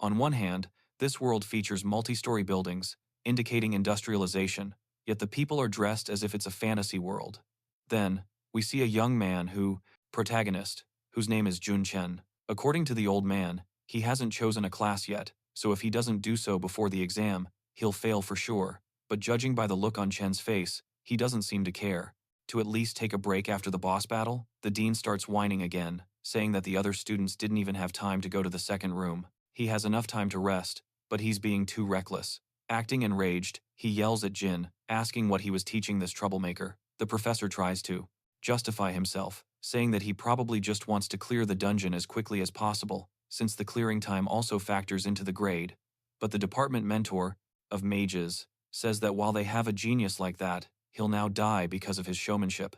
On one hand, this world features multi-story buildings, indicating industrialization, yet the people are dressed as if it's a fantasy world. Then, we see a young man protagonist, whose name is Jun Chen. According to the old man, he hasn't chosen a class yet, so if he doesn't do so before the exam, he'll fail for sure. But judging by the look on Chen's face, he doesn't seem to care. To at least take a break after the boss battle, the dean starts whining again, saying that the other students didn't even have time to go to the second room. He has enough time to rest, but he's being too reckless. Acting enraged, he yells at Jin, asking what he was teaching this troublemaker. The professor tries to justify himself, saying that he probably just wants to clear the dungeon as quickly as possible, since the clearing time also factors into the grade. But the department mentor of mages says that while they have a genius like that, he'll now die because of his showmanship.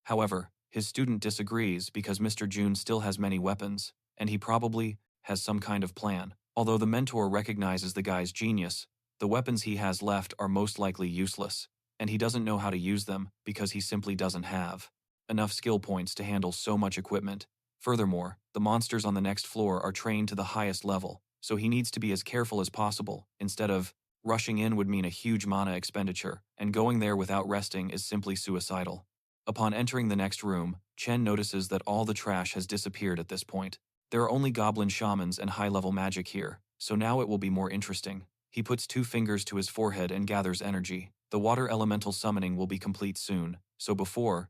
However, his student disagrees because Mr. Jun still has many weapons, and he probably has some kind of plan. Although the mentor recognizes the guy's genius, the weapons he has left are most likely useless, and he doesn't know how to use them because he simply doesn't have enough skill points to handle so much equipment. Furthermore, the monsters on the next floor are trained to the highest level, so he needs to be as careful as possible. Instead of rushing in would mean a huge mana expenditure, and going there without resting is simply suicidal. Upon entering the next room, Chen notices that all the trash has disappeared at this point. There are only goblin shamans and high-level magic here, so now it will be more interesting. He puts 2 fingers to his forehead and gathers energy. The water elemental summoning will be complete soon, so before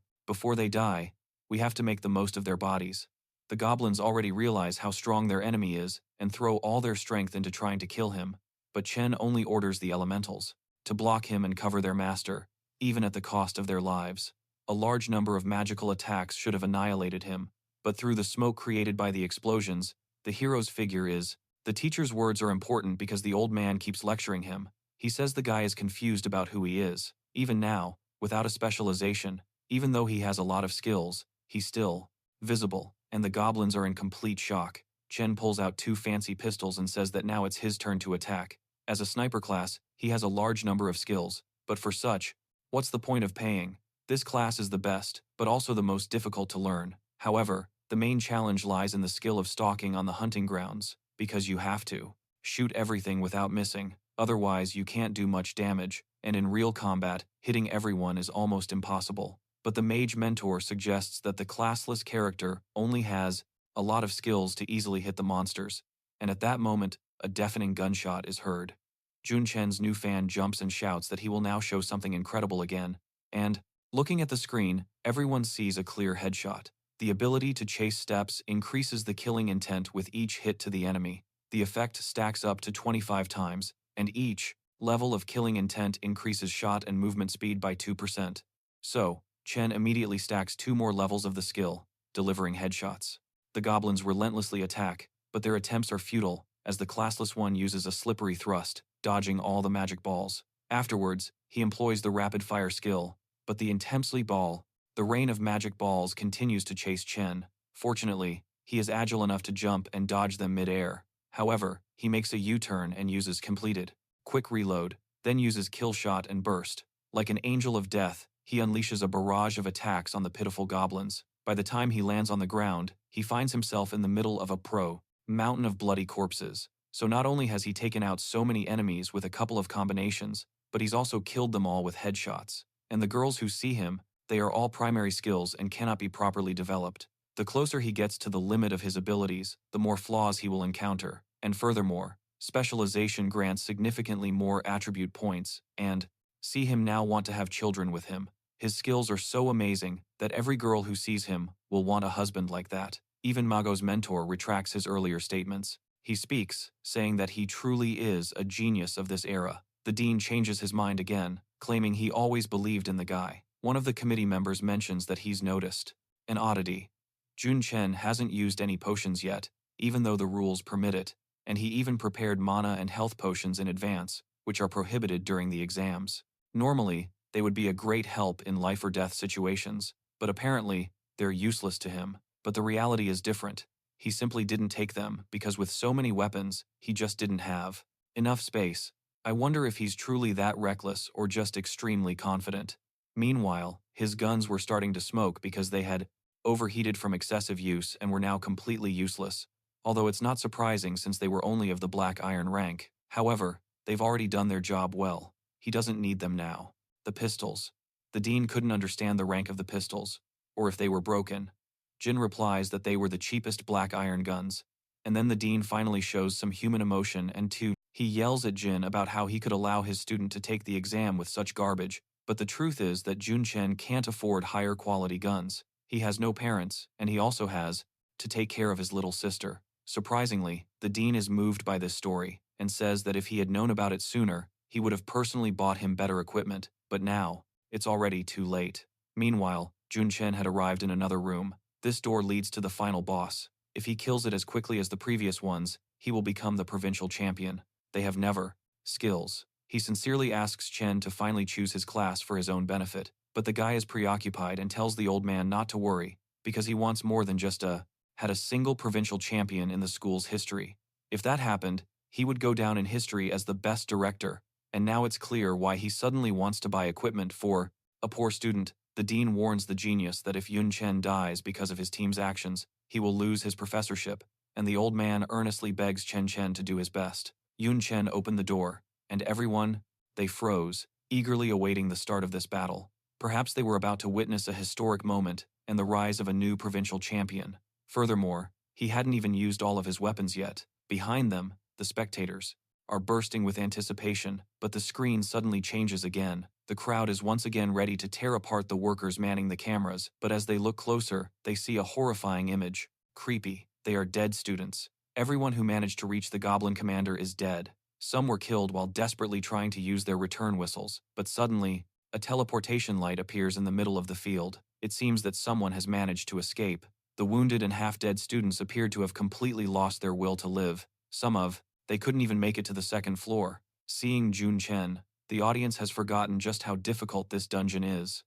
they die, we have to make the most of their bodies. The goblins already realize how strong their enemy is and throw all their strength into trying to kill him, but Chen only orders the elementals to block him and cover their master, even at the cost of their lives. A large number of magical attacks should have annihilated him, but through the smoke created by the explosions, the hero's figure is. The teacher's words are important because the old man keeps lecturing him. He says the guy is confused about who he is. Even now, without a specialization, even though he has a lot of skills, he's still visible, and the goblins are in complete shock. Chen pulls out 2 fancy pistols and says that now it's his turn to attack. As a sniper class, he has a large number of skills, but for such, what's the point of paying? This class is the best, but also the most difficult to learn. However, the main challenge lies in the skill of stalking on the hunting grounds, because you have to shoot everything without missing, otherwise you can't do much damage, and in real combat, hitting everyone is almost impossible. But the mage mentor suggests that the classless character only has a lot of skills to easily hit the monsters, and at that moment, a deafening gunshot is heard. Jun Chen's new fan jumps and shouts that he will now show something incredible again, and, looking at the screen, everyone sees a clear headshot. The ability to chase steps increases the killing intent with each hit to the enemy. The effect stacks up to 25 times, and each level of killing intent increases shot and movement speed by 2%. So, Chen immediately stacks 2 more levels of the skill, delivering headshots. The goblins relentlessly attack, but their attempts are futile, as the classless one uses a slippery thrust, dodging all the magic balls. Afterwards, he employs the rapid-fire skill, but the rain of magic balls continues to chase Chen. Fortunately, he is agile enough to jump and dodge them mid-air. However, he makes a U-turn and uses completed quick reload, then uses kill shot and burst. Like an angel of death, he unleashes a barrage of attacks on the pitiful goblins. By the time he lands on the ground, he finds himself in the middle of a mountain of bloody corpses. So not only has he taken out so many enemies with a couple of combinations, but he's also killed them all with headshots. And the girls who see him, they are all primary skills and cannot be properly developed. The closer he gets to the limit of his abilities, the more flaws he will encounter. And furthermore, specialization grants significantly more attribute points, and see him now want to have children with him. His skills are so amazing that every girl who sees him will want a husband like that. Even Mago's mentor retracts his earlier statements. He speaks, saying that he truly is a genius of this era. The dean changes his mind again, claiming he always believed in the guy. One of the committee members mentions that he's noticed an oddity. Jun Chen hasn't used any potions yet, even though the rules permit it, and he even prepared mana and health potions in advance, which are prohibited during the exams. Normally, they would be a great help in life or death situations, but apparently, they're useless to him. But the reality is different. He simply didn't take them because with so many weapons, he just didn't have enough space. I wonder if he's truly that reckless or just extremely confident. Meanwhile, his guns were starting to smoke because they had overheated from excessive use and were now completely useless. although it's not surprising since they were only of the black iron rank. However, they've already done their job well. He doesn't need them now. The pistols. The dean couldn't understand the rank of the pistols, or if they were broken. Jin replies that they were the cheapest black iron guns, and then the dean finally shows some human emotion and he yells at Jin about how he could allow his student to take the exam with such garbage, but the truth is that Jun Chen can't afford higher quality guns. He has no parents, and he also has to take care of his little sister. Surprisingly, the dean is moved by this story and says that if he had known about it sooner, he would have personally bought him better equipment, but now, it's already too late. Meanwhile, Jun Chen had arrived in another room. This door leads to the final boss. If he kills it as quickly as the previous ones, he will become the provincial champion. They have never skills. He sincerely asks Chen to finally choose his class for his own benefit, but the guy is preoccupied and tells the old man not to worry, because he wants more than just had a single provincial champion in the school's history. If that happened, he would go down in history as the best director, and now it's clear why he suddenly wants to buy equipment for a poor student. The dean warns the genius that if Jun Chen dies because of his team's actions, he will lose his professorship, and the old man earnestly begs Chen Chen to do his best. Jun Chen opened the door, and everyone, they froze, eagerly awaiting the start of this battle. Perhaps they were about to witness a historic moment and the rise of a new provincial champion. Furthermore, he hadn't even used all of his weapons yet. Behind them, the spectators are bursting with anticipation, but the screen suddenly changes again. The crowd is once again ready to tear apart the workers manning the cameras, but as they look closer, they see a horrifying image. Creepy. They are dead students. Everyone who managed to reach the goblin commander is dead. Some were killed while desperately trying to use their return whistles, but suddenly, a teleportation light appears in the middle of the field. It seems that someone has managed to escape. The wounded and half-dead students appeared to have completely lost their will to live. They couldn't even make it to the second floor. Seeing Jun Chen, the audience has forgotten just how difficult this dungeon is.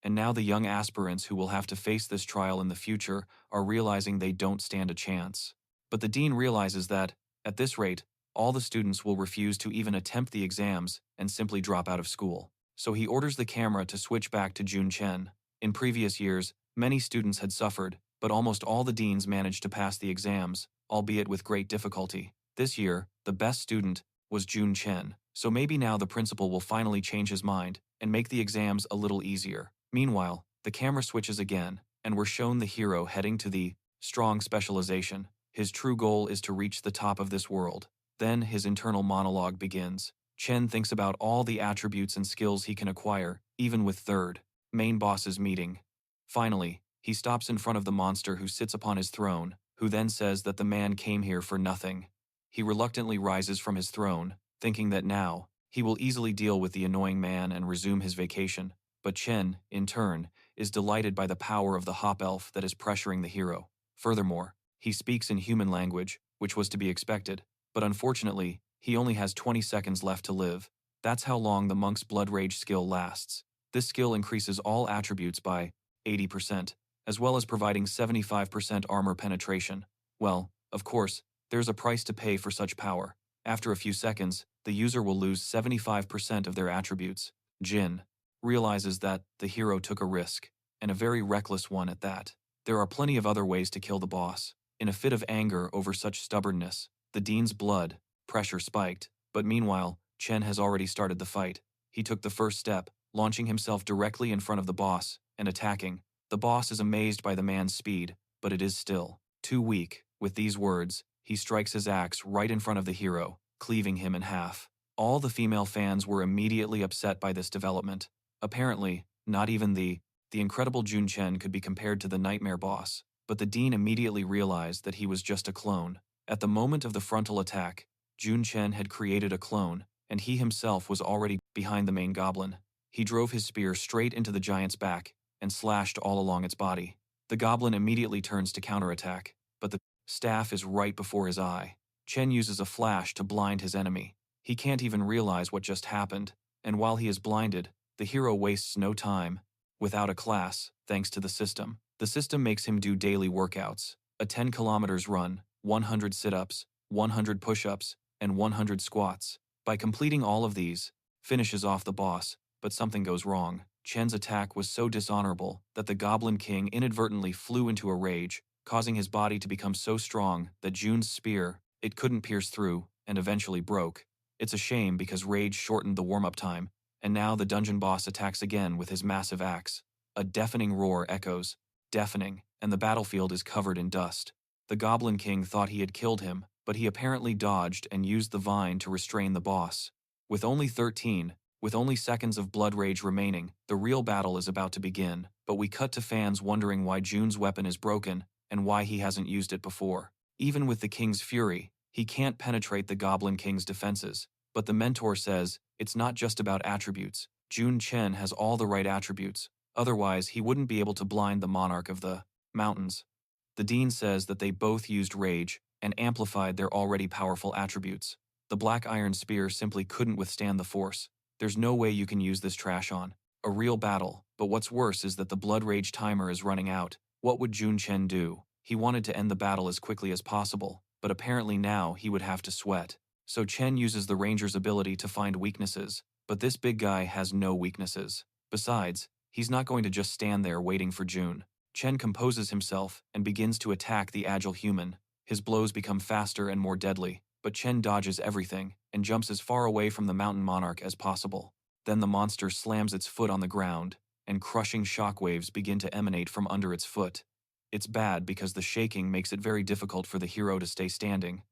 And now the young aspirants who will have to face this trial in the future are realizing they don't stand a chance. But the dean realizes that, at this rate, all the students will refuse to even attempt the exams and simply drop out of school. So he orders the camera to switch back to Jun Chen. In previous years, many students had suffered, but almost all the deans managed to pass the exams, albeit with great difficulty. This year, the best student was Jun Chen, so maybe now the principal will finally change his mind and make the exams a little easier. Meanwhile, the camera switches again, and we're shown the hero heading to the strong specialization. His true goal is to reach the top of this world. Then his internal monologue begins. Chen thinks about all the attributes and skills he can acquire, even with third main boss's meeting. Finally, he stops in front of the monster who sits upon his throne, who then says that the man came here for nothing. He reluctantly rises from his throne, thinking that now, he will easily deal with the annoying man and resume his vacation. But Chen, in turn, is delighted by the power of the hop elf that is pressuring the hero. Furthermore, he speaks in human language, which was to be expected, but unfortunately, he only has 20 seconds left to live. That's how long the monk's blood rage skill lasts. This skill increases all attributes by 80%, as well as providing 75% armor penetration. Well, of course, there's a price to pay for such power. After a few seconds, the user will lose 75% of their attributes. Jin realizes that the hero took a risk, and a very reckless one at that. There are plenty of other ways to kill the boss. In a fit of anger over such stubbornness, the dean's blood pressure spiked, but meanwhile, Chen has already started the fight. He took the first step, launching himself directly in front of the boss and attacking. The boss is amazed by the man's speed, but it is still too weak. With these words, he strikes his axe right in front of the hero, cleaving him in half. All the female fans were immediately upset by this development. Apparently, not even the incredible Jun Chen could be compared to the nightmare boss, but the dean immediately realized that he was just a clone. At the moment of the frontal attack, Jun Chen had created a clone, and he himself was already behind the main goblin. He drove his spear straight into the giant's back and slashed all along its body. The goblin immediately turns to counterattack, but the staff is right before his eye. Chen uses a flash to blind his enemy. He can't even realize what just happened, and while he is blinded, the hero wastes no time. Without a class, thanks to the system. The system makes him do daily workouts, a 10 kilometers run, 100 sit-ups, 100 push-ups, and 100 squats. By completing all of these, finishes off the boss, but something goes wrong. Chen's attack was so dishonorable that the Goblin King inadvertently flew into a rage, causing his body to become so strong that Jun's spear, it couldn't pierce through, and eventually broke. It's a shame because rage shortened the warm-up time, and now the dungeon boss attacks again with his massive axe. A deafening roar echoes, deafening, and the battlefield is covered in dust. The Goblin King thought he had killed him, but he apparently dodged and used the vine to restrain the boss. With only seconds of blood rage remaining, the real battle is about to begin, but we cut to fans wondering why Jun's weapon is broken and why he hasn't used it before. Even with the King's fury, he can't penetrate the Goblin King's defenses. But the mentor says, it's not just about attributes. Jun Chen has all the right attributes, otherwise he wouldn't be able to blind the monarch of the mountains. The dean says that they both used rage and amplified their already powerful attributes. The black iron spear simply couldn't withstand the force. There's no way you can use this trash on a real battle, but what's worse is that the blood rage timer is running out. What would Jun Chen do? He wanted to end the battle as quickly as possible, but apparently now he would have to sweat. So Chen uses the ranger's ability to find weaknesses, but this big guy has no weaknesses. Besides, he's not going to just stand there waiting for Jun. Chen composes himself and begins to attack the agile human. His blows become faster and more deadly, but Chen dodges everything and jumps as far away from the mountain monarch as possible. Then the monster slams its foot on the ground, and crushing shockwaves begin to emanate from under its foot. It's bad because the shaking makes it very difficult for the hero to stay standing.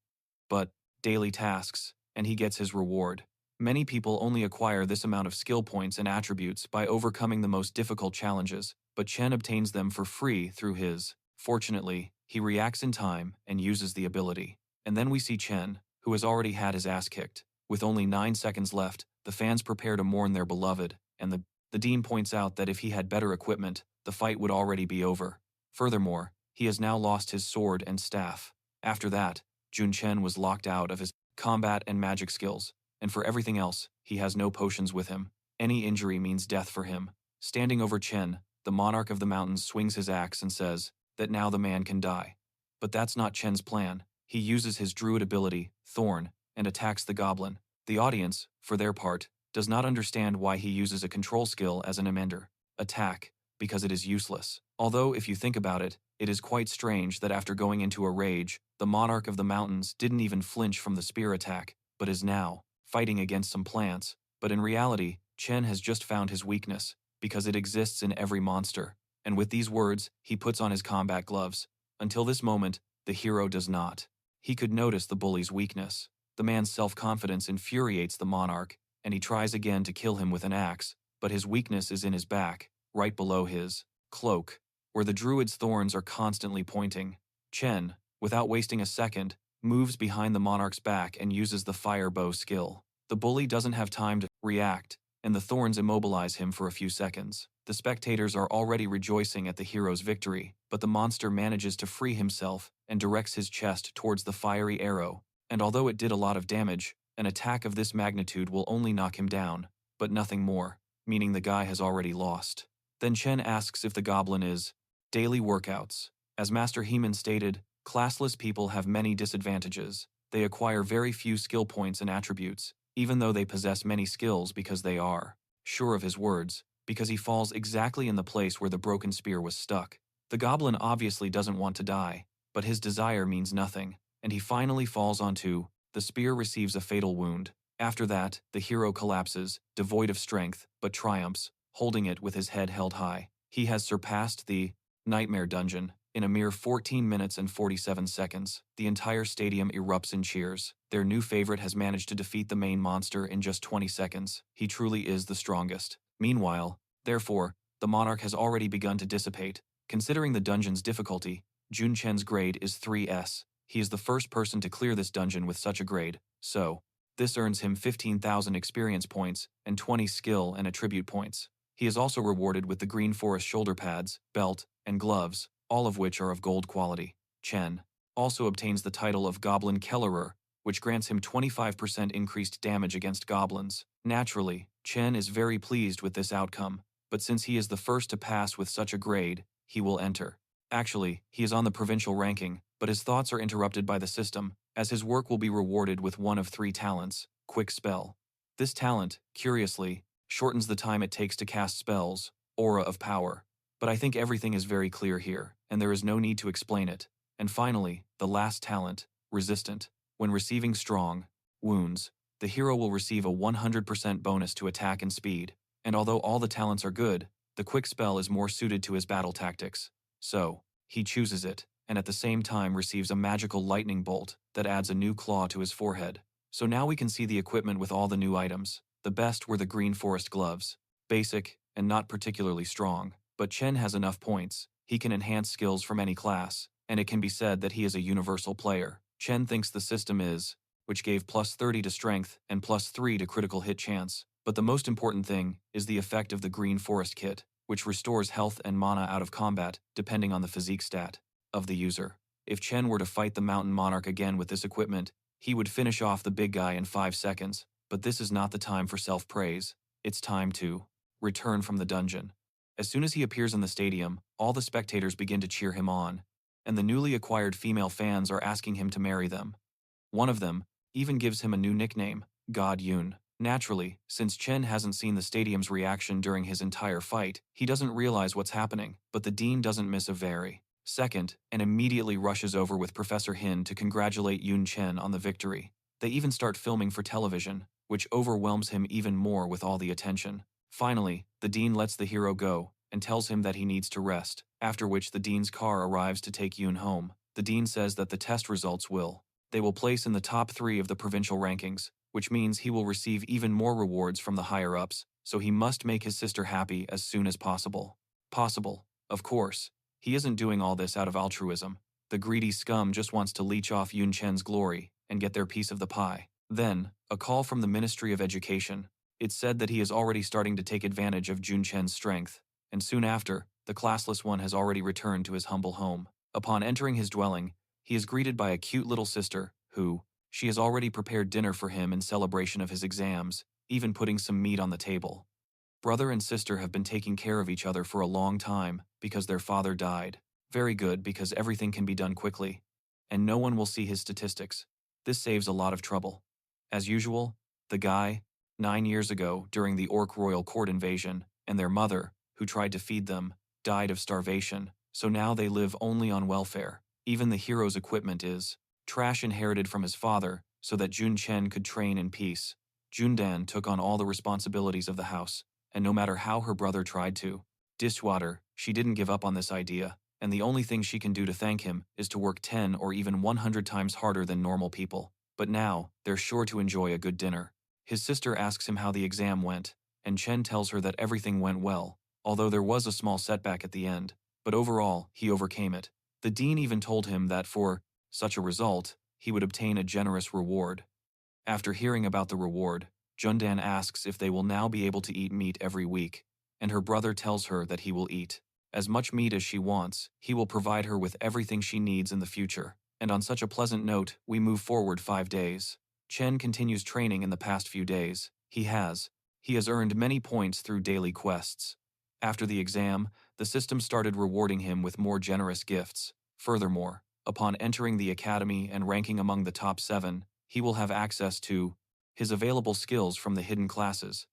But daily tasks, and he gets his reward. Many people only acquire this amount of skill points and attributes by overcoming the most difficult challenges, but Chen obtains them for free through his. Fortunately, he reacts in time and uses the ability. And then we see Chen, who has already had his ass kicked. With only 9 seconds left, the fans prepare to mourn their beloved, and the dean points out that if he had better equipment, the fight would already be over. Furthermore, he has now lost his sword and staff. After that, Jun Chen was locked out of his combat and magic skills, and for everything else, he has no potions with him. Any injury means death for him. Standing over Chen, the monarch of the mountains swings his axe and says that now the man can die. But that's not Chen's plan. He uses his druid ability, Thorn, and attacks the goblin. The audience, for their part, does not understand why he uses a control skill as an amender attack, because it is useless. Although, if you think about it, it is quite strange that after going into a rage, the monarch of the mountains didn't even flinch from the spear attack, but is now fighting against some plants. But in reality, Chen has just found his weakness, because it exists in every monster. And with these words, he puts on his combat gloves. Until this moment, the hero does not. He could notice the bully's weakness. The man's self-confidence infuriates the monarch, and he tries again to kill him with an axe, but his weakness is in his back, right below his cloak, where the druid's thorns are constantly pointing. Chen, without wasting a second, moves behind the monarch's back and uses the fire bow skill. The bully doesn't have time to react, and the thorns immobilize him for a few seconds. The spectators are already rejoicing at the hero's victory, but the monster manages to free himself and directs his chest towards the fiery arrow. And although it did a lot of damage, an attack of this magnitude will only knock him down, but nothing more, meaning the guy has already lost. Then Chen asks if the goblin is daily workouts. As Master Heeman stated, classless people have many disadvantages. They acquire very few skill points and attributes, even though they possess many skills because they are sure of his words, because he falls exactly in the place where the broken spear was stuck. The goblin obviously doesn't want to die, but his desire means nothing, and he finally falls onto the spear receives a fatal wound. After that, the hero collapses, devoid of strength, but triumphs, holding it with his head held high. He has surpassed the Nightmare Dungeon in a mere 14 minutes and 47 seconds. The entire stadium erupts in cheers. Their new favorite has managed to defeat the main monster in just 20 seconds. He truly is the strongest. Meanwhile, therefore, the monarch has already begun to dissipate. Considering the dungeon's difficulty, Jun Chen's grade is 3S. He is the first person to clear this dungeon with such a grade, so this earns him 15,000 experience points and 20 skill and attribute points. He is also rewarded with the green forest shoulder pads, belt, and gloves, all of which are of gold quality. Chen also obtains the title of Goblin Kellerer, which grants him 25% increased damage against goblins. Naturally, Chen is very pleased with this outcome, but since he is the first to pass with such a grade, he will enter. Actually, he is on the provincial ranking, but his thoughts are interrupted by the system, as his work will be rewarded with one of 3 talents, Quick Spell. This talent, curiously, shortens the time it takes to cast spells, Aura of Power. But I think everything is very clear here, and there is no need to explain it. And finally, the last talent, resistant. When receiving strong wounds, the hero will receive a 100% bonus to attack and speed. And although all the talents are good, the quick spell is more suited to his battle tactics. So, he chooses it, and at the same time receives a magical lightning bolt that adds a new claw to his forehead. So now we can see the equipment with all the new items. The best were the green forest gloves. Basic, and not particularly strong. But Chen has enough points. He can enhance skills from any class, and it can be said that he is a universal player. Chen thinks the system is, which gave plus 30 to strength and plus 3 to critical hit chance. But the most important thing is the effect of the green forest kit, which restores health and mana out of combat depending on the physique stat of the user. If Chen were to fight the mountain monarch again with this equipment, he would finish off the big guy in 5 seconds. But this is not the time for self-praise. It's time to return from the dungeon. As soon as he appears in the stadium, all the spectators begin to cheer him on, and the newly acquired female fans are asking him to marry them. One of them even gives him a new nickname, God Yun. Naturally, since Chen hasn't seen the stadium's reaction during his entire fight, he doesn't realize what's happening, but the dean doesn't miss a very second and immediately rushes over with Professor Hin to congratulate Jun Chen on the victory. They even start filming for television, which overwhelms him even more with all the attention. Finally, the dean lets the hero go and tells him that he needs to rest, after which the dean's car arrives to take Yun home. The dean says that the test results they will place in the top 3 of the provincial rankings, which means he will receive even more rewards from the higher-ups, so he must make his sister happy as soon as possible. Of course. He isn't doing all this out of altruism. The greedy scum just wants to leech off Jun Chen's glory and get their piece of the pie. Then, a call from the Ministry of Education. It said that he is already starting to take advantage of Jun Chen's strength, and soon after, the classless one has already returned to his humble home. Upon entering his dwelling, he is greeted by a cute little sister who, she has already prepared dinner for him in celebration of his exams, even putting some meat on the table. Brother and sister have been taking care of each other for a long time because their father died. Very good because everything can be done quickly, and no one will see his statistics. This saves a lot of trouble. As usual, the guy, 9 years ago during the Orc royal court invasion, and their mother, who tried to feed them, died of starvation, so now they live only on welfare. Even the hero's equipment is trash inherited from his father so that Jun Chen could train in peace. Jundan took on all the responsibilities of the house, and no matter how her brother tried to dishwater, she didn't give up on this idea, and the only thing she can do to thank him is to work 10 or even 100 times harder than normal people. But now, they're sure to enjoy a good dinner. His sister asks him how the exam went, and Chen tells her that everything went well, although there was a small setback at the end, but overall, he overcame it. The dean even told him that for such a result, he would obtain a generous reward. After hearing about the reward, Jundan asks if they will now be able to eat meat every week, and her brother tells her that he will eat as much meat as she wants. He will provide her with everything she needs in the future. And on such a pleasant note, we move forward 5 days. Chen continues training in the past few days. He has earned many points through daily quests. After the exam, the system started rewarding him with more generous gifts. Furthermore, upon entering the academy and ranking among the top 7, he will have access to his available skills from the hidden classes.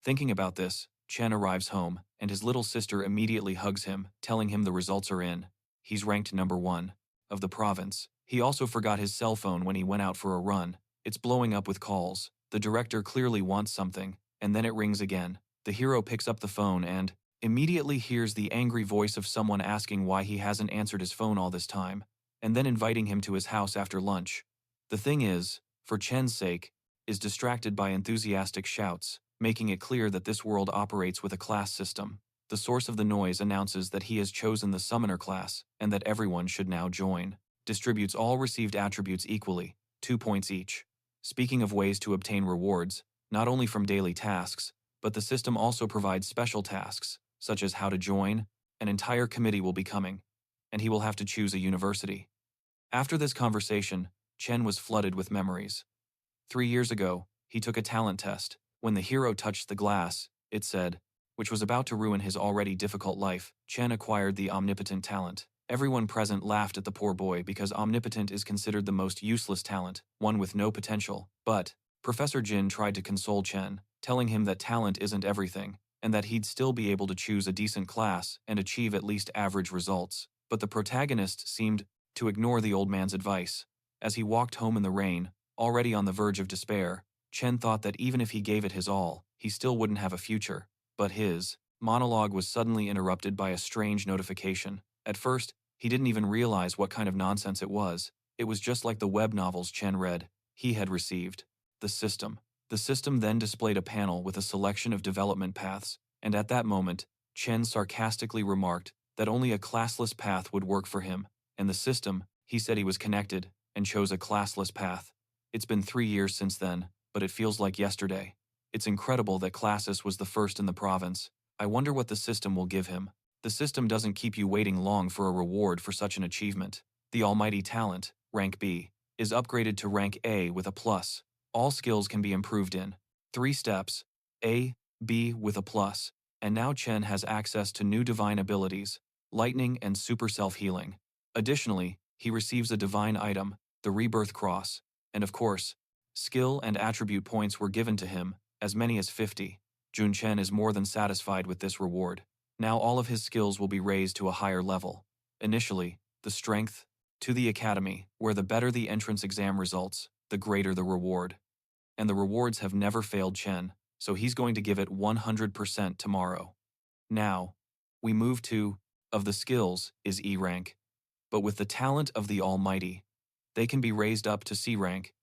Thinking about this, Chen arrives home, and his little sister immediately hugs him, telling him the results are in. He's ranked number 1 of the province. He also forgot his cell phone when he went out for a run. It's blowing up with calls. The director clearly wants something, and then it rings again. The hero picks up the phone and immediately hears the angry voice of someone asking why he hasn't answered his phone all this time, and then inviting him to his house after lunch. The thing is, for Chen's sake, is distracted by enthusiastic shouts, making it clear that this world operates with a class system. The source of the noise announces that he has chosen the summoner class and that everyone should now join. Distributes all received attributes equally, 2 points each. Speaking of ways to obtain rewards, not only from daily tasks, but the system also provides special tasks, such as how to join. An entire committee will be coming, and he will have to choose a university. After this conversation, Chen was flooded with memories. 3 years ago, he took a talent test. When the hero touched the glass, it said, which was about to ruin his already difficult life, Chen acquired the omnipotent talent. Everyone present laughed at the poor boy because omnipotent is considered the most useless talent, one with no potential. But Professor Jin tried to console Chen, telling him that talent isn't everything, and that he'd still be able to choose a decent class and achieve at least average results. But the protagonist seemed to ignore the old man's advice. As he walked home in the rain, already on the verge of despair, Chen thought that even if he gave it his all, he still wouldn't have a future. But his monologue was suddenly interrupted by a strange notification. At first, he didn't even realize what kind of nonsense it was. It was just like the web novels Chen read. He had received the system. The system then displayed a panel with a selection of development paths, and at that moment, Chen sarcastically remarked that only a classless path would work for him, and the system, he said he was connected, and chose a classless path. It's been 3 years since then, but it feels like yesterday. It's incredible that classless was the first in the province. I wonder what the system will give him. The system doesn't keep you waiting long for a reward for such an achievement. The almighty talent, rank B, is upgraded to rank A with a plus. All skills can be improved in 3 steps, A, B with a plus, and now Chen has access to new divine abilities, lightning and super self-healing. Additionally, he receives a divine item, the Rebirth Cross, and of course, skill and attribute points were given to him, as many as 50. Jun Chen is more than satisfied with this reward. Now all of his skills will be raised to a higher level. Initially, the strength, to the academy, where the better the entrance exam results, the greater the reward. And the rewards have never failed Chen, so he's going to give it 100% tomorrow. Now, we move to, of the skills, is E rank. But with the talent of the Almighty, they can be raised up to C rank.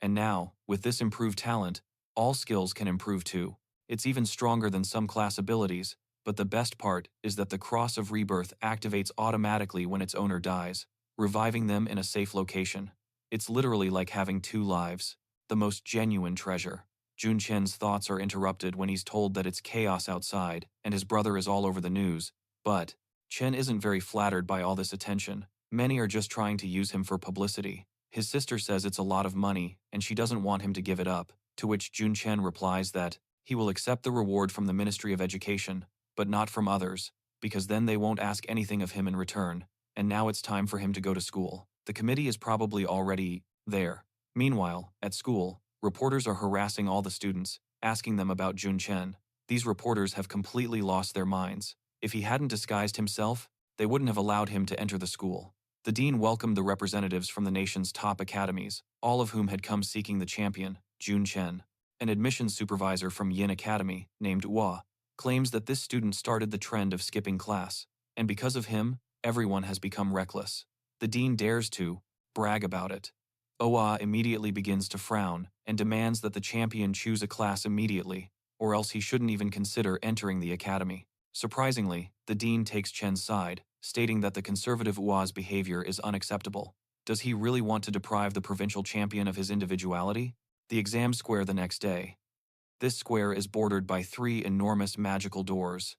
And now, with this improved talent, all skills can improve too. It's even stronger than some class abilities, but the best part is that the Cross of Rebirth activates automatically when its owner dies, reviving them in a safe location. It's literally like having 2 lives. The most genuine treasure. Jun Chen's thoughts are interrupted when he's told that it's chaos outside and his brother is all over the news. But Chen isn't very flattered by all this attention. Many are just trying to use him for publicity. His sister says it's a lot of money and she doesn't want him to give it up, to which Jun Chen replies that he will accept the reward from the Ministry of Education, but not from others, because then they won't ask anything of him in return, and now it's time for him to go to school. The committee is probably already there. Meanwhile, at school, reporters are harassing all the students, asking them about Jun Chen. These reporters have completely lost their minds. If he hadn't disguised himself, they wouldn't have allowed him to enter the school. The dean welcomed the representatives from the nation's top academies, all of whom had come seeking the champion, Jun Chen. An admissions supervisor from Yin Academy, named Hua, claims that this student started the trend of skipping class, and because of him, everyone has become reckless. The dean dares to brag about it. Hua immediately begins to frown and demands that the champion choose a class immediately, or else he shouldn't even consider entering the academy. Surprisingly, the dean takes Chen's side, stating that the conservative Hua's behavior is unacceptable. Does he really want to deprive the provincial champion of his individuality? The exam square the next day. This square is bordered by 3 enormous magical doors.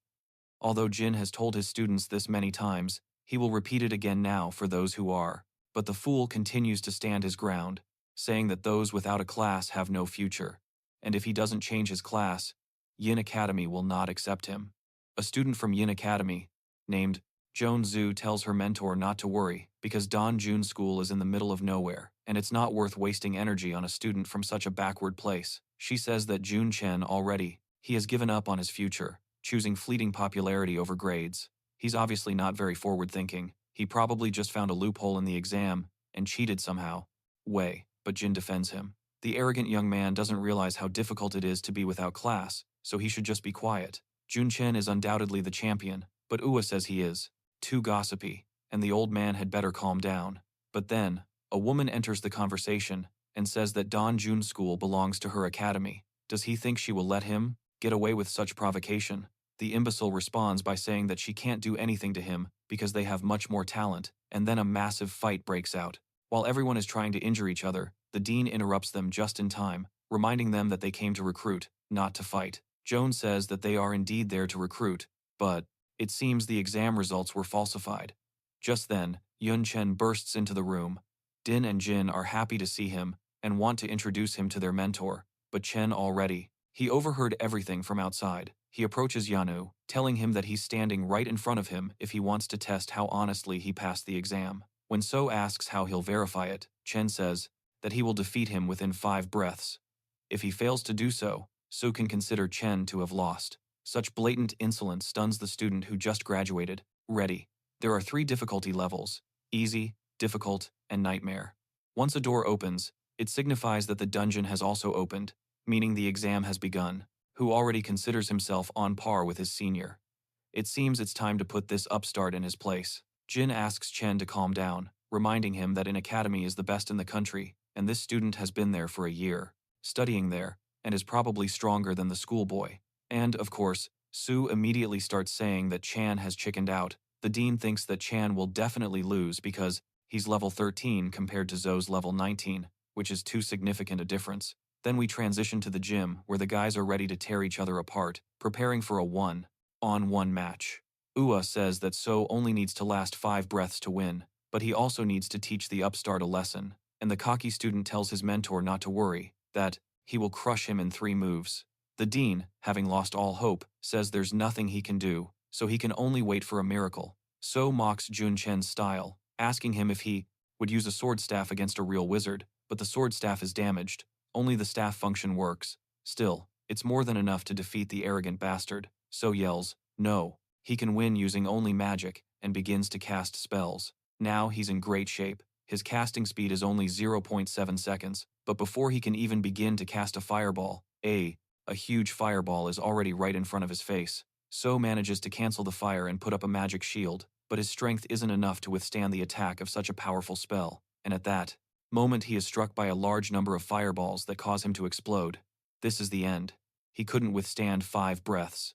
Although Jin has told his students this many times, he will repeat it again now for those who are. But the fool continues to stand his ground, saying that those without a class have no future, and if he doesn't change his class, Yin Academy will not accept him. A student from Yin Academy, named Joan Zhu, tells her mentor not to worry because Don Jun School is in the middle of nowhere, and it's not worth wasting energy on a student from such a backward place. She says that Jun Chen already, he has given up on his future, choosing fleeting popularity over grades. He's obviously not very forward-thinking. He probably just found a loophole in the exam and cheated somehow. But Jin defends him. The arrogant young man doesn't realize how difficult it is to be without class, so he should just be quiet. Jun Chen is undoubtedly the champion, but Ua says he is too gossipy, and the old man had better calm down. But then, a woman enters the conversation and says that Don Jun School belongs to her academy. Does he think she will let him get away with such provocation? The imbecile responds by saying that she can't do anything to him because they have much more talent, and then a massive fight breaks out. While everyone is trying to injure each other, the dean interrupts them just in time, reminding them that they came to recruit, not to fight. Joan says that they are indeed there to recruit, but it seems the exam results were falsified. Just then, Yun Chen bursts into the room. Din and Jin are happy to see him and want to introduce him to their mentor, but Chen already. He overheard everything from outside. He approaches Yanu, telling him that he's standing right in front of him if he wants to test how honestly he passed the exam. When So asks how he'll verify it, Chen says that he will defeat him within 5 breaths. If he fails to do so, So can consider Chen to have lost. Such blatant insolence stuns the student who just graduated. Ready. There are 3 difficulty levels: easy, difficult, and nightmare. Once a door opens, it signifies that the dungeon has also opened, meaning the exam has begun. Who already considers himself on par with his senior. It seems it's time to put this upstart in his place. Jin asks Chen to calm down, reminding him that an academy is the best in the country, and this student has been there for a year, studying there, and is probably stronger than the schoolboy. And, of course, Su immediately starts saying that Chan has chickened out. The dean thinks that Chan will definitely lose because he's level 13 compared to Zhou's level 19, which is too significant a difference. Then we transition to the gym, where the guys are ready to tear each other apart, preparing for a one-on-one match. Ua says that So only needs to last 5 breaths to win, but he also needs to teach the upstart a lesson, and the cocky student tells his mentor not to worry, that he will crush him in 3 moves. The dean, having lost all hope, says there's nothing he can do, so he can only wait for a miracle. So mocks Jun Chen's style, asking him if he would use a sword staff against a real wizard, but the sword staff is damaged. Only the staff function works. Still, it's more than enough to defeat the arrogant bastard. So yells, no, he can win using only magic, and begins to cast spells. Now he's in great shape. His casting speed is only 0.7 seconds, but before he can even begin to cast a fireball, a huge fireball is already right in front of his face. So manages to cancel the fire and put up a magic shield, but his strength isn't enough to withstand the attack of such a powerful spell, and at that moment he is struck by a large number of fireballs that cause him to explode. This is the end. He couldn't withstand 5 breaths.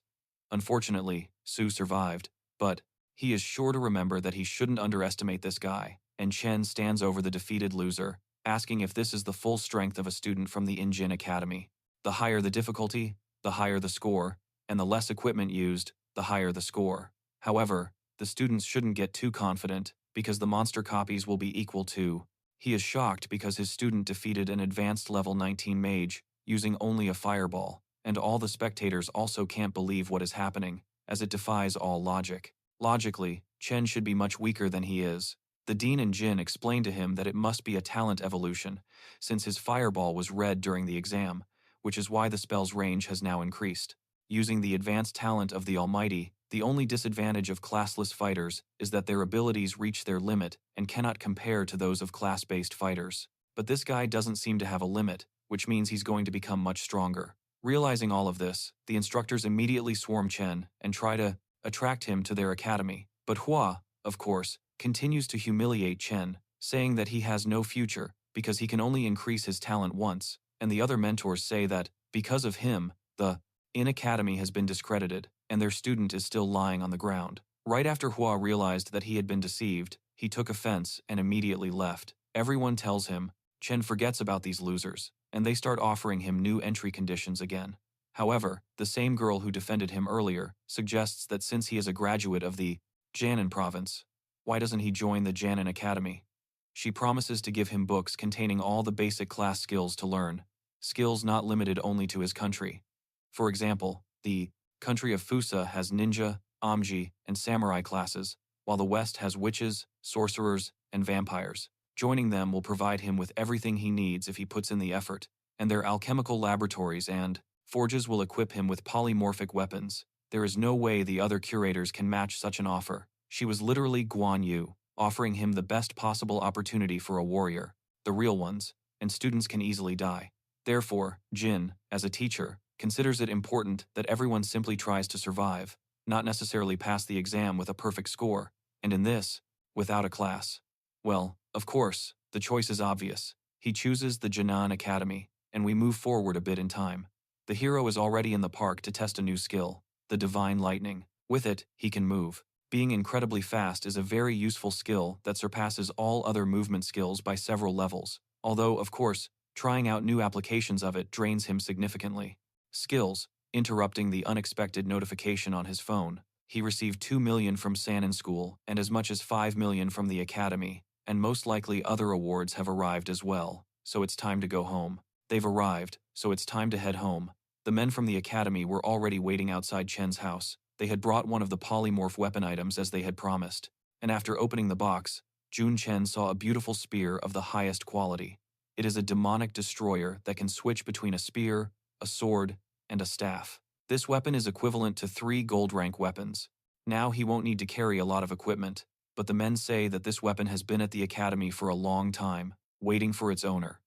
Unfortunately, Su survived, but he is sure to remember that he shouldn't underestimate this guy, and Chen stands over the defeated loser, asking if this is the full strength of a student from the Injin Academy. The higher the difficulty, the higher the score, and the less equipment used, the higher the score. However, the students shouldn't get too confident, because the monster copies will be equal to. He is shocked because his student defeated an advanced level 19 mage, using only a fireball, and all the spectators also can't believe what is happening, as it defies all logic. Logically, Chen should be much weaker than he is. The dean and Jin explain to him that it must be a talent evolution, since his fireball was red during the exam, which is why the spell's range has now increased. Using the advanced talent of the Almighty, the only disadvantage of classless fighters is that their abilities reach their limit and cannot compare to those of class-based fighters. But this guy doesn't seem to have a limit, which means he's going to become much stronger. Realizing all of this, the instructors immediately swarm Chen and try to attract him to their academy. But Hua, of course, continues to humiliate Chen, saying that he has no future because he can only increase his talent once, and the other mentors say that, because of him, the academy has been discredited, and their student is still lying on the ground. Right after Hua realized that he had been deceived, he took offense and immediately left. Everyone tells him. Chen forgets about these losers, and they start offering him new entry conditions again. However, the same girl who defended him earlier suggests that since he is a graduate of the Jiangnan province, why doesn't he join the Jiangnan Academy? She promises to give him books containing all the basic class skills to learn, skills not limited only to his country. For example, the country of Fusa has ninja, omji, and samurai classes, while the West has witches, sorcerers, and vampires. Joining them will provide him with everything he needs if he puts in the effort, and their alchemical laboratories and forges will equip him with polymorphic weapons. There is no way the other curators can match such an offer. She was literally Guan Yu, offering him the best possible opportunity for a warrior, the real ones, and students can easily die. Therefore, Jin, as a teacher, considers it important that everyone simply tries to survive, not necessarily pass the exam with a perfect score, and in this, without a class. Well, of course, the choice is obvious. He chooses the Jinan Academy, and we move forward a bit in time. The hero is already in the park to test a new skill, the Divine Lightning. With it, he can move. Being incredibly fast is a very useful skill that surpasses all other movement skills by several levels, although, of course, trying out new applications of it drains him significantly. Skills, interrupting the unexpected notification on his phone. He received 2 million from Sanin School and as much as 5 million from the Academy, and most likely other awards have arrived as well, so it's time to go home. They've arrived, so it's time to head home. The men from the Academy were already waiting outside Chen's house. They had brought one of the polymorph weapon items as they had promised, and after opening the box, Jun Chen saw a beautiful spear of the highest quality. It is a demonic destroyer that can switch between a spear, a sword, and a staff. This weapon is equivalent to 3 gold rank weapons. Now he won't need to carry a lot of equipment, but the men say that this weapon has been at the academy for a long time, waiting for its owner.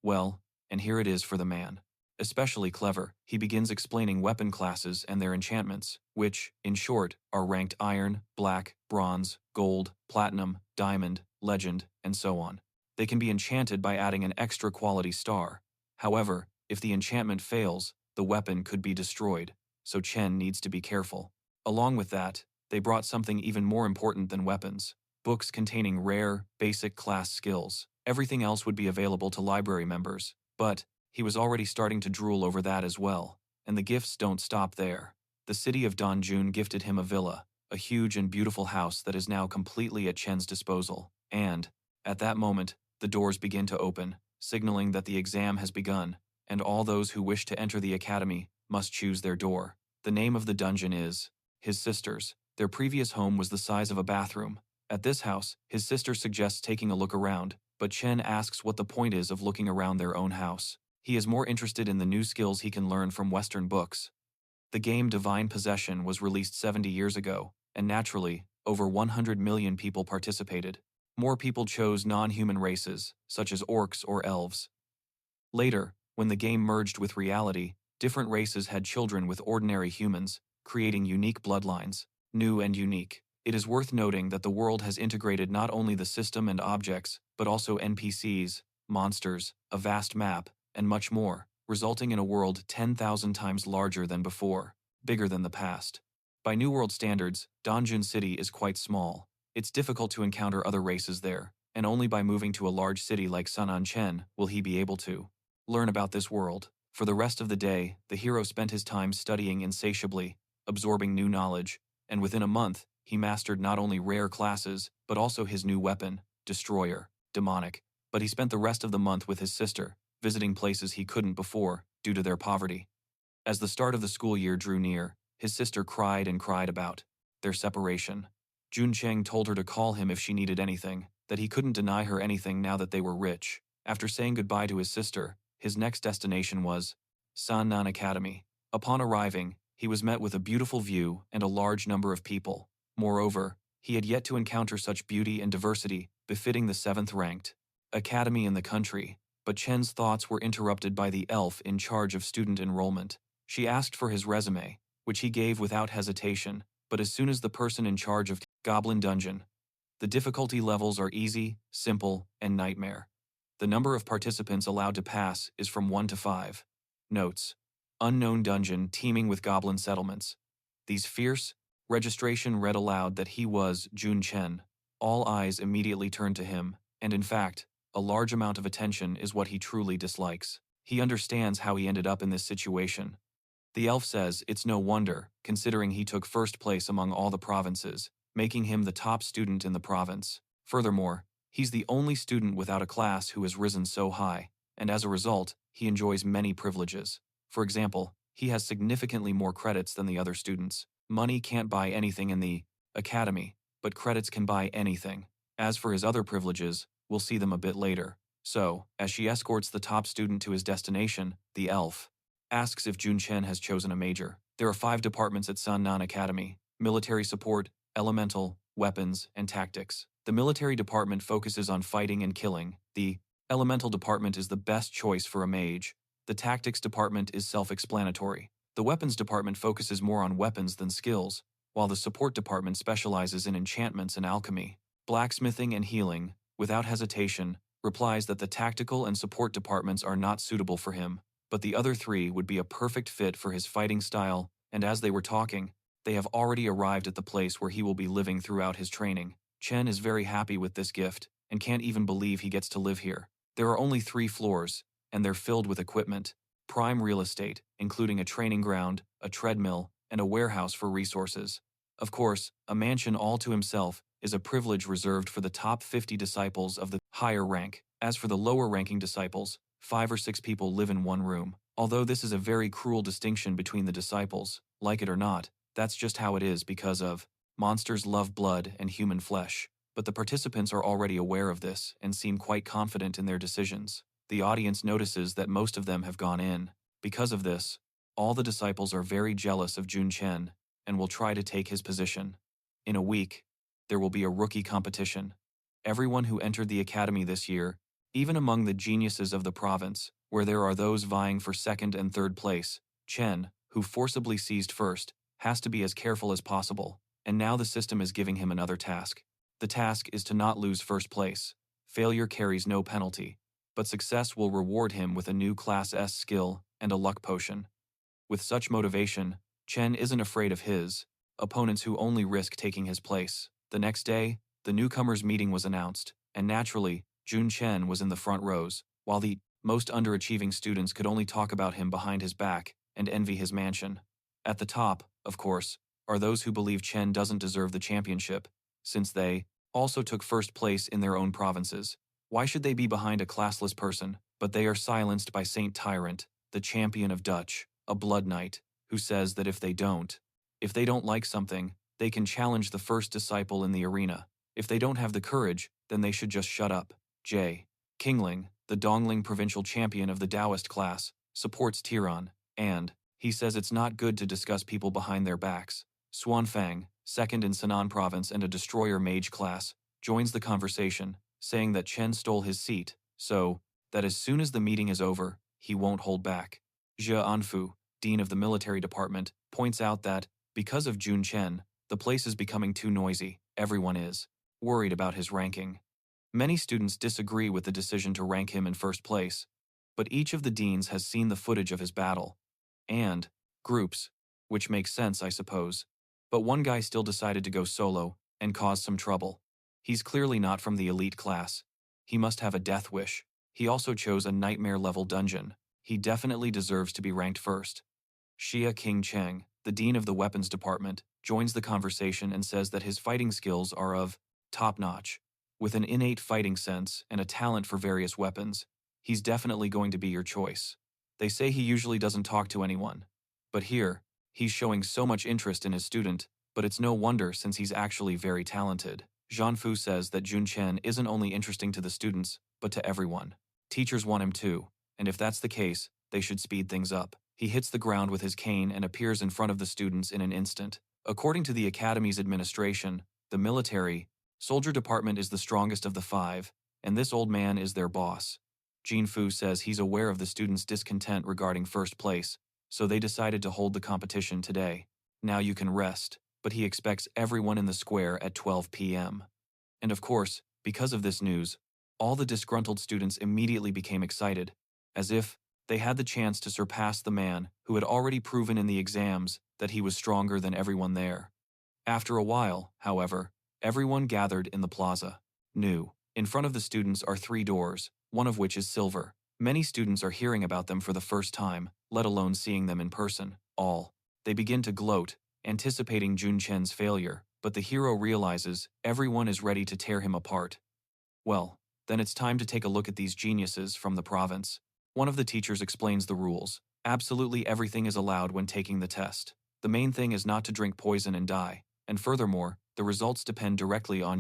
Well, and here it is for the man. Especially clever, he begins explaining weapon classes and their enchantments, which, in short, are ranked iron, black, bronze, gold, platinum, diamond, legend, and so on. They can be enchanted by adding an extra quality star. However, if the enchantment fails, the weapon could be destroyed, so Chen needs to be careful. Along with that, they brought something even more important than weapons: books containing rare, basic class skills. Everything else would be available to library members, but he was already starting to drool over that as well, and the gifts don't stop there. The city of Danjun gifted him a villa, a huge and beautiful house that is now completely at Chen's disposal, and, at that moment, the doors begin to open, signaling that the exam has begun, and all those who wish to enter the academy must choose their door. The name of the dungeon is his sister's. Their previous home was the size of a bathroom. At this house, his sister suggests taking a look around, but Chen asks what the point is of looking around their own house. He is more interested in the new skills he can learn from Western books. The game Divine Possession was released 70 years ago, and naturally, over 100 million people participated. More people chose non-human races, such as orcs or elves. Later, when the game merged with reality, different races had children with ordinary humans, creating unique bloodlines. New and unique. It is worth noting that the world has integrated not only the system and objects, but also NPCs, monsters, a vast map, and much more, resulting in a world 10,000 times larger than before, bigger than the past. By New World standards, Danjun City is quite small. It's difficult to encounter other races there, and only by moving to a large city like Sunan Chen will he be able to learn about this world. For the rest of the day, the hero spent his time studying insatiably, absorbing new knowledge, and within a month, he mastered not only rare classes, but also his new weapon, Destroyer, demonic. But he spent the rest of the month with his sister, visiting places he couldn't before, due to their poverty. As the start of the school year drew near, his sister cried and cried about their separation. Jun Chen told her to call him if she needed anything, that he couldn't deny her anything now that they were rich. After saying goodbye to his sister, his next destination was Sannan Academy. Upon arriving, he was met with a beautiful view and a large number of people. Moreover, he had yet to encounter such beauty and diversity befitting the 7th-ranked academy in the country, but Chen's thoughts were interrupted by the elf in charge of student enrollment. She asked for his resume, which he gave without hesitation, but as soon as the person in charge of Goblin Dungeon. The difficulty levels are easy, simple, and nightmare. The number of participants allowed to pass is from 1 to 5. Notes: unknown dungeon teeming with goblin settlements. These fierce, registration read aloud that he was Jun Chen. All eyes immediately turned to him, and in fact, a large amount of attention is what he truly dislikes. He understands how he ended up in this situation. The elf says it's no wonder, considering he took first place among all the provinces, making him the top student in the province. Furthermore, he's the only student without a class who has risen so high, and as a result, he enjoys many privileges. For example, he has significantly more credits than the other students. Money can't buy anything in the academy, but credits can buy anything. As for his other privileges, we'll see them a bit later. So, as she escorts the top student to his destination, the elf asks if Jun Chen has chosen a major. There are 5 departments at Sannan Academy: military support, elemental, weapons, and tactics. The military department focuses on fighting and killing. The elemental department is the best choice for a mage. The tactics department is self-explanatory. The weapons department focuses more on weapons than skills, while the support department specializes in enchantments and alchemy. Blacksmithing and healing, without hesitation, replies that the tactical and support departments are not suitable for him, but the other 3 would be a perfect fit for his fighting style, and as they were talking, they have already arrived at the place where he will be living throughout his training. Chen is very happy with this gift, and can't even believe he gets to live here. There are only 3 floors, and they're filled with equipment, prime real estate, including a training ground, a treadmill, and a warehouse for resources. Of course, a mansion all to himself is a privilege reserved for the top 50 disciples of the higher rank. As for the lower-ranking disciples, 5 or 6 people live in one room. Although this is a very cruel distinction between the disciples, like it or not, that's just how it is because of monsters love blood and human flesh. But the participants are already aware of this and seem quite confident in their decisions. The audience notices that most of them have gone in. Because of this, All the disciples are very jealous of Jun Chen and will try to take his position. In a week, there will be a rookie competition. Everyone who entered the academy this year, even among the geniuses of the province, where there are those vying for second and third place, Chen, who forcibly seized first, has to be as careful as possible, and now the system is giving him another task. The task is to not lose first place. Failure carries no penalty, but success will reward him with a new Class S skill and a luck potion. With such motivation, Chen isn't afraid of his opponents who only risk taking his place. The next day, the newcomers' meeting was announced, and naturally, Jun Chen was in the front rows, while the most underachieving students could only talk about him behind his back and envy his mansion. At the top, of course, are those who believe Chen doesn't deserve the championship, since they also took first place in their own provinces. Why should they be behind a classless person? But they are silenced by Saint Tyrant, the champion of Dutch, a blood knight, who says that if they don't like something, they can challenge the first disciple in the arena. If they don't have the courage, then they should just shut up. J. Kingling, the Dongling provincial champion of the Taoist class, supports Tiran, and he says it's not good to discuss people behind their backs. Xuanfang, second in Sinan province and a destroyer mage class, joins the conversation, saying that Chen stole his seat, so that as soon as the meeting is over, he won't hold back. Jia Anfu, dean of the military department, points out that, because of Jun Chen, the place is becoming too noisy. Everyone is worried about his ranking. Many students disagree with the decision to rank him in first place, but each of the deans has seen the footage of his battle and groups, which makes sense, I suppose. But one guy still decided to go solo and cause some trouble. He's clearly not from the elite class. He must have a death wish. He also chose a nightmare-level dungeon. He definitely deserves to be ranked first. Xia King Cheng, the dean of the weapons department, joins the conversation and says that his fighting skills are of top-notch. With an innate fighting sense and a talent for various weapons, he's definitely going to be your choice. They say he usually doesn't talk to anyone, but here, he's showing so much interest in his student, but it's no wonder since he's actually very talented. Zhan Fu says that Jun Chen isn't only interesting to the students, but to everyone. Teachers want him too, and if that's the case, they should speed things up. He hits the ground with his cane and appears in front of the students in an instant. According to the Academy's administration, the military soldier department is the strongest of the five, and this old man is their boss. Jin Fu says he's aware of the students' discontent regarding first place, so they decided to hold the competition today. Now you can rest, but he expects everyone in the square at 12 p.m. And of course, because of this news, all the disgruntled students immediately became excited, as if they had the chance to surpass the man who had already proven in the exams that he was stronger than everyone there. After a while, however, everyone gathered in the plaza. In front of the students are 3 doors, one of which is silver. Many students are hearing about them for the first time, let alone seeing them in person. They begin to gloat, anticipating Jun Chen's failure, but the hero realizes everyone is ready to tear him apart. Well, then it's time to take a look at these geniuses from the province. One of the teachers explains the rules. Absolutely everything is allowed when taking the test. The main thing is not to drink poison and die, and furthermore, the results depend directly on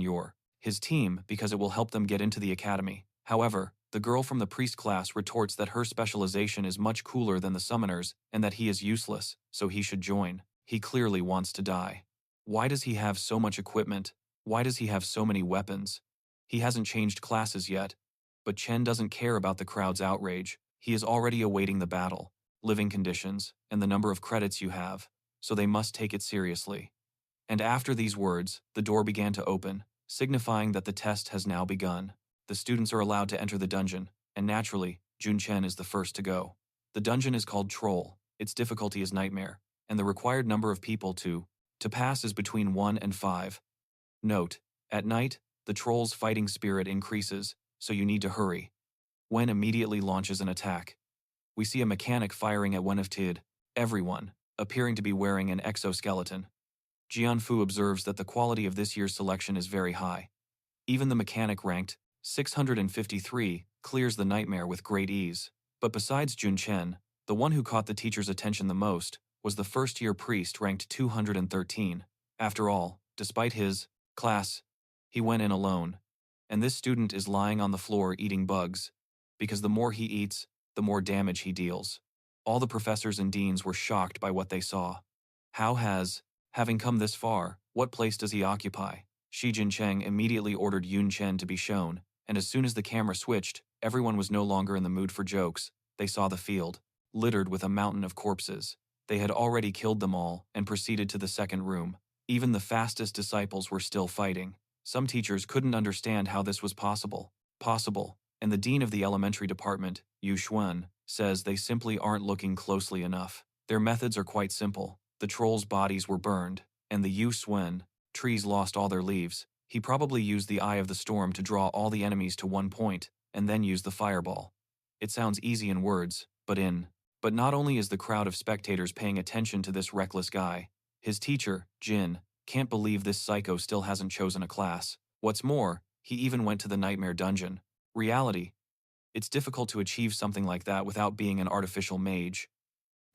his team because it will help them get into the academy. However, the girl from the priest class retorts that her specialization is much cooler than the summoners and that he is useless, so he should join. He clearly wants to die. Why does he have so much equipment? Why does he have so many weapons? He hasn't changed classes yet. But Chen doesn't care about the crowd's outrage. He is already awaiting the battle, living conditions, and the number of credits you have, so they must take it seriously. And after these words, the door began to open, signifying that the test has now begun. The students are allowed to enter the dungeon, and naturally, Jun Chen is the first to go. The dungeon is called Troll, its difficulty is Nightmare, and the required number of people to pass is between 1 and 5. Note, at night, the troll's fighting spirit increases, so you need to hurry. Wen immediately launches an attack. We see a mechanic firing at Wen of Tid, everyone, appearing to be wearing an exoskeleton. Jianfu observes that the quality of this year's selection is very high. Even the mechanic ranked 653 clears the nightmare with great ease. But besides Jun Chen, the one who caught the teacher's attention the most was the first-year priest ranked 213. After all, despite his class, he went in alone. And this student is lying on the floor eating bugs, because the more he eats, the more damage he deals. All the professors and deans were shocked by what they saw. Having come this far, what place does he occupy? Jun Chen immediately ordered Jun Chen to be shown, and as soon as the camera switched, everyone was no longer in the mood for jokes. They saw the field, littered with a mountain of corpses. They had already killed them all and proceeded to the second room. Even the fastest disciples were still fighting. Some teachers couldn't understand how this was possible, and the dean of the elementary department, Yu Xuan, says they simply aren't looking closely enough. Their methods are quite simple. The trolls' bodies were burned, and the Yu Xuan trees lost all their leaves. He probably used the eye of the storm to draw all the enemies to one point, and then used the fireball. It sounds easy in words, but not only is the crowd of spectators paying attention to this reckless guy, his teacher, Jin, can't believe this psycho still hasn't chosen a class. What's more, he even went to the nightmare dungeon. Reality. It's difficult to achieve something like that without being an artificial mage.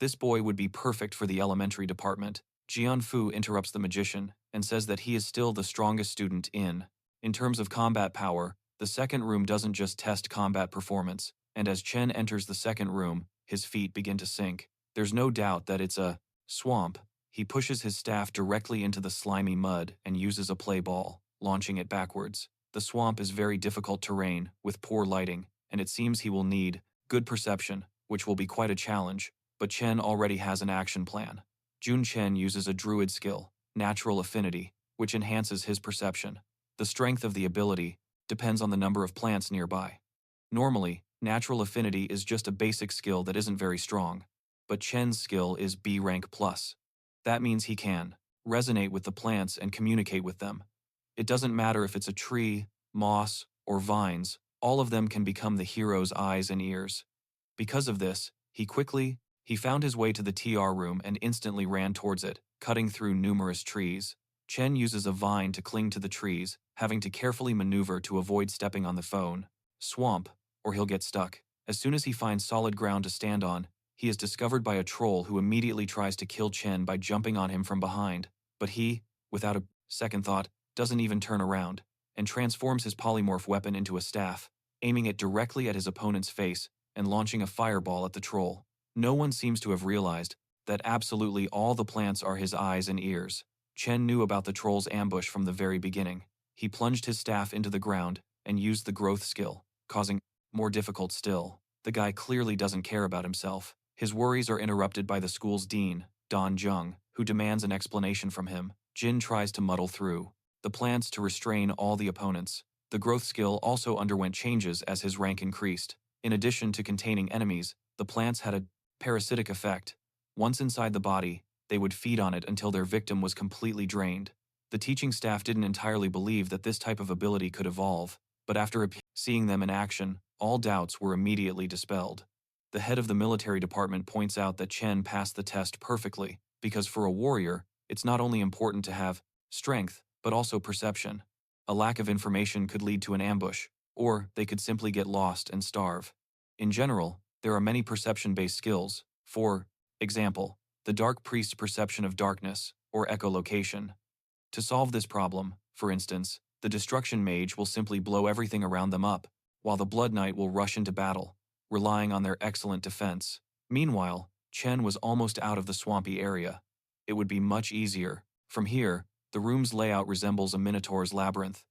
This boy would be perfect for the elementary department. Jianfu interrupts the magician and says that he is still the strongest student in. In terms of combat power, the second room doesn't just test combat performance, and as Chen enters the second room, his feet begin to sink. There's no doubt that it's a swamp. He pushes his staff directly into the slimy mud and uses a play ball, launching it backwards. The swamp is very difficult terrain, with poor lighting, and it seems he will need good perception, which will be quite a challenge, but Chen already has an action plan. Jun Chen uses a druid skill, natural affinity, which enhances his perception. The strength of the ability depends on the number of plants nearby. Normally, natural affinity is just a basic skill that isn't very strong, but Chen's skill is B rank plus. That means he can resonate with the plants and communicate with them. It doesn't matter if it's a tree, moss, or vines, all of them can become the hero's eyes and ears. Because of this, he found his way to the TR room and instantly ran towards it, cutting through numerous trees. Chen uses a vine to cling to the trees, having to carefully maneuver to avoid stepping on the swamp, or he'll get stuck. As soon as he finds solid ground to stand on, he is discovered by a troll who immediately tries to kill Chen by jumping on him from behind. But he, without a second thought, doesn't even turn around, and transforms his polymorph weapon into a staff, aiming it directly at his opponent's face and launching a fireball at the troll. No one seems to have realized that absolutely all the plants are his eyes and ears. Chen knew about the troll's ambush from the very beginning. He plunged his staff into the ground and used the growth skill, causing more difficult still. The guy clearly doesn't care about himself. His worries are interrupted by the school's dean, Don Zheng, who demands an explanation from him. Jin tries to muddle through the plants to restrain all the opponents. The growth skill also underwent changes as his rank increased. In addition to containing enemies, the plants had a parasitic effect. Once inside the body, they would feed on it until their victim was completely drained. The teaching staff didn't entirely believe that this type of ability could evolve, but after seeing them in action, all doubts were immediately dispelled. The head of the military department points out that Chen passed the test perfectly, because for a warrior, it's not only important to have strength, but also perception. A lack of information could lead to an ambush, or they could simply get lost and starve. In general, there are many perception-based skills. For example, the Dark Priest's perception of darkness, or echolocation. To solve this problem, for instance, the Destruction Mage will simply blow everything around them up, while the Blood Knight will rush into battle, relying on their excellent defense. Meanwhile, Chen was almost out of the swampy area. It would be much easier. From here, the room's layout resembles a minotaur's labyrinth.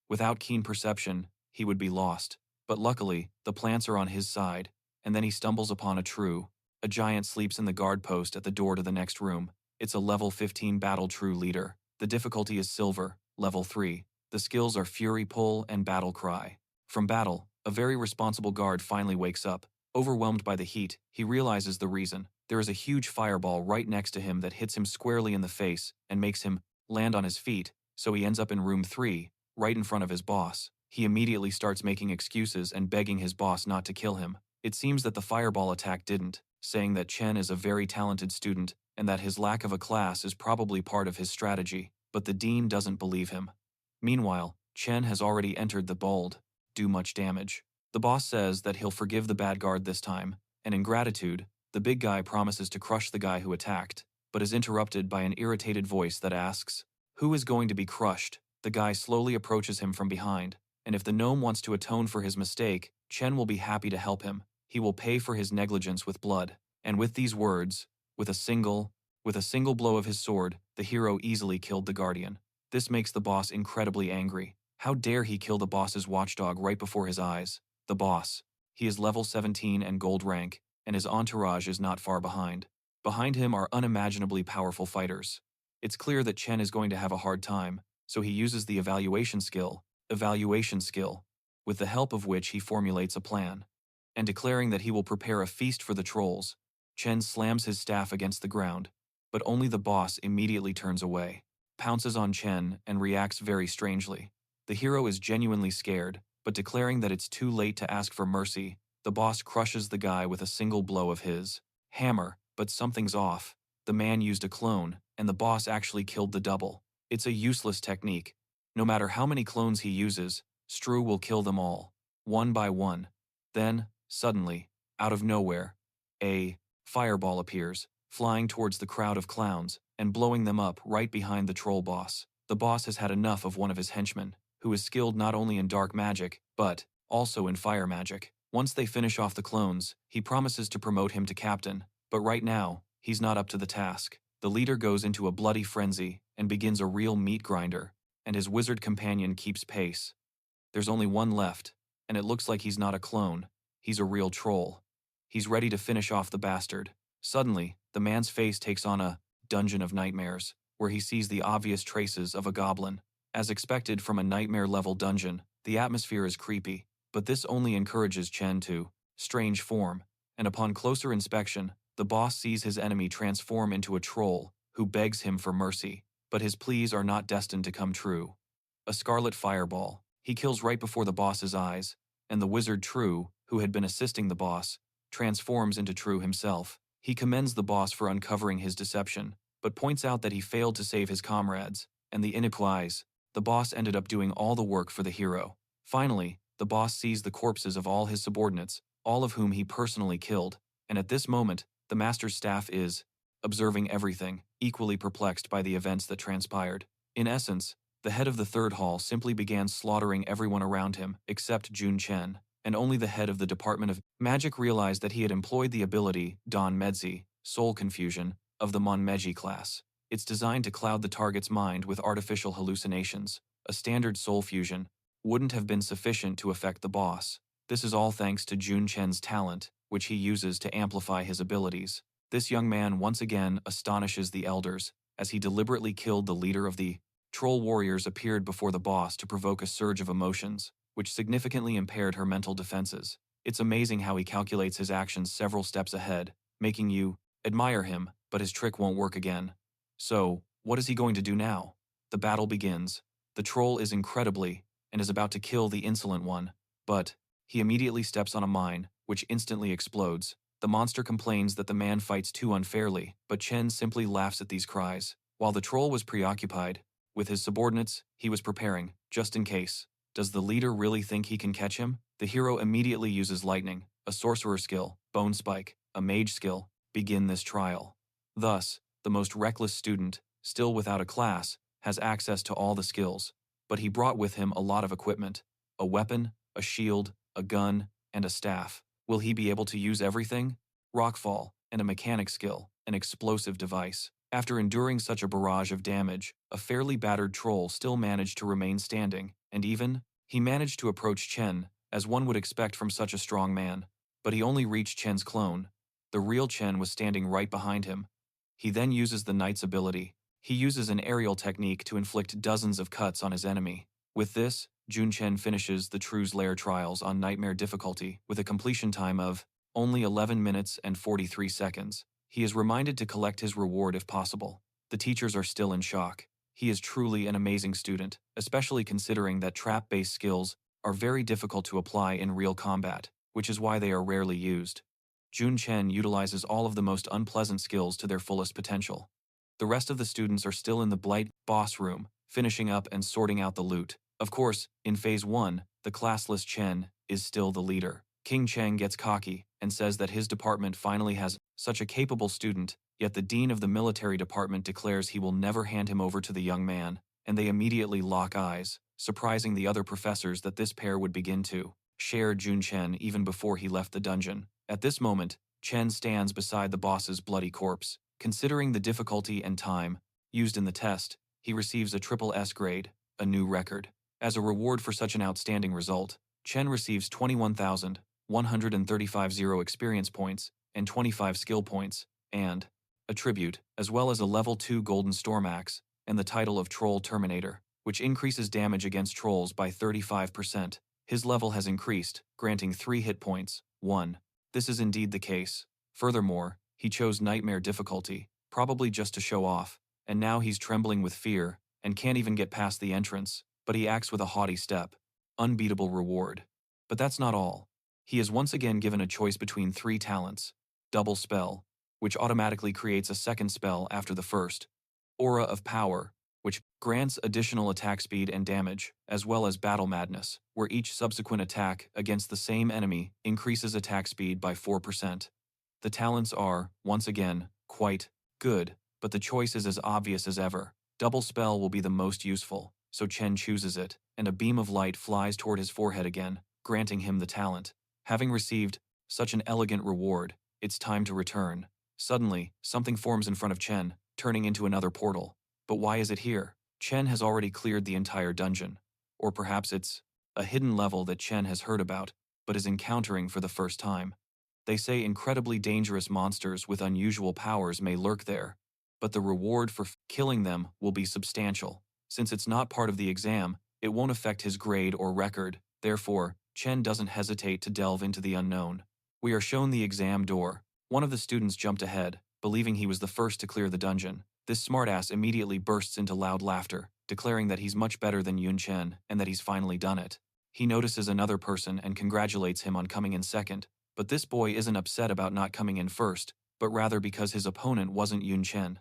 Without keen perception, he would be lost. But luckily, the plants are on his side, and then he stumbles upon a giant sleeps in the guard post at the door to the next room. It's a level 15 battle true leader. The difficulty is silver, level 3. The skills are Fury Pull and Battle Cry. From battle, a very responsible guard finally wakes up. Overwhelmed by the heat, he realizes the reason. There is a huge fireball right next to him that hits him squarely in the face and makes him land on his feet, so he ends up in room 3, right in front of his boss. He immediately starts making excuses and begging his boss not to kill him. It seems that the fireball attack didn't, saying that Chen is a very talented student and that his lack of a class is probably part of his strategy, but the dean doesn't believe him. Meanwhile, Chen has already entered the bold, do much damage. The boss says that he'll forgive the bad guard this time, and in gratitude, the big guy promises to crush the guy who attacked, but is interrupted by an irritated voice that asks, "Who is going to be crushed?" The guy slowly approaches him from behind, and if the gnome wants to atone for his mistake, Chen will be happy to help him. He will pay for his negligence with blood. And with these words, with a single blow of his sword, the hero easily killed the guardian. This makes the boss incredibly angry. How dare he kill the boss's watchdog right before his eyes? The boss. He is level 17 and gold rank, and his entourage is not far behind. Behind him are unimaginably powerful fighters. It's clear that Chen is going to have a hard time, so he uses the evaluation skill, with the help of which he formulates a plan. And declaring that he will prepare a feast for the trolls, Chen slams his staff against the ground, but only the boss immediately turns away, pounces on Chen, and reacts very strangely. The hero is genuinely scared, but declaring that it's too late to ask for mercy, the boss crushes the guy with a single blow of his hammer. But something's off. The man used a clone, and the boss actually killed the double. It's a useless technique. No matter how many clones he uses, Stru will kill them all, one by one. Then, suddenly, out of nowhere, a fireball appears, flying towards the crowd of clowns, and blowing them up right behind the troll boss. The boss has had enough of one of his henchmen, who is skilled not only in dark magic, but also in fire magic. Once they finish off the clones, he promises to promote him to captain. But right now, he's not up to the task. The leader goes into a bloody frenzy and begins a real meat grinder, and his wizard companion keeps pace. There's only one left, and it looks like he's not a clone. He's a real troll. He's ready to finish off the bastard. Suddenly, the man's face takes on a dungeon of nightmares, where he sees the obvious traces of a goblin. As expected from a nightmare-level dungeon, the atmosphere is creepy, but this only encourages Chen to strange form, and upon closer inspection, the boss sees his enemy transform into a troll who begs him for mercy, but his pleas are not destined to come true. A scarlet fireball. He kills right before the boss's eyes, and the wizard True, who had been assisting the boss, transforms into True himself. He commends the boss for uncovering his deception, but points out that he failed to save his comrades, and the inequalize. The boss ended up doing all the work for the hero. Finally, the boss sees the corpses of all his subordinates, all of whom he personally killed, and at this moment, the master's staff is observing everything, equally perplexed by the events that transpired. In essence, the head of the third hall simply began slaughtering everyone around him except Jun Chen, and only the head of the Department of Magic realized that he had employed the ability Don Medzi, Soul Confusion, of the Monmeji class. It's designed to cloud the target's mind with artificial hallucinations. A standard soul fusion wouldn't have been sufficient to affect the boss. This is all thanks to Jun Chen's talent, which he uses to amplify his abilities. This young man once again astonishes the elders, as he deliberately killed the leader of the troll warriors appeared before the boss to provoke a surge of emotions, which significantly impaired her mental defenses. It's amazing how he calculates his actions several steps ahead, making you admire him, but his trick won't work again. So, what is he going to do now? The battle begins. The troll is incredibly, and is about to kill the insolent one, but he immediately steps on a mine, which instantly explodes. The monster complains that the man fights too unfairly, but Chen simply laughs at these cries. While the troll was preoccupied with his subordinates, he was preparing, just in case. Does the leader really think he can catch him? The hero immediately uses lightning, a sorcerer skill, bone spike, a mage skill, begin this trial. Thus, the most reckless student, still without a class, has access to all the skills, but he brought with him a lot of equipment, a weapon, a shield, a gun, and a staff. Will he be able to use everything? Rockfall, and a mechanic skill, an explosive device. After enduring such a barrage of damage, a fairly battered troll still managed to remain standing, and he managed to approach Chen, as one would expect from such a strong man. But he only reached Chen's clone. The real Chen was standing right behind him. He then uses the knight's ability. He uses an aerial technique to inflict dozens of cuts on his enemy. With this, Jun Chen finishes the True's Lair trials on Nightmare difficulty with a completion time of only 11 minutes and 43 seconds. He is reminded to collect his reward if possible. The teachers are still in shock. He is truly an amazing student, especially considering that trap-based skills are very difficult to apply in real combat, which is why they are rarely used. Jun Chen utilizes all of the most unpleasant skills to their fullest potential. The rest of the students are still in the Blight boss room, finishing up and sorting out the loot. Of course, in Phase 1, the classless Chen is still the leader. King Cheng gets cocky and says that his department finally has such a capable student, yet the dean of the military department declares he will never hand him over to the young man, and they immediately lock eyes, surprising the other professors that this pair would begin to share Jun Chen even before he left the dungeon. At this moment, Chen stands beside the boss's bloody corpse. Considering the difficulty and time used in the test, he receives a triple S grade, a new record. As a reward for such an outstanding result, Chen receives 21,135 experience points and 25 skill points, and a tribute, as well as a level 2 golden storm axe and the title of Troll Terminator, which increases damage against trolls by 35%. His level has increased, granting 3 hit points. 1. This is indeed the case. Furthermore, he chose Nightmare difficulty, probably just to show off, and now he's trembling with fear and can't even get past the entrance, but he acts with a haughty step. Unbeatable reward. But that's not all. He is once again given a choice between 3 talents. Double Spell, which automatically creates a second spell after the first. Aura of Power, which grants additional attack speed and damage, as well as Battle Madness, where each subsequent attack against the same enemy increases attack speed by 4%. The talents are, once again, quite good, but the choice is as obvious as ever. Double Spell will be the most useful, so Chen chooses it, and a beam of light flies toward his forehead again, granting him the talent. Having received such an elegant reward, it's time to return. Suddenly, something forms in front of Chen, turning into another portal. But why is it here? Chen has already cleared the entire dungeon. Or perhaps it's a hidden level that Chen has heard about, but is encountering for the first time. They say incredibly dangerous monsters with unusual powers may lurk there, but the reward for killing them will be substantial. Since it's not part of the exam, it won't affect his grade or record. Therefore, Chen doesn't hesitate to delve into the unknown. We are shown the exam door. One of the students jumped ahead, believing he was the first to clear the dungeon. This smartass immediately bursts into loud laughter, declaring that he's much better than Jun Chen and that he's finally done it. He notices another person and congratulates him on coming in second, but this boy isn't upset about not coming in first, but rather because his opponent wasn't Jun Chen.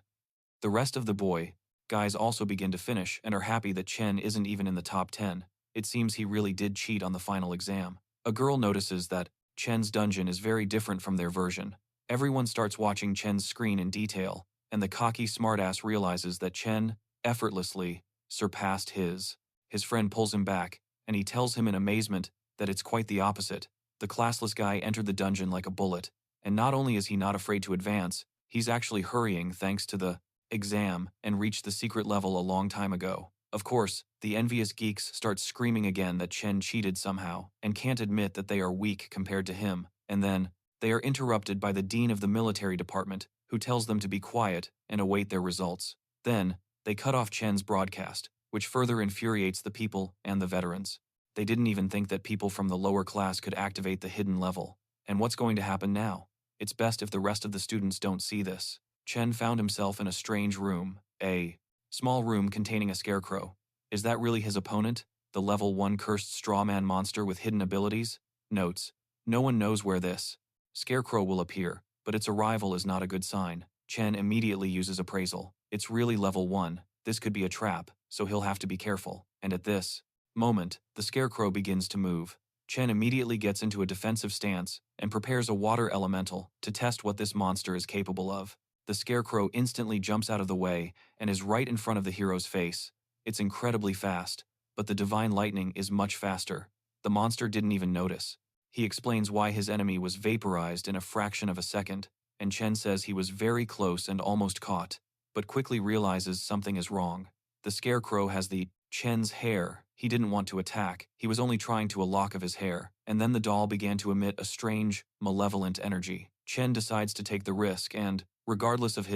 The rest of the guys also begin to finish and are happy that Chen isn't even in the top 10. It seems he really did cheat on the final exam. A girl notices that Chen's dungeon is very different from their version. Everyone starts watching Chen's screen in detail, and the cocky smartass realizes that Chen effortlessly surpassed his. His friend pulls him back, and he tells him in amazement that it's quite the opposite. The classless guy entered the dungeon like a bullet, and not only is he not afraid to advance, he's actually hurrying thanks to the exam and reached the secret level a long time ago. Of course, the envious geeks start screaming again that Chen cheated somehow and can't admit that they are weak compared to him, and then they are interrupted by the dean of the military department, who tells them to be quiet and await their results. Then, they cut off Chen's broadcast, which further infuriates the people and the veterans. They didn't even think that people from the lower class could activate the hidden level. And what's going to happen now? It's best if the rest of the students don't see this. Chen found himself in a strange room, a small room containing a scarecrow. Is that really his opponent? The level 1 cursed strawman monster with hidden abilities? Notes: no one knows where this scarecrow will appear, but its arrival is not a good sign. Chen immediately uses appraisal. It's really level 1. This could be a trap, so he'll have to be careful. And at this moment, the scarecrow begins to move. Chen immediately gets into a defensive stance and prepares a water elemental to test what this monster is capable of. The scarecrow instantly jumps out of the way and is right in front of the hero's face. It's incredibly fast, but the divine lightning is much faster. The monster didn't even notice. He explains why his enemy was vaporized in a fraction of a second, and Chen says he was very close and almost caught, but quickly realizes something is wrong. The scarecrow has Chen's hair. He didn't want to attack, he was only trying to a lock of his hair, and then the doll began to emit a strange, malevolent energy. Chen decides to take the risk and, regardless of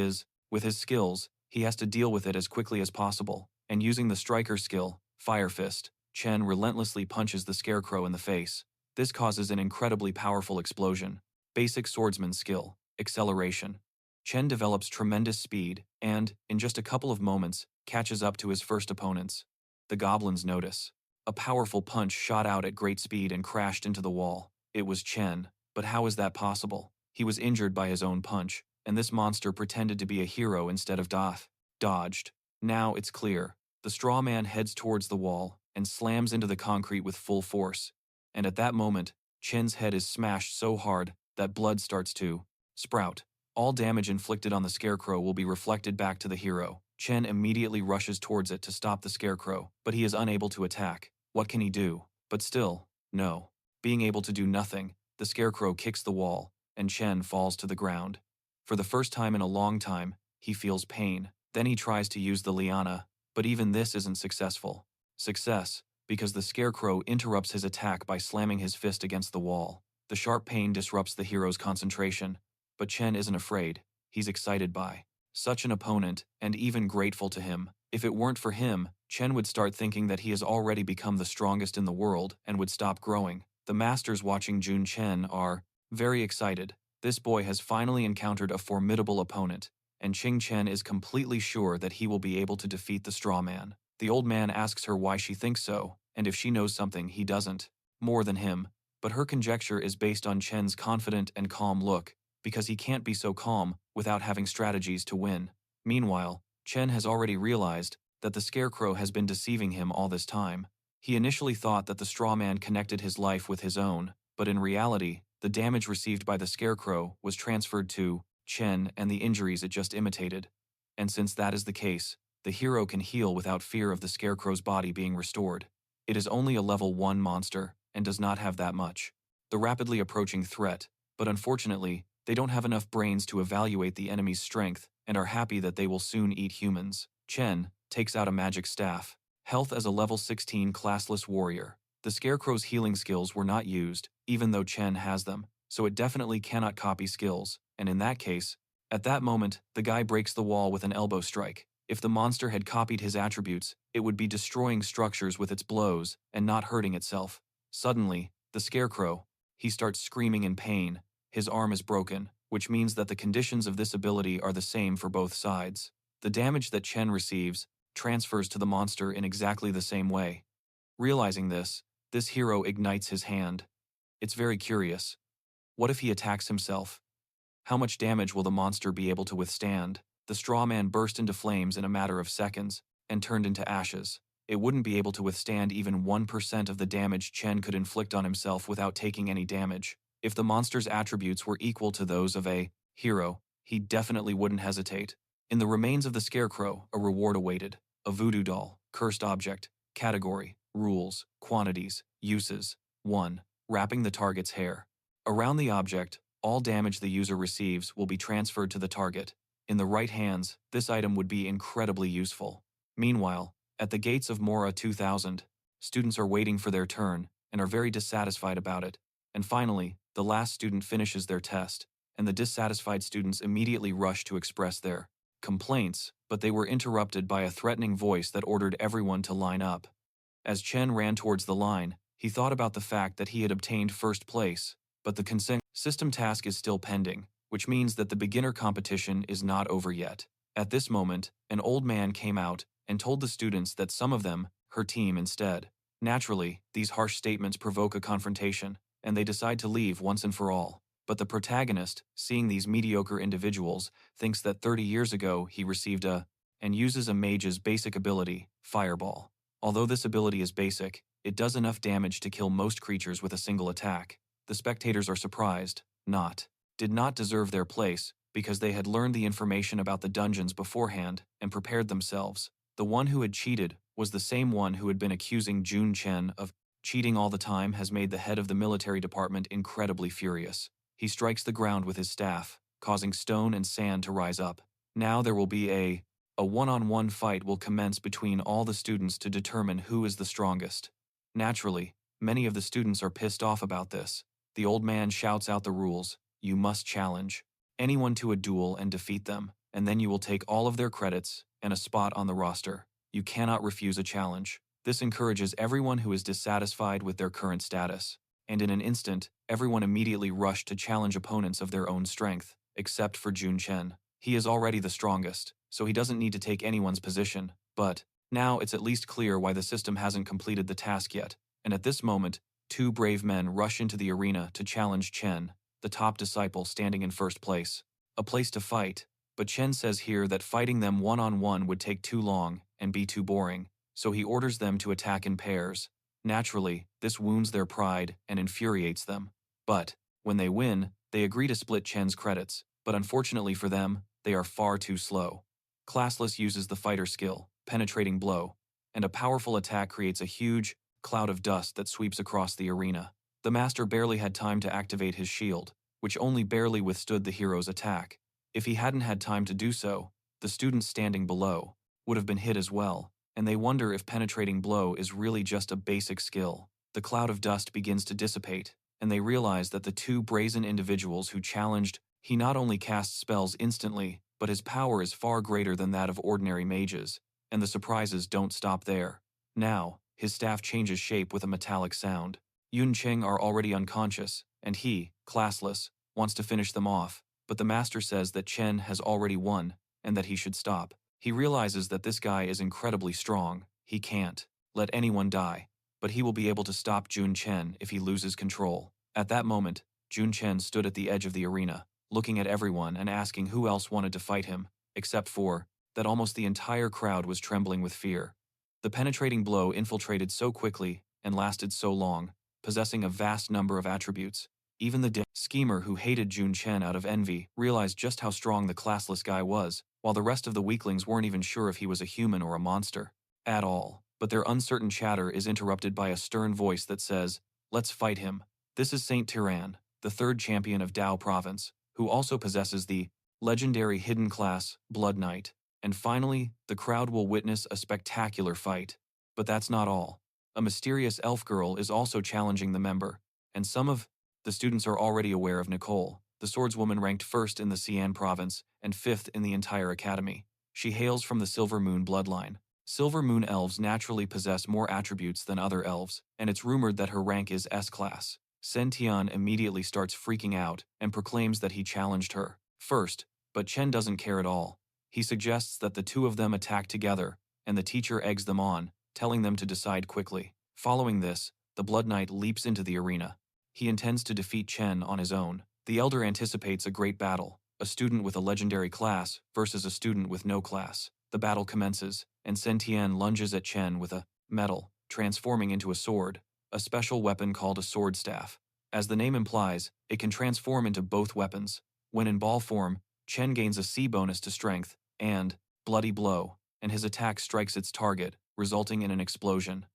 with his skills, he has to deal with it as quickly as possible, and using the striker skill, Fire Fist, Chen relentlessly punches the scarecrow in the face. This causes an incredibly powerful explosion. Basic swordsman skill, acceleration. Chen develops tremendous speed and, in just a couple of moments, catches up to his first opponents. The goblins notice. A powerful punch shot out at great speed and crashed into the wall. It was Chen, but how is that possible? He was injured by his own punch, and this monster pretended to be a hero instead of dodged. Now it's clear. The straw man heads towards the wall and slams into the concrete with full force. And at that moment, Chen's head is smashed so hard that blood starts to sprout. All damage inflicted on the scarecrow will be reflected back to the hero. Chen immediately rushes towards it to stop the scarecrow, but he is unable to attack. What can he do? But still, no. Being able to do nothing, the scarecrow kicks the wall, and Chen falls to the ground. For the first time in a long time, he feels pain. Then he tries to use the liana, but even this isn't successful. Success, because the scarecrow interrupts his attack by slamming his fist against the wall. The sharp pain disrupts the hero's concentration, but Chen isn't afraid. He's excited by such an opponent and even grateful to him. If it weren't for him, Chen would start thinking that he has already become the strongest in the world and would stop growing. The masters watching Jun Chen are very excited. This boy has finally encountered a formidable opponent, and Qing Chen is completely sure that he will be able to defeat the straw man. The old man asks her why she thinks so, and if she knows something he doesn't, more than him, but her conjecture is based on Chen's confident and calm look, because he can't be so calm without having strategies to win. Meanwhile, Chen has already realized that the scarecrow has been deceiving him all this time. He initially thought that the straw man connected his life with his own, but in reality, the damage received by the scarecrow was transferred to Chen and the injuries it just imitated. And since that is the case, the hero can heal without fear of the scarecrow's body being restored. It is only a level 1 monster and does not have that much. The rapidly approaching threat, but unfortunately, they don't have enough brains to evaluate the enemy's strength and are happy that they will soon eat humans. Chen takes out a magic staff. Health as a level 16 classless warrior. The scarecrow's healing skills were not used, even though Chen has them, so it definitely cannot copy skills, and in that case, at that moment, the guy breaks the wall with an elbow strike. If the monster had copied his attributes, it would be destroying structures with its blows and not hurting itself. Suddenly, the scarecrow, he starts screaming in pain. His arm is broken, which means that the conditions of this ability are the same for both sides. The damage that Chen receives transfers to the monster in exactly the same way. Realizing this hero ignites his hand. It's very curious. What if he attacks himself? How much damage will the monster be able to withstand? The straw man burst into flames in a matter of seconds and turned into ashes. It wouldn't be able to withstand even 1% of the damage Chen could inflict on himself without taking any damage. If the monster's attributes were equal to those of a hero, he definitely wouldn't hesitate. In the remains of the scarecrow, a reward awaited. A voodoo doll, cursed object, category, rules, quantities, uses. 1. Wrapping the target's hair. Around the object, all damage the user receives will be transferred to the target. In the right hands, this item would be incredibly useful. Meanwhile, at the gates of Mora 2000, students are waiting for their turn and are very dissatisfied about it. And finally, the last student finishes their test, and the dissatisfied students immediately rush to express their complaints, but they were interrupted by a threatening voice that ordered everyone to line up. As Chen ran towards the line, he thought about the fact that he had obtained first place, but the consent system task is still pending, which means that the beginner competition is not over yet. At this moment, an old man came out and told the students that some of them, her team instead. Naturally, these harsh statements provoke a confrontation, and they decide to leave once and for all. But the protagonist, seeing these mediocre individuals, thinks that 30 years ago he received and uses a mage's basic ability, Fireball. Although this ability is basic, it does enough damage to kill most creatures with a single attack. The spectators are surprised, did not deserve their place, because they had learned the information about the dungeons beforehand and prepared themselves. The one who had cheated was the same one who had been accusing Jun Chen of cheating all the time has made the head of the military department incredibly furious. He strikes the ground with his staff, causing stone and sand to rise up. Now there will be a one-on-one fight will commence between all the students to determine who is the strongest. Naturally, many of the students are pissed off about this. The old man shouts out the rules. You must challenge anyone to a duel and defeat them, and then you will take all of their credits and a spot on the roster. You cannot refuse a challenge. This encourages everyone who is dissatisfied with their current status, and in an instant, everyone immediately rushed to challenge opponents of their own strength, except for Jun Chen. He is already the strongest, so he doesn't need to take anyone's position, but now it's at least clear why the system hasn't completed the task yet, and at this moment, 2 brave men rush into the arena to challenge Chen, the top disciple standing in first place. A place to fight, but Chen says here that fighting them one-on-one would take too long and be too boring, so he orders them to attack in pairs. Naturally, this wounds their pride and infuriates them. But, when they win, they agree to split Chen's credits, but unfortunately for them, they are far too slow. Classless uses the fighter skill, penetrating blow, and a powerful attack creates a huge cloud of dust that sweeps across the arena. The master barely had time to activate his shield, which only barely withstood the hero's attack. If he hadn't had time to do so, the students standing below would have been hit as well, and they wonder if penetrating blow is really just a basic skill. The cloud of dust begins to dissipate, and they realize that the two brazen individuals who challenged, he not only casts spells instantly, but his power is far greater than that of ordinary mages, and the surprises don't stop there. Now, his staff changes shape with a metallic sound. Jun Chen are already unconscious, and he, classless, wants to finish them off, but the master says that Chen has already won, and that he should stop. He realizes that this guy is incredibly strong. He can't let anyone die, but he will be able to stop Jun Chen if he loses control. At that moment, Jun Chen stood at the edge of the arena, looking at everyone and asking who else wanted to fight him, except for that almost the entire crowd was trembling with fear. The penetrating blow infiltrated so quickly and lasted so long, possessing a vast number of attributes. Even the schemer who hated Jun Chen out of envy realized just how strong the classless guy was, while the rest of the weaklings weren't even sure if he was a human or a monster at all. But their uncertain chatter is interrupted by a stern voice that says, "Let's fight him." This is Saint Tiran, the third champion of Dao Province, who also possesses the legendary hidden class, Blood Knight. And finally, the crowd will witness a spectacular fight. But that's not all. A mysterious elf girl is also challenging the member, and some of the students are already aware of Nicole, the swordswoman ranked first in the Xi'an province and fifth in the entire academy. She hails from the Silver Moon bloodline. Silver Moon elves naturally possess more attributes than other elves, and it's rumored that her rank is S-class. Sen Tian immediately starts freaking out and proclaims that he challenged her first, but Chen doesn't care at all. He suggests that the two of them attack together, and the teacher eggs them on, telling them to decide quickly. Following this, the Blood Knight leaps into the arena. He intends to defeat Chen on his own. The Elder anticipates a great battle, a student with a legendary class versus a student with no class. The battle commences, and Sen Tian lunges at Chen with a metal, transforming into a sword, a special weapon called a sword staff. As the name implies, it can transform into both weapons. When in ball form, Chen gains a C bonus to strength, and bloody blow, and his attack strikes its target, resulting in an explosion.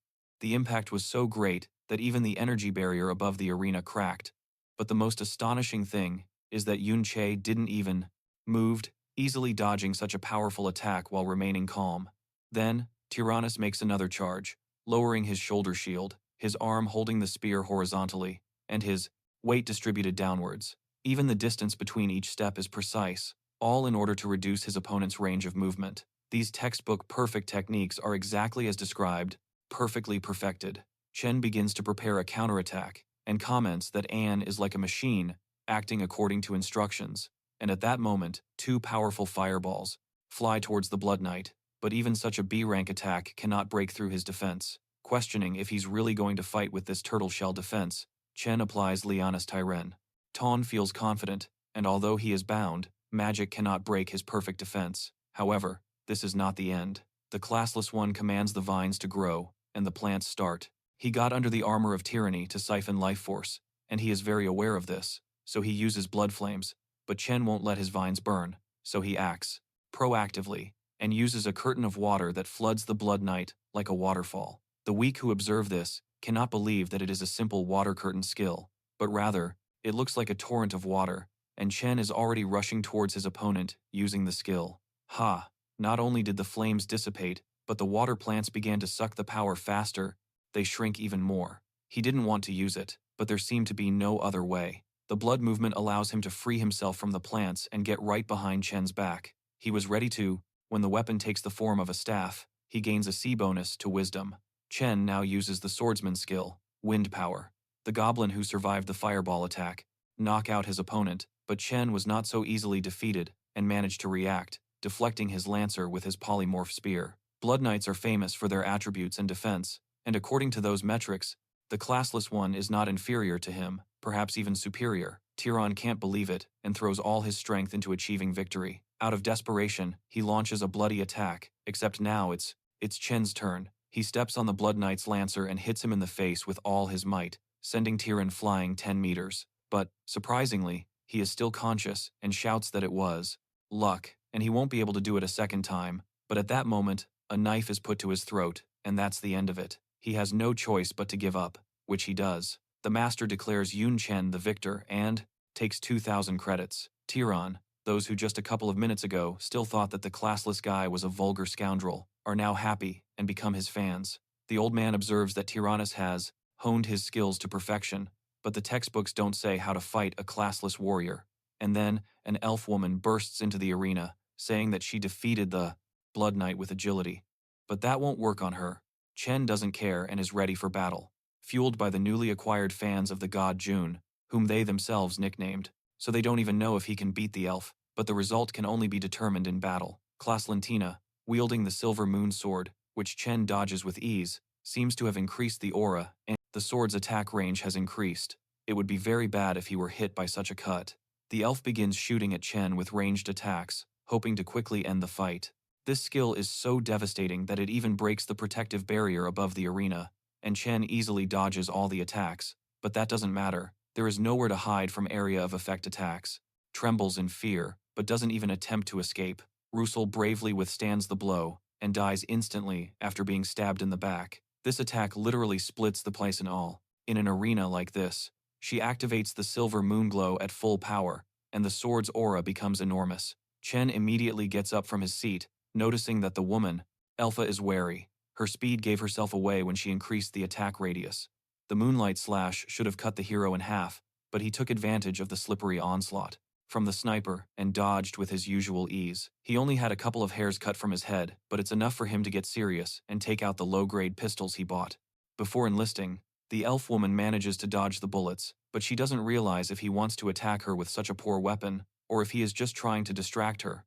The impact was so great that even the energy barrier above the arena cracked. But the most astonishing thing is that Yun Che didn't even moved, easily dodging such a powerful attack while remaining calm. Then, Tyrannus makes another charge, lowering his shoulder shield, his arm holding the spear horizontally, and his weight distributed downwards. Even the distance between each step is precise, all in order to reduce his opponent's range of movement. These textbook perfect techniques are exactly as described, perfectly perfected. Chen begins to prepare a counterattack, and comments that Anne is like a machine, acting according to instructions. And at that moment, two powerful fireballs fly towards the Blood Knight, but even such a B-rank attack cannot break through his defense. Questioning if he's really going to fight with this turtle shell defense, Chen applies Liana's Tyren. Ton feels confident, and although he is bound, magic cannot break his perfect defense. However, this is not the end. The classless one commands the vines to grow, and the plants start. He got under the armor of tyranny to siphon life force, and he is very aware of this, so he uses blood flames, but Chen won't let his vines burn, so he acts proactively and uses a curtain of water that floods the Blood Knight like a waterfall. The weak who observe this cannot believe that it is a simple water curtain skill, but rather, it looks like a torrent of water, and Chen is already rushing towards his opponent using the skill. Ha! Not only did the flames dissipate, but the water plants began to suck the power faster. They shrink even more. He didn't want to use it, but there seemed to be no other way. The blood movement allows him to free himself from the plants and get right behind Chen's back. He was ready to, when the weapon takes the form of a staff, he gains a C bonus to wisdom. Chen now uses the swordsman skill, wind power. The goblin who survived the fireball attack knocked out his opponent, but Chen was not so easily defeated and managed to react, deflecting his lancer with his polymorph spear. Blood Knights are famous for their attributes and defense, and according to those metrics, the classless one is not inferior to him, perhaps even superior. Tiran can't believe it and throws all his strength into achieving victory. Out of desperation, he launches a bloody attack, except now it's Chen's turn. He steps on the Blood Knight's lancer and hits him in the face with all his might, sending Tiran flying 10 meters. But, surprisingly, he is still conscious and shouts that it was luck, and he won't be able to do it a second time. But at that moment, a knife is put to his throat, and that's the end of it. He has no choice but to give up, which he does. The master declares Yun Chen the victor, and takes 2,000 credits. Tiran, those who just a couple of minutes ago still thought that the classless guy was a vulgar scoundrel, are now happy and become his fans. The old man observes that Tyrannus has honed his skills to perfection, but the textbooks don't say how to fight a classless warrior. And then, an elf woman bursts into the arena, saying that she defeated the Blood Knight with agility. But that won't work on her. Chen doesn't care and is ready for battle, fueled by the newly acquired fans of the god Jun, whom they themselves nicknamed, so they don't even know if he can beat the elf, but the result can only be determined in battle. Claslentina, wielding the silver moon sword, which Chen dodges with ease, seems to have increased the aura, and the sword's attack range has increased. It would be very bad if he were hit by such a cut. The elf begins shooting at Chen with ranged attacks, hoping to quickly end the fight. This skill is so devastating that it even breaks the protective barrier above the arena, and Chen easily dodges all the attacks, but that doesn't matter. There is nowhere to hide from area of effect attacks. Trembles in fear, but doesn't even attempt to escape. Russell bravely withstands the blow, and dies instantly after being stabbed in the back. This attack literally splits the place in all. In an arena like this, she activates the silver moon glow at full power, and the sword's aura becomes enormous. Chen immediately gets up from his seat, noticing that the woman, Alpha, is wary. Her speed gave herself away when she increased the attack radius. The moonlight slash should have cut the hero in half, but he took advantage of the slippery onslaught from the sniper and dodged with his usual ease. He only had a couple of hairs cut from his head, but it's enough for him to get serious and take out the low-grade pistols he bought. Before enlisting, the elf woman manages to dodge the bullets, but she doesn't realize if he wants to attack her with such a poor weapon, or if he is just trying to distract her.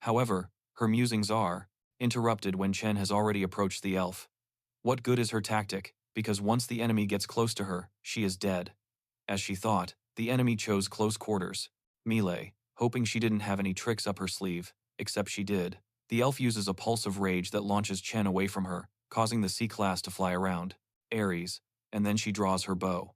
However, her musings are interrupted when Chen has already approached the elf. What good is her tactic, because once the enemy gets close to her, she is dead. As she thought, the enemy chose close quarters, melee, hoping she didn't have any tricks up her sleeve, except she did. The elf uses a pulse of rage that launches Chen away from her, causing the C-class to fly around, Ares, and then she draws her bow.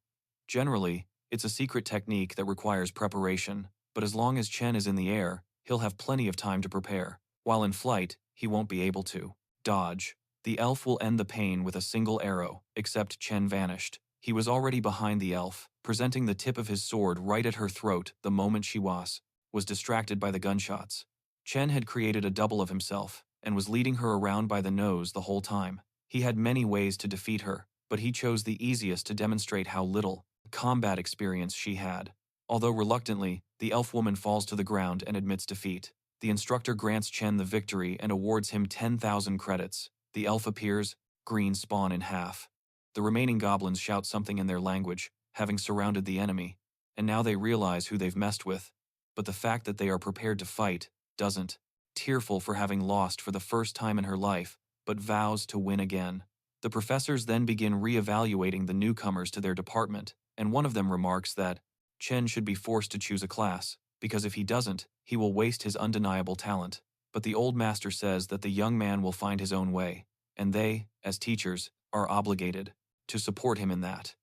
Generally, it's a secret technique that requires preparation, but as long as Chen is in the air, he'll have plenty of time to prepare. While in flight, he won't be able to dodge. The elf will end the pain with a single arrow, except Chen vanished. He was already behind the elf, presenting the tip of his sword right at her throat the moment she was distracted by the gunshots. Chen had created a double of himself, and was leading her around by the nose the whole time. He had many ways to defeat her, but he chose the easiest to demonstrate how little combat experience she had. Although reluctantly, the elf woman falls to the ground and admits defeat. The instructor grants Chen the victory and awards him 10,000 credits. The elf appears, green spawn in half. The remaining goblins shout something in their language, having surrounded the enemy, and now they realize who they've messed with. But the fact that they are prepared to fight doesn't. Tearful for having lost for the first time in her life, but vows to win again. The professors then begin re-evaluating the newcomers to their department, and one of them remarks that Chen should be forced to choose a class, because if he doesn't, he will waste his undeniable talent. But the old master says that the young man will find his own way, and they, as teachers, are obligated to support him in that.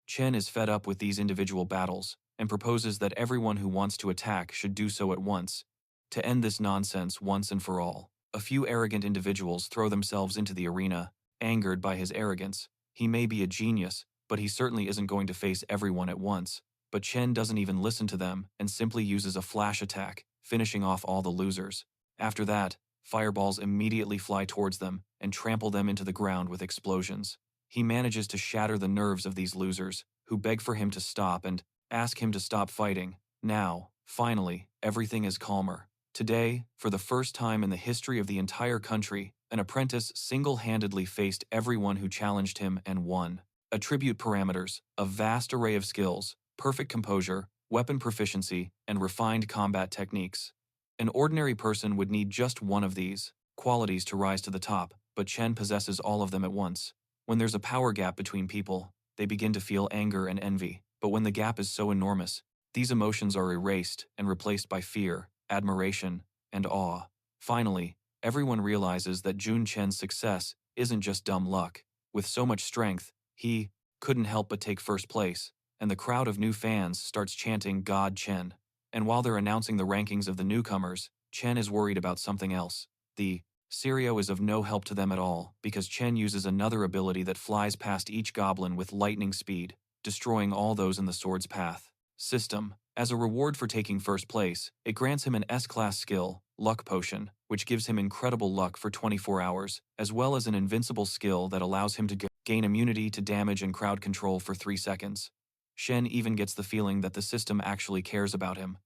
Chen is fed up with these individual battles, and proposes that everyone who wants to attack should do so at once, to end this nonsense once and for all. A few arrogant individuals throw themselves into the arena, angered by his arrogance. He may be a genius, but he certainly isn't going to face everyone at once. But Chen doesn't even listen to them and simply uses a flash attack, finishing off all the losers. After that, fireballs immediately fly towards them and trample them into the ground with explosions. He manages to shatter the nerves of these losers, who beg for him to stop and ask him to stop fighting. Now, finally, everything is calmer. Today, for the first time in the history of the entire country, an apprentice single-handedly faced everyone who challenged him and won. Attribute parameters, a vast array of skills, perfect composure, weapon proficiency, and refined combat techniques. An ordinary person would need just one of these qualities to rise to the top, but Chen possesses all of them at once. When there's a power gap between people, they begin to feel anger and envy, but when the gap is so enormous, these emotions are erased and replaced by fear, admiration, and awe. Finally, everyone realizes that Jun Chen's success isn't just dumb luck. With so much strength, he couldn't help but take first place, and the crowd of new fans starts chanting God Chen. And while they're announcing the rankings of the newcomers, Chen is worried about something else. The Sirio is of no help to them at all, because Chen uses another ability that flies past each goblin with lightning speed, destroying all those in the sword's path. System. As a reward for taking first place, it grants him an S-class skill, Luck Potion, which gives him incredible luck for 24 hours, as well as an invincible skill that allows him to gain immunity to damage and crowd control for 3 seconds. Shen even gets the feeling that the system actually cares about him.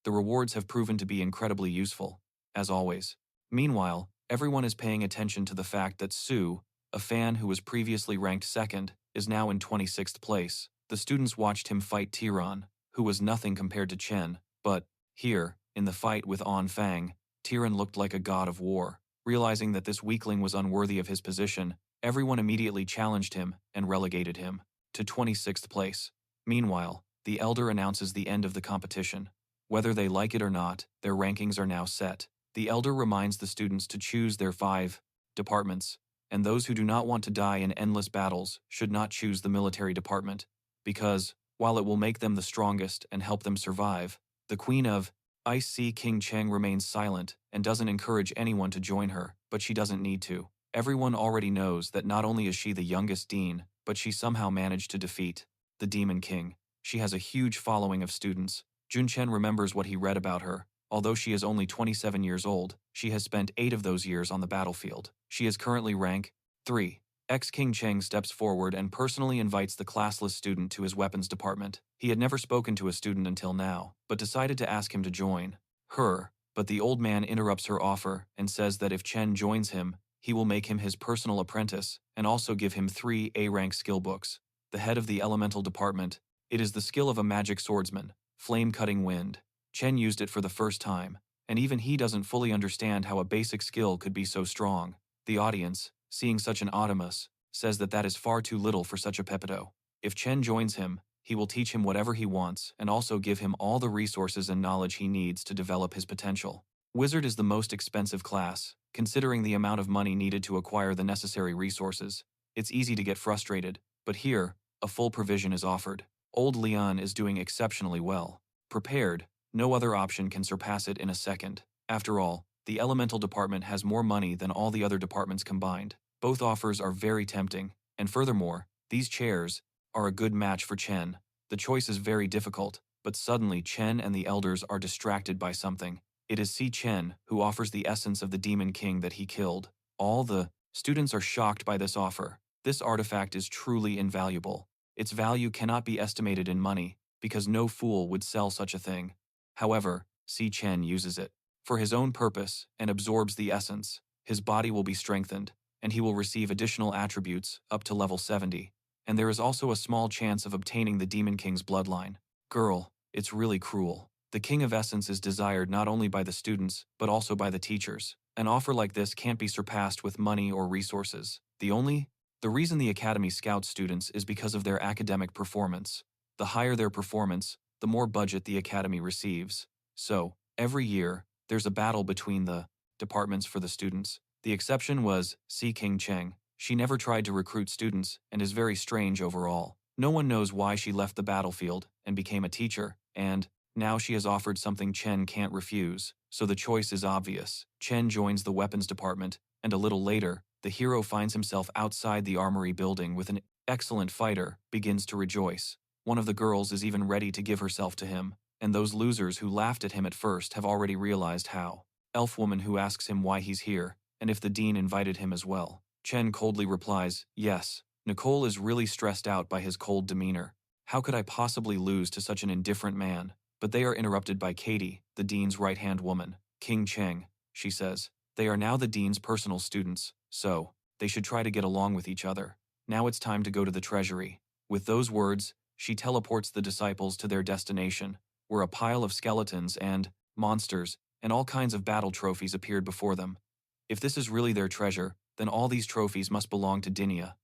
The rewards have proven to be incredibly useful, as always. Meanwhile, everyone is paying attention to the fact that Su, a fan who was previously ranked second, is now in 26th place. The students watched him fight Tiran, who was nothing compared to Chen, but, here, in the fight with An Fang, Tiran looked like a god of war. Realizing that this weakling was unworthy of his position, everyone immediately challenged him and relegated him to 26th place. Meanwhile, the elder announces the end of the competition. Whether they like it or not, their rankings are now set. The elder reminds the students to choose their 5 departments, and those who do not want to die in endless battles should not choose the military department, because, while it will make them the strongest and help them survive, the Queen of Ice Sea King Cheng remains silent and doesn't encourage anyone to join her, but she doesn't need to. Everyone already knows that not only is she the youngest dean, but she somehow managed to defeat the Demon King. She has a huge following of students. Jun Chen remembers what he read about her. Although she is only 27 years old, she has spent 8 of those years on the battlefield. She is currently rank 3. Ex-King Cheng steps forward and personally invites the classless student to his weapons department. He had never spoken to a student until now, but decided to ask him to join her. But the old man interrupts her offer and says that if Chen joins him, he will make him his personal apprentice and also give him 3 A-rank skill books. The head of the elemental department. It is the skill of a magic swordsman, flame-cutting wind. Chen used it for the first time, and even he doesn't fully understand how a basic skill could be so strong. The audience, seeing such an automamus, says that that is far too little for such a Pepito. If Chen joins him, he will teach him whatever he wants and also give him all the resources and knowledge he needs to develop his potential. Wizard is the most expensive class, considering the amount of money needed to acquire the necessary resources. It's easy to get frustrated, but here, a full provision is offered. Old Lian is doing exceptionally well. Prepared, no other option can surpass it in a second. After all, the elemental department has more money than all the other departments combined. Both offers are very tempting, and furthermore, these chairs are a good match for Chen. The choice is very difficult, but suddenly Chen and the elders are distracted by something. It is Si Chen who offers the essence of the Demon King that he killed. All the students are shocked by this offer. This artifact is truly invaluable. Its value cannot be estimated in money, because no fool would sell such a thing. However, Si Chen uses it for his own purpose and absorbs the essence. His body will be strengthened, and he will receive additional attributes up to level 70. And there is also a small chance of obtaining the Demon King's bloodline. Girl, it's really cruel. The King of Essence is desired not only by the students, but also by the teachers. An offer like this can't be surpassed with money or resources. The reason the Academy scouts students is because of their academic performance. The higher their performance, the more budget the Academy receives. So, every year, there's a battle between the departments for the students. The exception was Si King Cheng. She never tried to recruit students and is very strange overall. No one knows why she left the battlefield and became a teacher, and now she has offered something Chen can't refuse. So the choice is obvious. Chen joins the weapons department, and a little later, the hero finds himself outside the armory building with an excellent fighter, begins to rejoice. One of the girls is even ready to give herself to him, and those losers who laughed at him at first have already realized how. Elf woman who asks him why he's here, and if the dean invited him as well. Chen coldly replies, yes. Nicole is really stressed out by his cold demeanor. How could I possibly lose to such an indifferent man? But they are interrupted by Katie, the dean's right-hand woman. King Cheng, she says. They are now the dean's personal students, so they should try to get along with each other. Now it's time to go to the treasury. With those words, she teleports the disciples to their destination, where a pile of skeletons and monsters and all kinds of battle trophies appeared before them. If this is really their treasure, then all these trophies must belong to Dinia.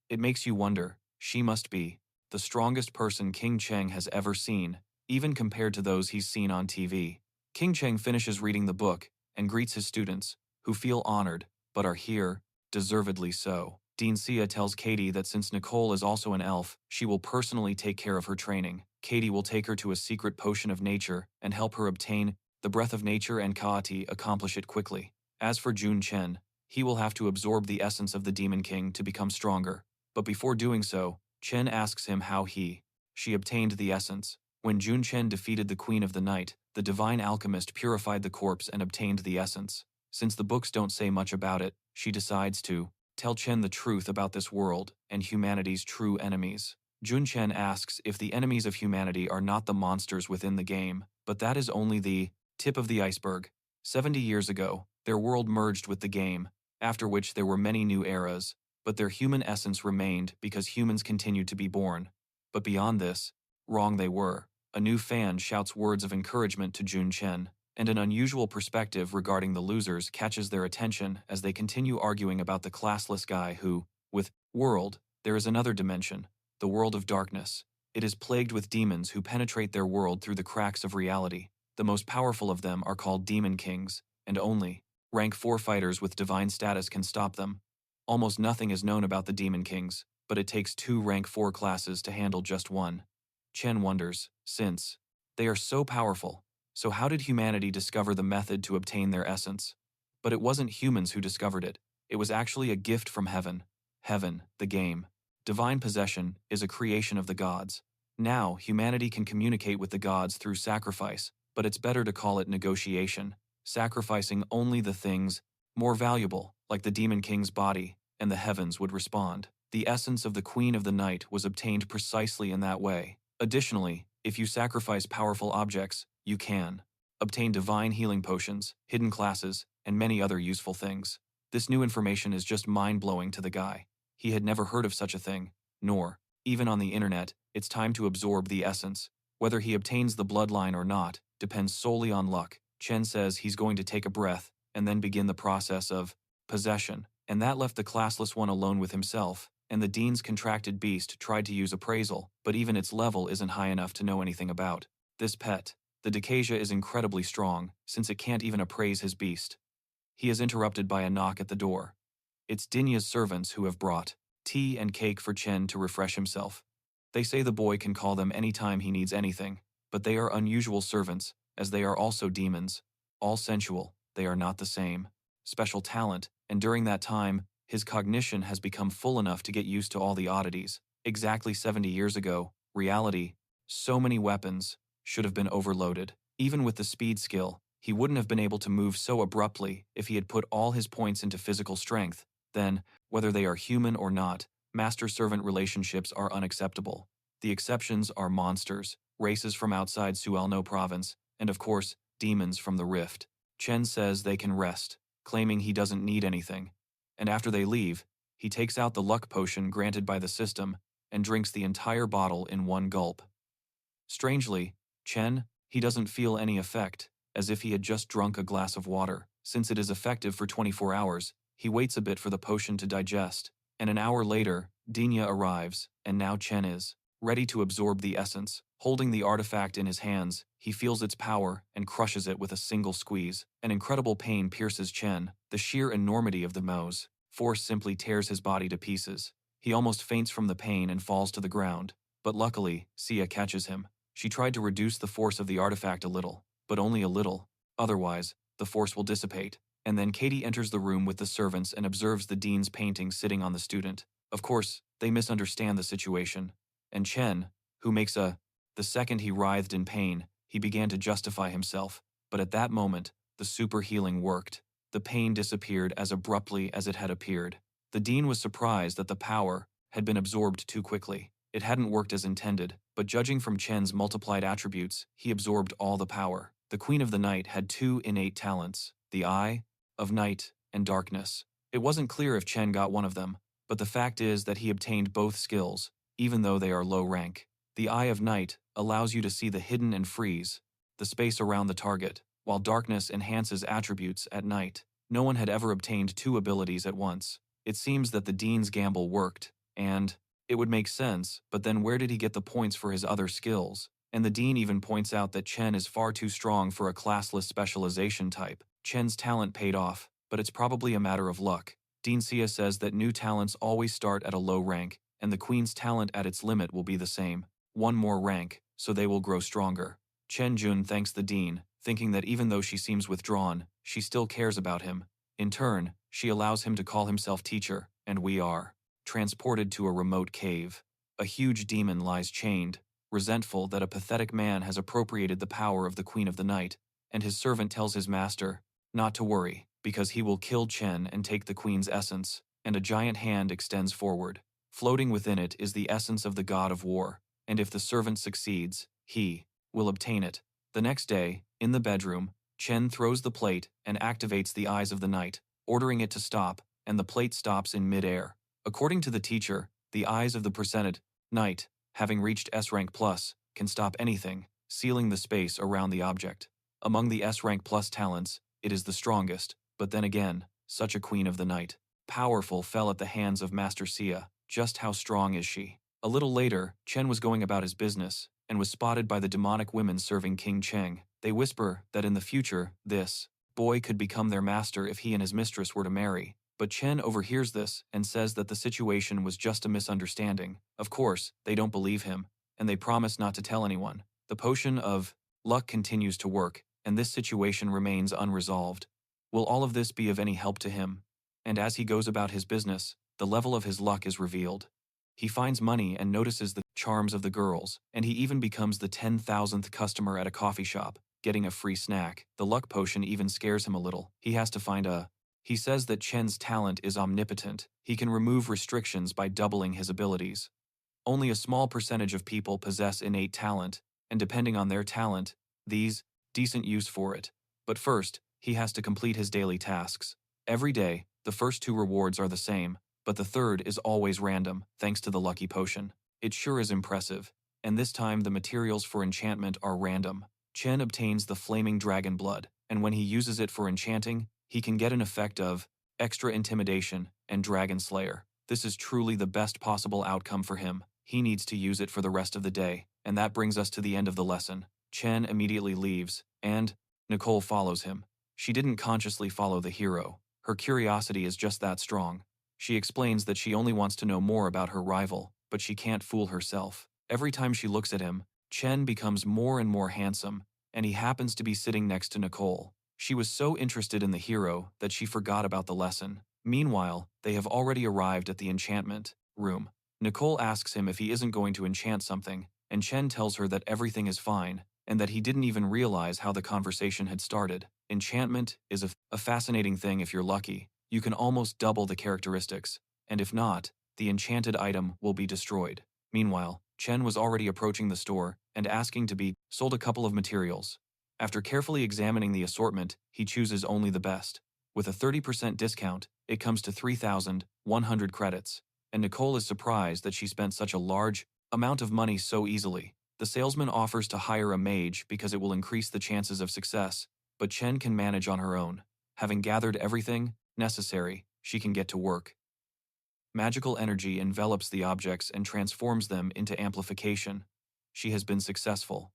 It makes you wonder, she must be the strongest person King Cheng has ever seen, even compared to those he's seen on TV. King Cheng finishes reading the book and greets his students, who feel honored, but are here, deservedly so. Dean Sia tells Katie that since Nicole is also an elf, she will personally take care of her training. Katie will take her to a secret potion of nature and help her obtain the breath of nature, and Kaati accomplish it quickly. As for Jun Chen, he will have to absorb the essence of the Demon King to become stronger. But before doing so, Chen asks him how she obtained the essence. When Jun Chen defeated the Queen of the Night, the divine alchemist purified the corpse and obtained the essence. Since the books don't say much about it, she decides to tell Chen the truth about this world and humanity's true enemies. Jun Chen asks if the enemies of humanity are not the monsters within the game, but that is only the tip of the iceberg. 70 years ago, their world merged with the game, after which there were many new eras, but their human essence remained because humans continued to be born. But beyond this, wrong they were. A new fan shouts words of encouragement to Jun Chen, and an unusual perspective regarding the losers catches their attention as they continue arguing about the classless guy who, with world, there is another dimension, the world of darkness. It is plagued with demons who penetrate their world through the cracks of reality. The most powerful of them are called demon kings, and only rank 4 fighters with divine status can stop them. Almost nothing is known about the demon kings, but it takes 2 rank 4 classes to handle just one. Chen wonders, since they are so powerful, so how did humanity discover the method to obtain their essence? But it wasn't humans who discovered it. It was actually a gift from heaven. Heaven, the game. Divine possession is a creation of the gods. Now, humanity can communicate with the gods through sacrifice, but it's better to call it negotiation, sacrificing only the things more valuable, like the demon king's body, and the heavens would respond. The essence of the Queen of the Night was obtained precisely in that way. Additionally, if you sacrifice powerful objects, you can obtain divine healing potions, hidden classes, and many other useful things. This new information is just mind-blowing to the guy. He had never heard of such a thing, nor, even on the internet, it's time to absorb the essence. Whether he obtains the bloodline or not depends solely on luck. Chen says he's going to take a breath and then begin the process of possession, and that left the classless one alone with himself, and the Dean's contracted beast tried to use appraisal, but even its level isn't high enough to know anything about. This pet, the Decasia, is incredibly strong, since it can't even appraise his beast. He is interrupted by a knock at the door. It's Dinya's servants who have brought tea and cake for Chen to refresh himself. They say the boy can call them anytime he needs anything, but they are unusual servants, as they are also demons. All sensual, they are not the same. Special talent, and during that time, his cognition has become full enough to get used to all the oddities. Exactly 70 years ago, reality, so many weapons, should have been overloaded. Even with the speed skill, he wouldn't have been able to move so abruptly if he had put all his points into physical strength. Then, whether they are human or not, master-servant relationships are unacceptable. The exceptions are monsters, races from outside Suelno province, and of course, demons from the Rift. Chen says they can rest, claiming he doesn't need anything. And after they leave, he takes out the luck potion granted by the system and drinks the entire bottle in one gulp. Strangely, Chen, he doesn't feel any effect, as if he had just drunk a glass of water. Since it is effective for 24 hours, he waits a bit for the potion to digest, and an hour later, Dinya arrives, and now Chen is ready to absorb the essence. Holding the artifact in his hands, he feels its power and crushes it with a single squeeze. An incredible pain pierces Chen. The sheer enormity of the Mo's force simply tears his body to pieces. He almost faints from the pain and falls to the ground, but luckily, Sia catches him. She tried to reduce the force of the artifact a little, but only a little. Otherwise, the force will dissipate. And then Katie enters the room with the servants and observes the dean's painting sitting on the student. Of course, they misunderstand the situation. And Chen, who makes the second he writhed in pain, he began to justify himself. But at that moment, the super healing worked. The pain disappeared as abruptly as it had appeared. The dean was surprised that the power had been absorbed too quickly. It hadn't worked as intended, but judging from Chen's multiplied attributes, he absorbed all the power. The Queen of the Night had 2 innate talents, the Eye of Night and Darkness. It wasn't clear if Chen got one of them, but the fact is that he obtained both skills, even though they are low rank. The Eye of Night allows you to see the hidden and freeze the space around the target, while Darkness enhances attributes at night. No one had ever obtained 2 abilities at once. It seems that the dean's gamble worked, and it would make sense, but then where did he get the points for his other skills? And the dean even points out that Chen is far too strong for a classless specialization type. Chen's talent paid off, but it's probably a matter of luck. Dean Sia says that new talents always start at a low rank, and the Queen's talent at its limit will be the same. 1 more rank, so they will grow stronger. Chen Jun thanks the dean, thinking that even though she seems withdrawn, she still cares about him. In turn, she allows him to call himself teacher, and we are transported to a remote cave. A huge demon lies chained, resentful that a pathetic man has appropriated the power of the Queen of the Night, and his servant tells his master not to worry, because he will kill Chen and take the Queen's essence, and a giant hand extends forward. Floating within it is the essence of the god of war, and if the servant succeeds, he will obtain it. The next day, in the bedroom, Chen throws the plate and activates the eyes of the night, ordering it to stop, and the plate stops in mid-air. According to the teacher, the eyes of the percented knight, having reached S-rank plus, can stop anything, sealing the space around the object. Among the S-rank plus talents, it is the strongest, but then again, such a queen of the night, powerful, fell at the hands of Master Xia. Just how strong is she? A little later, Chen was going about his business, and was spotted by the demonic women serving King Cheng. They whisper that in the future, this boy could become their master if he and his mistress were to marry. But Chen overhears this and says that the situation was just a misunderstanding. Of course, they don't believe him, and they promise not to tell anyone. The potion of luck continues to work, and this situation remains unresolved. Will all of this be of any help to him? And as he goes about his business, the level of his luck is revealed. He finds money and notices the charms of the girls, and he even becomes the 10,000th customer at a coffee shop, getting a free snack. The luck potion even scares him a little. He has to find a... He says that Chen's talent is omnipotent. He can remove restrictions by doubling his abilities. Only a small percentage of people possess innate talent, and depending on their talent, these decent use for it. But first, he has to complete his daily tasks. Every day, the first two rewards are the same, but the third is always random, thanks to the lucky potion. It sure is impressive, and this time the materials for enchantment are random. Chen obtains the flaming dragon blood, and when he uses it for enchanting, he can get an effect of extra intimidation and dragon slayer. This is truly the best possible outcome for him. He needs to use it for the rest of the day, and that brings us to the end of the lesson. Chen immediately leaves, and Nicole follows him. She didn't consciously follow the hero. Her curiosity is just that strong. She explains that she only wants to know more about her rival, but she can't fool herself. Every time she looks at him, Chen becomes more and more handsome, and he happens to be sitting next to Nicole. She was so interested in the hero that she forgot about the lesson. Meanwhile, they have already arrived at the enchantment room. Nicole asks him if he isn't going to enchant something, and Chen tells her that everything is fine, and that he didn't even realize how the conversation had started. Enchantment is a fascinating thing if you're lucky. You can almost double the characteristics, and if not, the enchanted item will be destroyed. Meanwhile, Chen was already approaching the store and asking to be sold a couple of materials. After carefully examining the assortment, he chooses only the best. With a 30% discount, it comes to 3,100 credits, and Nicole is surprised that she spent such a large amount of money so easily. The salesman offers to hire a mage because it will increase the chances of success, but Chen can manage on her own. Having gathered everything necessary, she can get to work. Magical energy envelops the objects and transforms them into amplification. She has been successful.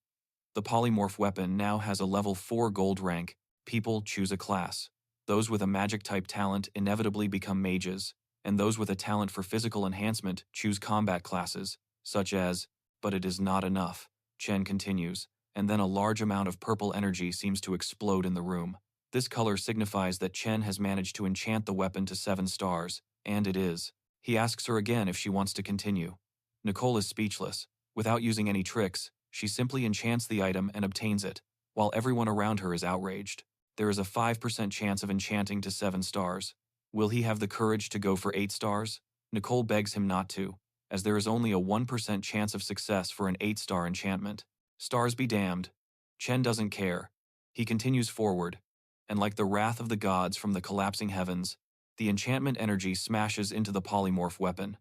The polymorph weapon now has a level 4 gold rank. People choose a class. Those with a magic-type talent inevitably become mages, and those with a talent for physical enhancement choose combat classes, such as, but it is not enough, Chen continues, and then a large amount of purple energy seems to explode in the room. This color signifies that Chen has managed to enchant the weapon to 7 stars, and it is. He asks her again if she wants to continue. Nicole is speechless. Without using any tricks, she simply enchants the item and obtains it, while everyone around her is outraged. There is a 5% chance of enchanting to 7 stars. Will he have the courage to go for 8 stars? Nicole begs him not to, as there is only a 1% chance of success for an 8-star enchantment. Stars be damned. Chen doesn't care. He continues forward, and like the wrath of the gods from the collapsing heavens, the enchantment energy smashes into the polymorph weapon.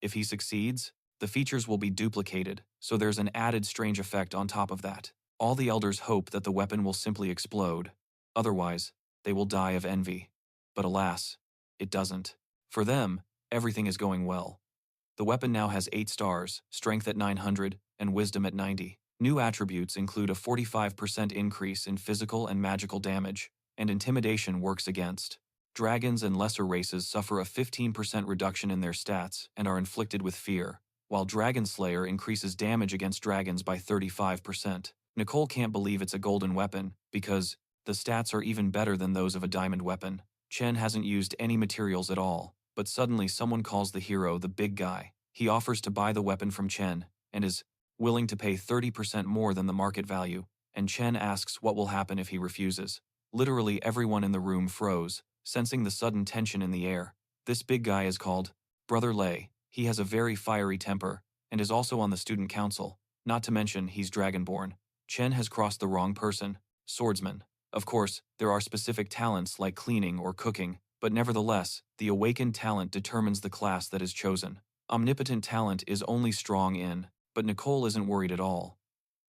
If he succeeds, the features will be duplicated, so there's an added strange effect on top of that. All the elders hope that the weapon will simply explode. Otherwise, they will die of envy. But alas, it doesn't. For them, everything is going well. The weapon now has 8 stars, strength at 900, and wisdom at 90. New attributes include a 45% increase in physical and magical damage, and intimidation works against. Dragons and lesser races suffer a 15% reduction in their stats and are inflicted with fear, while Dragon Slayer increases damage against dragons by 35%. Nicole can't believe it's a golden weapon, because the stats are even better than those of a diamond weapon. Chen hasn't used any materials at all, but suddenly someone calls the hero the big guy. He offers to buy the weapon from Chen, and is willing to pay 30% more than the market value, and Chen asks what will happen if he refuses. Literally everyone in the room froze, sensing the sudden tension in the air. This big guy is called Brother Lei. He has a very fiery temper, and is also on the student council, not to mention he's dragonborn. Chen has crossed the wrong person, swordsman. Of course, there are specific talents like cleaning or cooking, but nevertheless, the awakened talent determines the class that is chosen. Omnipotent talent is only strong in, but Nicole isn't worried at all.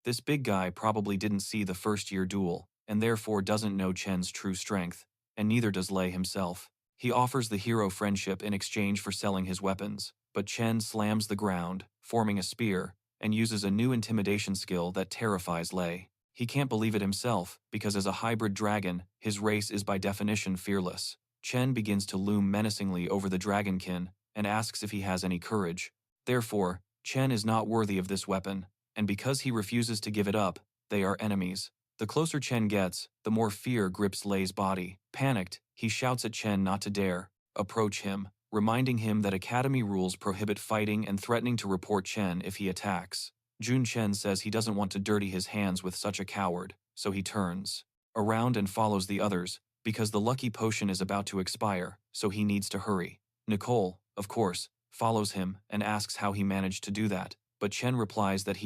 This big guy probably didn't see the first-year duel, and therefore doesn't know Chen's true strength, and neither does Lei himself. He offers the hero friendship in exchange for selling his weapons, but Chen slams the ground, forming a spear, and uses a new intimidation skill that terrifies Lei. He can't believe it himself, because as a hybrid dragon, his race is by definition fearless. Chen begins to loom menacingly over the dragonkin, and asks if he has any courage. Therefore, Chen is not worthy of this weapon, and because he refuses to give it up, they are enemies. The closer Chen gets, the more fear grips Lei's body. Panicked, he shouts at Chen not to dare approach him, reminding him that academy rules prohibit fighting and threatening to report Chen if he attacks. Jun Chen says he doesn't want to dirty his hands with such a coward, so he turns around and follows the others, because the lucky potion is about to expire, so he needs to hurry. Nicole, of course, follows him and asks how he managed to do that, but Chen replies that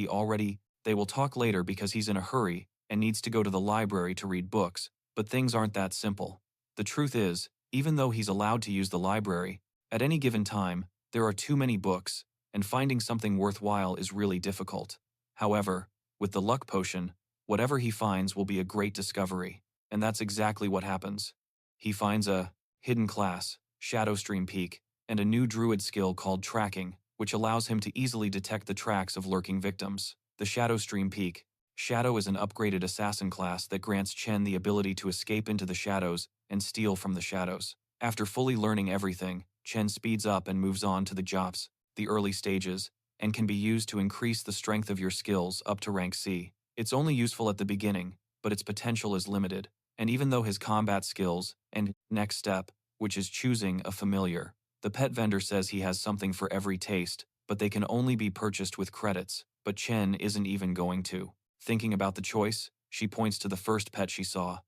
they will talk later because he's in a hurry and needs to go to the library to read books, but things aren't that simple. The truth is, even though he's allowed to use the library, at any given time, there are too many books, and finding something worthwhile is really difficult. However, with the luck potion, whatever he finds will be a great discovery, and that's exactly what happens. He finds a hidden class, Shadowstream Peak, and a new druid skill called tracking, which allows him to easily detect the tracks of lurking victims. The Shadowstream Peak. Shadow is an upgraded assassin class that grants Chen the ability to escape into the shadows and steal from the shadows. After fully learning everything, Chen speeds up and moves on to the jobs, the early stages, and can be used to increase the strength of your skills up to rank C. It's only useful at the beginning, but its potential is limited, and even though his combat skills and next step, which is choosing a familiar, the pet vendor says he has something for every taste, but they can only be purchased with credits, but Chen isn't even going to. Thinking about the choice, she points to the first pet she saw.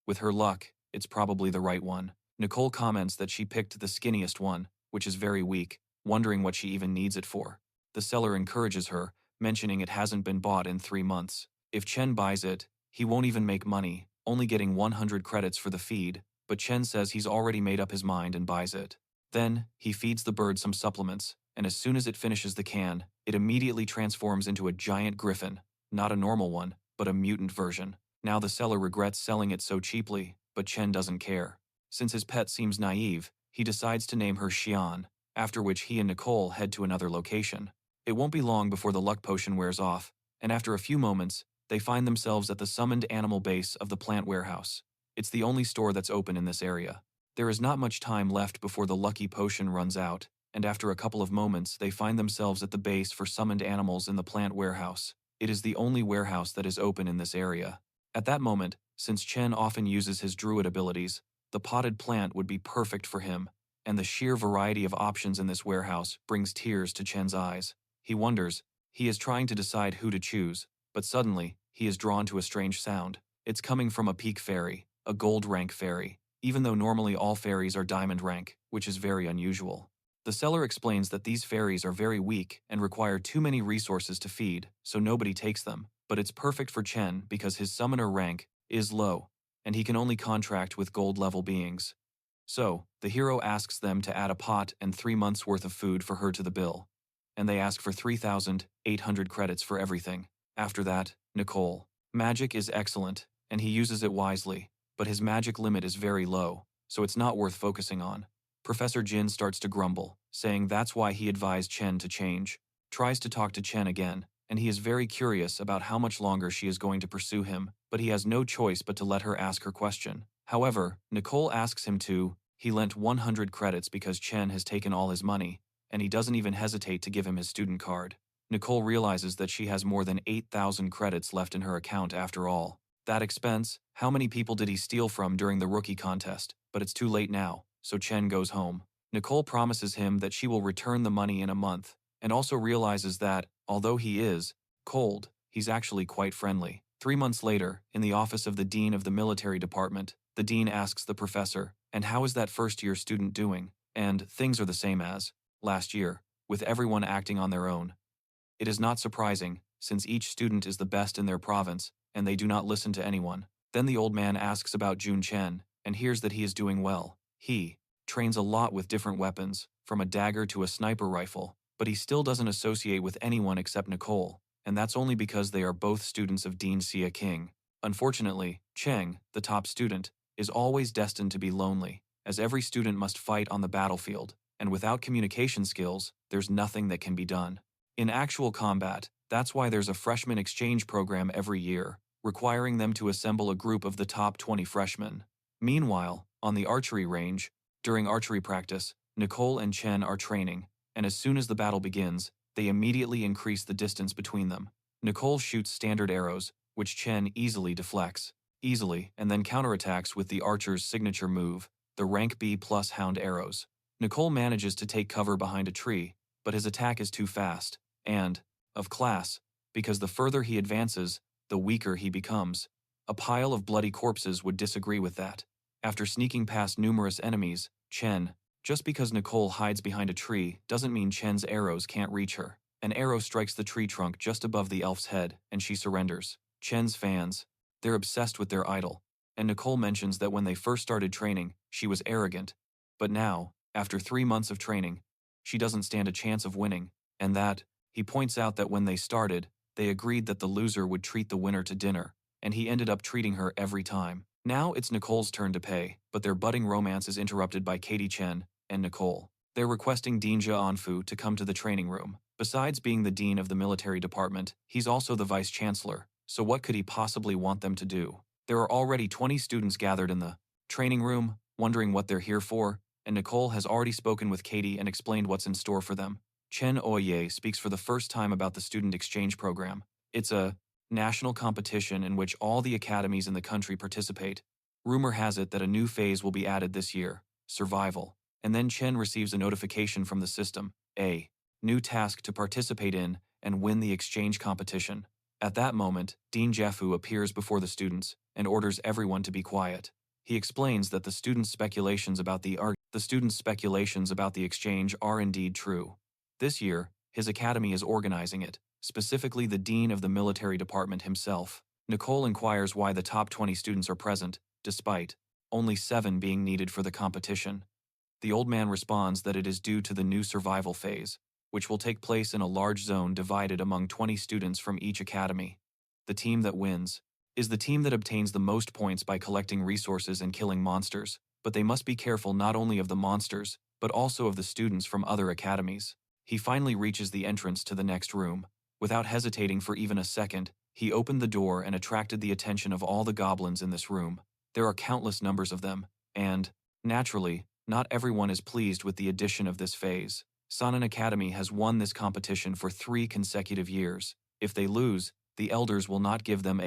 With her luck, it's probably the right one. Nicole comments that she picked the skinniest one, which is very weak, wondering what she even needs it for. The seller encourages her, mentioning it hasn't been bought in 3 months. If Chen buys it, he won't even make money, only getting 100 credits for the feed, but Chen says he's already made up his mind and buys it. Then, he feeds the bird some supplements, and as soon as it finishes the can, it immediately transforms into a giant griffin. Not a normal one, but a mutant version. Now the seller regrets selling it so cheaply, but Chen doesn't care. Since his pet seems naive, he decides to name her Xian, after which he and Nicole head to another location. It won't be long before the luck potion wears off, and after a few moments, they find themselves at the summoned animal base of the plant warehouse. It's the only store that's open in this area. There is not much time left before the lucky potion runs out, and after a couple of moments they find themselves at the base for summoned animals in the plant warehouse. It is the only warehouse that is open in this area. At that moment, since Chen often uses his druid abilities, the potted plant would be perfect for him, and the sheer variety of options in this warehouse brings tears to Chen's eyes. He wonders. He is trying to decide who to choose, but suddenly, he is drawn to a strange sound. It's coming from a peak fairy, a gold rank fairy, even though normally all fairies are diamond rank, which is very unusual. The seller explains that these fairies are very weak and require too many resources to feed, so nobody takes them, but it's perfect for Chen because his summoner rank is low, and he can only contract with gold-level beings. So, the hero asks them to add a pot and 3 months' worth of food for her to the bill, and they ask for 3,800 credits for everything. After that, Nicole. Magic is excellent, and he uses it wisely, but his magic limit is very low, so it's not worth focusing on. Professor Jin starts to grumble, saying that's why he advised Chen to change. Tries to talk to Chen again, and he is very curious about how much longer she is going to pursue him, but he has no choice but to let her ask her question. However, Nicole asks him to. He lent 100 credits because Chen has taken all his money, and he doesn't even hesitate to give him his student card. Nicole realizes that she has more than 8,000 credits left in her account after all. That expense, how many people did he steal from during the rookie contest? But it's too late now. So Chen goes home. Nicole promises him that she will return the money in a month, and also realizes that, although he is cold, he's actually quite friendly. 3 months later, in the office of the dean of the military department, the dean asks the professor, "And how is that first-year student doing?" And things are the same as last year, with everyone acting on their own. It is not surprising, since each student is the best in their province, and they do not listen to anyone. Then the old man asks about Jun Chen, and hears that he is doing well. He trains a lot with different weapons, from a dagger to a sniper rifle, but he still doesn't associate with anyone except Nicole, and that's only because they are both students of Dean Xia King. Unfortunately, Cheng, the top student, is always destined to be lonely, as every student must fight on the battlefield, and without communication skills, there's nothing that can be done. In actual combat, that's why there's a freshman exchange program every year, requiring them to assemble a group of the top 20 freshmen. Meanwhile, on the archery range, during archery practice, Nicole and Chen are training, and as soon as the battle begins, they immediately increase the distance between them. Nicole shoots standard arrows, which Chen easily deflects, and then counterattacks with the archer's signature move, the rank B+ hound arrows. Nicole manages to take cover behind a tree, but his attack is too fast, and, of class, because the further he advances, the weaker he becomes. A pile of bloody corpses would disagree with that. After sneaking past numerous enemies, Chen, just because Nicole hides behind a tree doesn't mean Chen's arrows can't reach her. An arrow strikes the tree trunk just above the elf's head, and she surrenders. Chen's fans, they're obsessed with their idol, and Nicole mentions that when they first started training, she was arrogant. But now, after 3 months of training, she doesn't stand a chance of winning, and that, he points out that when they started, they agreed that the loser would treat the winner to dinner, and he ended up treating her every time. Now it's Nicole's turn to pay, but their budding romance is interrupted by Katie Chen and Nicole. They're requesting Dean Jia Anfu to come to the training room. Besides being the dean of the military department, he's also the vice-chancellor, so what could he possibly want them to do? There are already 20 students gathered in the training room, wondering what they're here for, and Nicole has already spoken with Katie and explained what's in store for them. Chen Oye speaks for the first time about the student exchange program. It's a national competition in which all the academies in the country participate. Rumor has it that a new phase will be added this year, survival. And then Chen receives a notification from the system, a new task to participate in and win the exchange competition. At that moment, Dean Jaffu appears before the students and orders everyone to be quiet. He explains that the students' speculations about the exchange are indeed true. This year, his academy is organizing it, specifically the dean of the military department himself. Nicole inquires why the top 20 students are present, despite only 7 being needed for the competition. The old man responds that it is due to the new survival phase, which will take place in a large zone divided among 20 students from each academy. The team that wins is the team that obtains the most points by collecting resources and killing monsters, but they must be careful not only of the monsters, but also of the students from other academies. He finally reaches the entrance to the next room. Without hesitating for even a second, he opened the door and attracted the attention of all the goblins in this room. There are countless numbers of them, and, naturally, not everyone is pleased with the addition of this phase. Sanan Academy has won this competition for 3 consecutive years. If they lose, the elders will not give them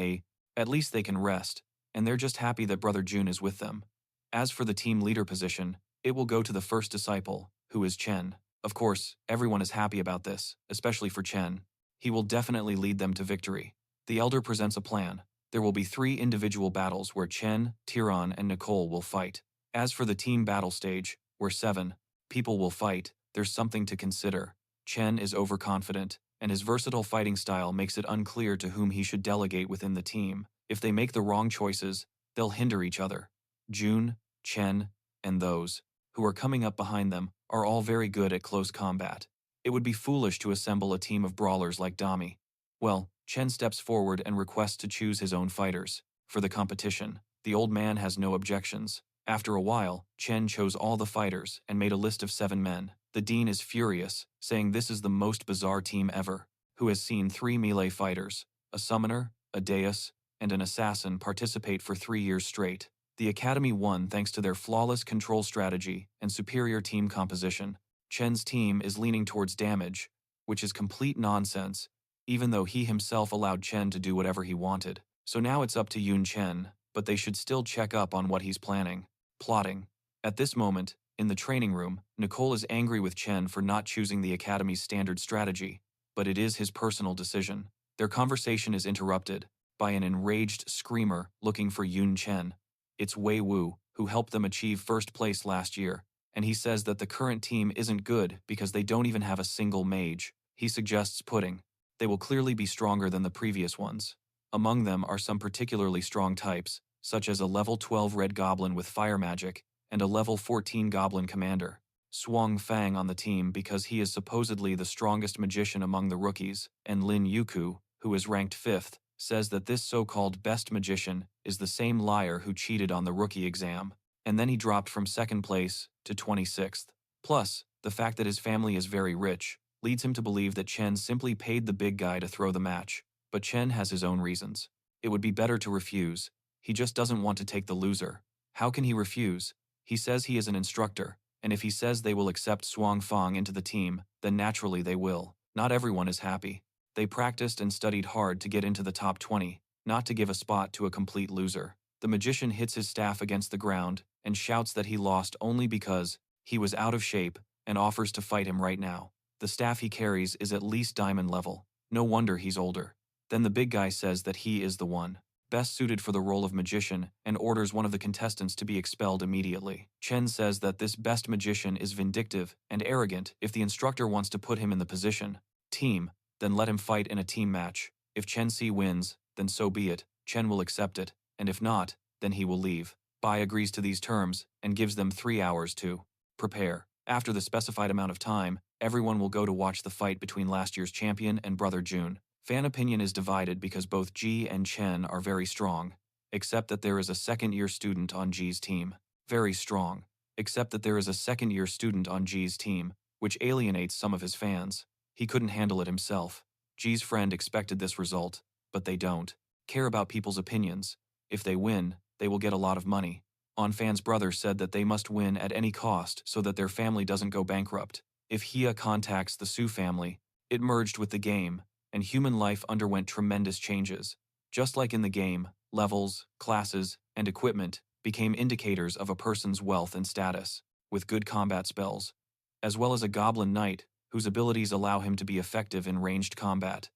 at least they can rest, and they're just happy that Brother Jun is with them. As for the team leader position, it will go to the first disciple, who is Chen. Of course, everyone is happy about this, especially for Chen. He will definitely lead them to victory. The elder presents a plan. There will be 3 individual battles where Chen, Tiran, and Nicole will fight. As for the team battle stage, where 7 people will fight, there's something to consider. Chen is overconfident, and his versatile fighting style makes it unclear to whom he should delegate within the team. If they make the wrong choices, they'll hinder each other. Jun, Chen, and those who are coming up behind them are all very good at close combat. It would be foolish to assemble a team of brawlers like Dami. Well, Chen steps forward and requests to choose his own fighters. For the competition, the old man has no objections. After a while, Chen chose all the fighters and made a list of 7 men. The dean is furious, saying this is the most bizarre team ever, who has seen 3 melee fighters, a summoner, a deus, and an assassin participate for 3 years straight. The academy won thanks to their flawless control strategy and superior team composition. Chen's team is leaning towards damage, which is complete nonsense, even though he himself allowed Chen to do whatever he wanted. So now it's up to Jun Chen, but they should still check up on what he's plotting. At this moment, in the training room, Nicole is angry with Chen for not choosing the academy's standard strategy, but it is his personal decision. Their conversation is interrupted by an enraged screamer looking for Jun Chen. It's Wei Wu, who helped them achieve first place last year, and he says that the current team isn't good because they don't even have a single mage. He suggests pudding. They will clearly be stronger than the previous ones. Among them are some particularly strong types, such as a level 12 red goblin with fire magic and a level 14 goblin commander. Swang Fang on the team because he is supposedly the strongest magician among the rookies, and Lin Yuku, who is ranked 5th, says that this so-called best magician is the same liar who cheated on the rookie exam, and then he dropped from 2nd place to 26th. Plus, the fact that his family is very rich leads him to believe that Chen simply paid the big guy to throw the match, but Chen has his own reasons. It would be better to refuse. He just doesn't want to take the loser. How can he refuse? He says he is an instructor, and if he says they will accept Swang Fang into the team, then naturally they will. Not everyone is happy. They practiced and studied hard to get into the top 20, not to give a spot to a complete loser. The magician hits his staff against the ground and shouts that he lost only because he was out of shape and offers to fight him right now. The staff he carries is at least diamond level. No wonder he's older. Then the big guy says that he is the one best suited for the role of magician and orders one of the contestants to be expelled immediately. Chen says that this best magician is vindictive and arrogant. If the instructor wants to put him in the position team, then let him fight in a team match. If Chen Si wins, then so be it. Chen will accept it, and if not, then he will leave. Bai agrees to these terms and gives them 3 hours to prepare. After the specified amount of time, everyone will go to watch the fight between last year's champion and brother Jun. Fan opinion is divided because both Ji and Chen are very strong, except that there is a second-year student on Ji's team. Very strong, except that there is a second-year student on Ji's team, which alienates some of his fans. He couldn't handle it himself. Ji's friend expected this result, but they don't care about people's opinions. If they win, they will get a lot of money. On Fan's brother said that they must win at any cost so that their family doesn't go bankrupt. If Hia contacts the Su family, it merged with the game, and human life underwent tremendous changes. Just like in the game, levels, classes, and equipment became indicators of a person's wealth and status, with good combat spells, as well as a goblin knight whose abilities allow him to be effective in ranged combat.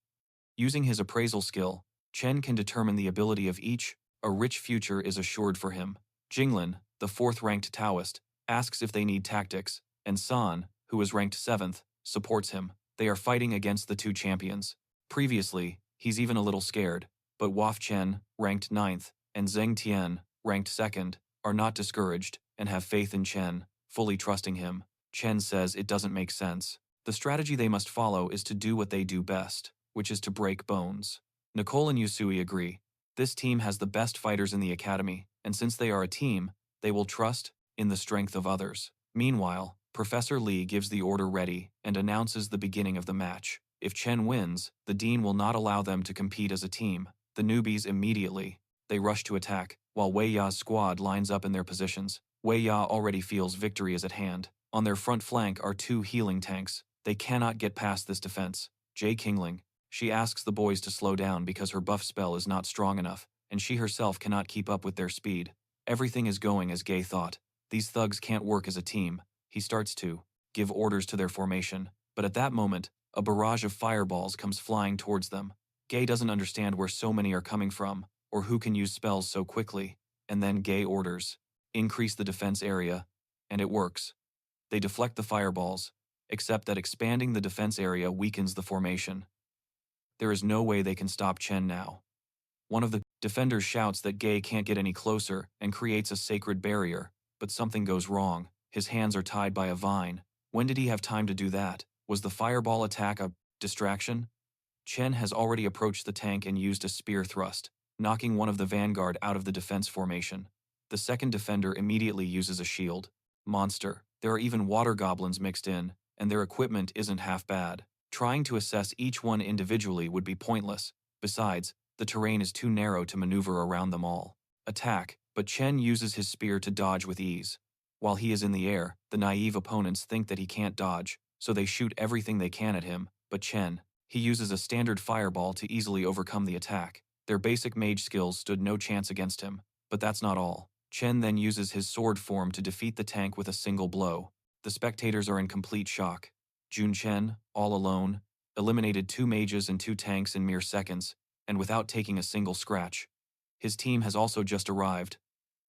Using his appraisal skill, Chen can determine the ability of each. A rich future is assured for him. Jinglin, the 4th-ranked Taoist, asks if they need tactics, and San, who is ranked 7th, supports him. They are fighting against the 2 champions. Previously, he's even a little scared, but Waf Chen, ranked 9th, and Zheng Tian, ranked 2nd, are not discouraged and have faith in Chen, fully trusting him. Chen says it doesn't make sense. The strategy they must follow is to do what they do best, which is to break bones. Nicole and Yusui agree. This team has the best fighters in the academy, and since they are a team, they will trust in the strength of others. Meanwhile, Professor Li gives the order ready and announces the beginning of the match. If Chen wins, the dean will not allow them to compete as a team. The newbies immediately. They rush to attack, while Wei Ya's squad lines up in their positions. Wei Ya already feels victory is at hand. On their front flank are 2 healing tanks. They cannot get past this defense. Jay Kingling. She asks the boys to slow down because her buff spell is not strong enough, and she herself cannot keep up with their speed. Everything is going as Gay thought. These thugs can't work as a team. He starts to give orders to their formation, but at that moment, a barrage of fireballs comes flying towards them. Gay doesn't understand where so many are coming from, or who can use spells so quickly, and then Gay orders, increase the defense area, and it works. They deflect the fireballs, except that expanding the defense area weakens the formation. There is no way they can stop Chen now. One of the defenders shouts that Gay can't get any closer and creates a sacred barrier, but something goes wrong. His hands are tied by a vine. When did he have time to do that? Was the fireball attack a distraction? Chen has already approached the tank and used a spear thrust, knocking one of the vanguard out of the defense formation. The second defender immediately uses a shield. Monster. There are even water goblins mixed in, and their equipment isn't half bad. Trying to assess each one individually would be pointless. Besides, the terrain is too narrow to maneuver around them all. Attack, but Chen uses his spear to dodge with ease. While he is in the air, the naive opponents think that he can't dodge, so they shoot everything they can at him, but Chen, he uses a standard fireball to easily overcome the attack. Their basic mage skills stood no chance against him, but that's not all. Chen then uses his sword form to defeat the tank with a single blow. The spectators are in complete shock. Jun Chen, all alone, eliminated 2 mages and 2 tanks in mere seconds, and without taking a single scratch. His team has also just arrived,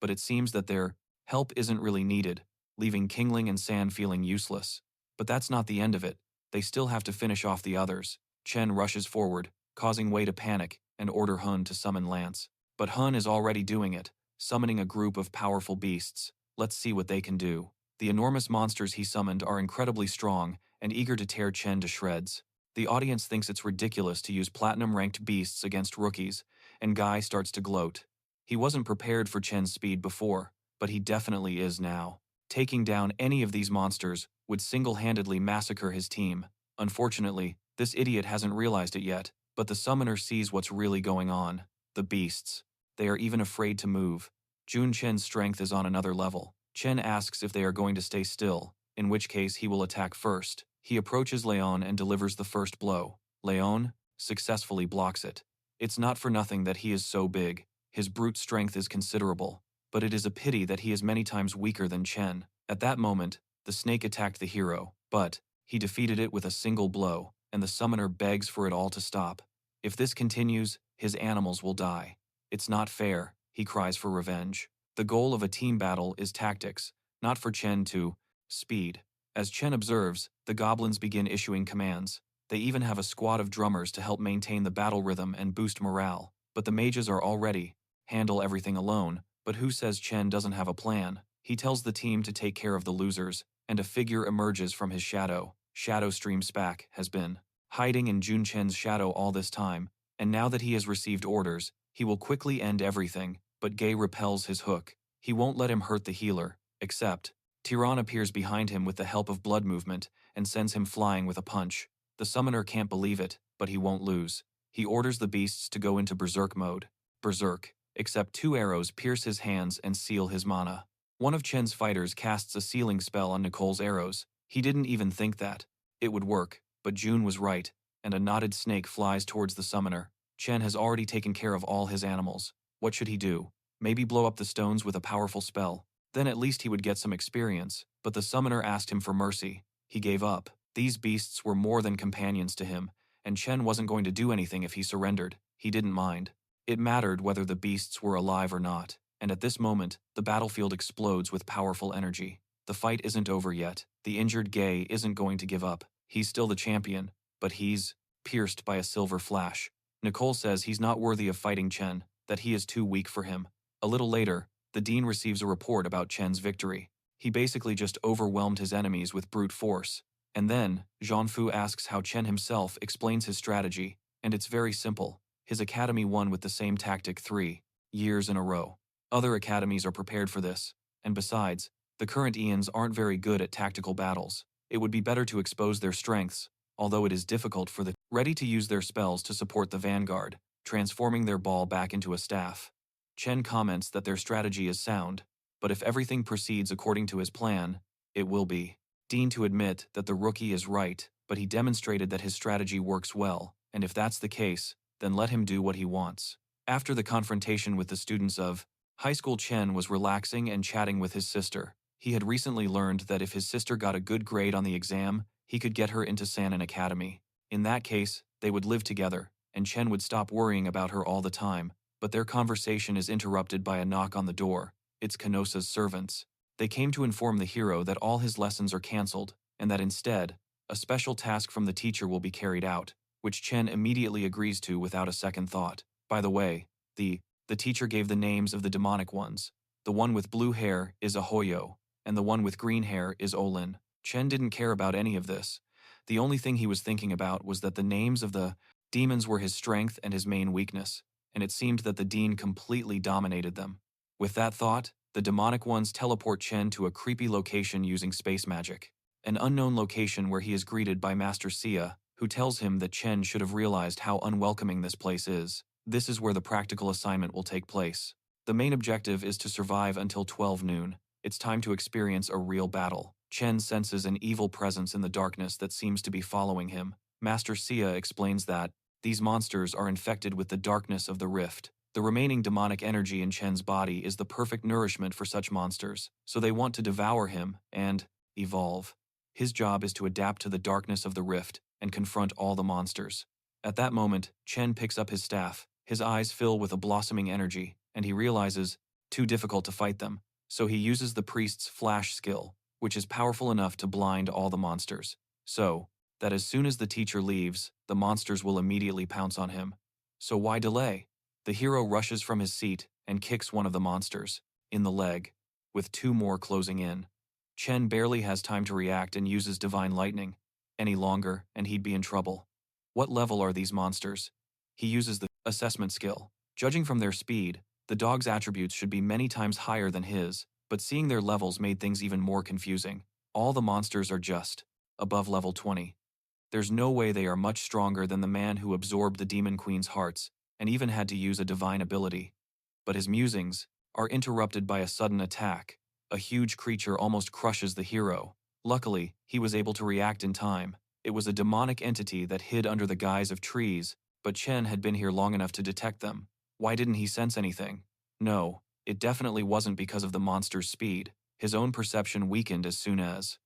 but it seems that their help isn't really needed, leaving Kingling and San feeling useless. But that's not the end of it. They still have to finish off the others. Chen rushes forward, causing Wei to panic and order Hun to summon Lance. But Hun is already doing it, summoning a group of powerful beasts. Let's see what they can do. The enormous monsters he summoned are incredibly strong and eager to tear Chen to shreds. The audience thinks it's ridiculous to use platinum-ranked beasts against rookies, and Guy starts to gloat. He wasn't prepared for Chen's speed before, but he definitely is now. Taking down any of these monsters would single-handedly massacre his team. Unfortunately, this idiot hasn't realized it yet, but the summoner sees what's really going on. The beasts. They are even afraid to move. Jun Chen's strength is on another level. Chen asks if they are going to stay still, in which case he will attack first. He approaches Leon and delivers the first blow. Leon successfully blocks it. It's not for nothing that he is so big. His brute strength is considerable, but it is a pity that he is many times weaker than Chen. At that moment, the snake attacked the hero, but he defeated it with a single blow, and the summoner begs for it all to stop. If this continues, his animals will die. It's not fair, he cries for revenge. The goal of a team battle is tactics, not for Chen to speed. As Chen observes, the goblins begin issuing commands. They even have a squad of drummers to help maintain the battle rhythm and boost morale. But the mages are already handle everything alone. But who says Chen doesn't have a plan? He tells the team to take care of the losers, and a figure emerges from his shadow. Shadow Stream Spack has been hiding in Jun Chen's shadow all this time, and now that he has received orders, he will quickly end everything. But Gay repels his hook. He won't let him hurt the healer, except Tyron appears behind him with the help of blood movement and sends him flying with a punch. The summoner can't believe it, but he won't lose. He orders the beasts to go into berserk mode. Berserk, except 2 arrows pierce his hands and seal his mana. One of Chen's fighters casts a sealing spell on Nicole's arrows. He didn't even think that it would work, but June was right, and a knotted snake flies towards the summoner. Chen has already taken care of all his animals. What should he do? Maybe blow up the stones with a powerful spell. Then at least he would get some experience, but the summoner asked him for mercy. He gave up. These beasts were more than companions to him, and Chen wasn't going to do anything if he surrendered. He didn't mind. It mattered whether the beasts were alive or not, and at this moment, the battlefield explodes with powerful energy. The fight isn't over yet. The injured Gay isn't going to give up. He's still the champion, but he's pierced by a silver flash. Nicole says he's not worthy of fighting Chen, that he is too weak for him. A little later, the dean receives a report about Chen's victory. He basically just overwhelmed his enemies with brute force. And then, Zhang asks how Chen himself explains his strategy, and it's very simple. His academy won with the same tactic 3 years in a row. Other academies are prepared for this, and besides, the current Ians aren't very good at tactical battles. It would be better to expose their strengths, although it is difficult for the ready to use their spells to support the vanguard, transforming their ball back into a staff. Chen comments that their strategy is sound, but if everything proceeds according to his plan, it will be. Dean to admit that the rookie is right, but he demonstrated that his strategy works well, and if that's the case, then let him do what he wants. After the confrontation with the students of high school, Chen was relaxing and chatting with his sister. He had recently learned that if his sister got a good grade on the exam, he could get her into Sanin Academy. In that case, they would live together, and Chen would stop worrying about her all the time. But their conversation is interrupted by a knock on the door. It's Kanosa's servants. They came to inform the hero that all his lessons are cancelled, and that instead, a special task from the teacher will be carried out, which Chen immediately agrees to without a second thought. By the way, the teacher gave the names of the demonic ones. The one with blue hair is Ahoyo, and the one with green hair is Olin. Chen didn't care about any of this. The only thing he was thinking about was that the names of the demons were his strength and his main weakness, and it seemed that the dean completely dominated them. With that thought, the demonic ones teleport Chen to a creepy location using space magic. An unknown location where he is greeted by Master Sia, who tells him that Chen should have realized how unwelcoming this place is. This is where the practical assignment will take place. The main objective is to survive until 12 noon. It's time to experience a real battle. Chen senses an evil presence in the darkness that seems to be following him. Master Sia explains that these monsters are infected with the darkness of the rift. The remaining demonic energy in Chen's body is the perfect nourishment for such monsters, so they want to devour him and evolve. His job is to adapt to the darkness of the rift and confront all the monsters. At that moment, Chen picks up his staff. His eyes fill with a blossoming energy, and he realizes, too difficult to fight them. So he uses the priest's flash skill, which is powerful enough to blind all the monsters. So that as soon as the teacher leaves, the monsters will immediately pounce on him. So why delay? The hero rushes from his seat and kicks one of the monsters in the leg, with two more closing in. Chen barely has time to react and uses divine lightning. Any longer, and he'd be in trouble. What level are these monsters? He uses the assessment skill. Judging from their speed, the dog's attributes should be many times higher than his, but seeing their levels made things even more confusing. All the monsters are just above level 20. There's no way they are much stronger than the man who absorbed the Demon Queen's hearts and even had to use a divine ability. But his musings are interrupted by a sudden attack. A huge creature almost crushes the hero. Luckily, he was able to react in time. It was a demonic entity that hid under the guise of trees, but Chen had been here long enough to detect them. Why didn't he sense anything? No, it definitely wasn't because of the monster's speed. His own perception weakened as soon as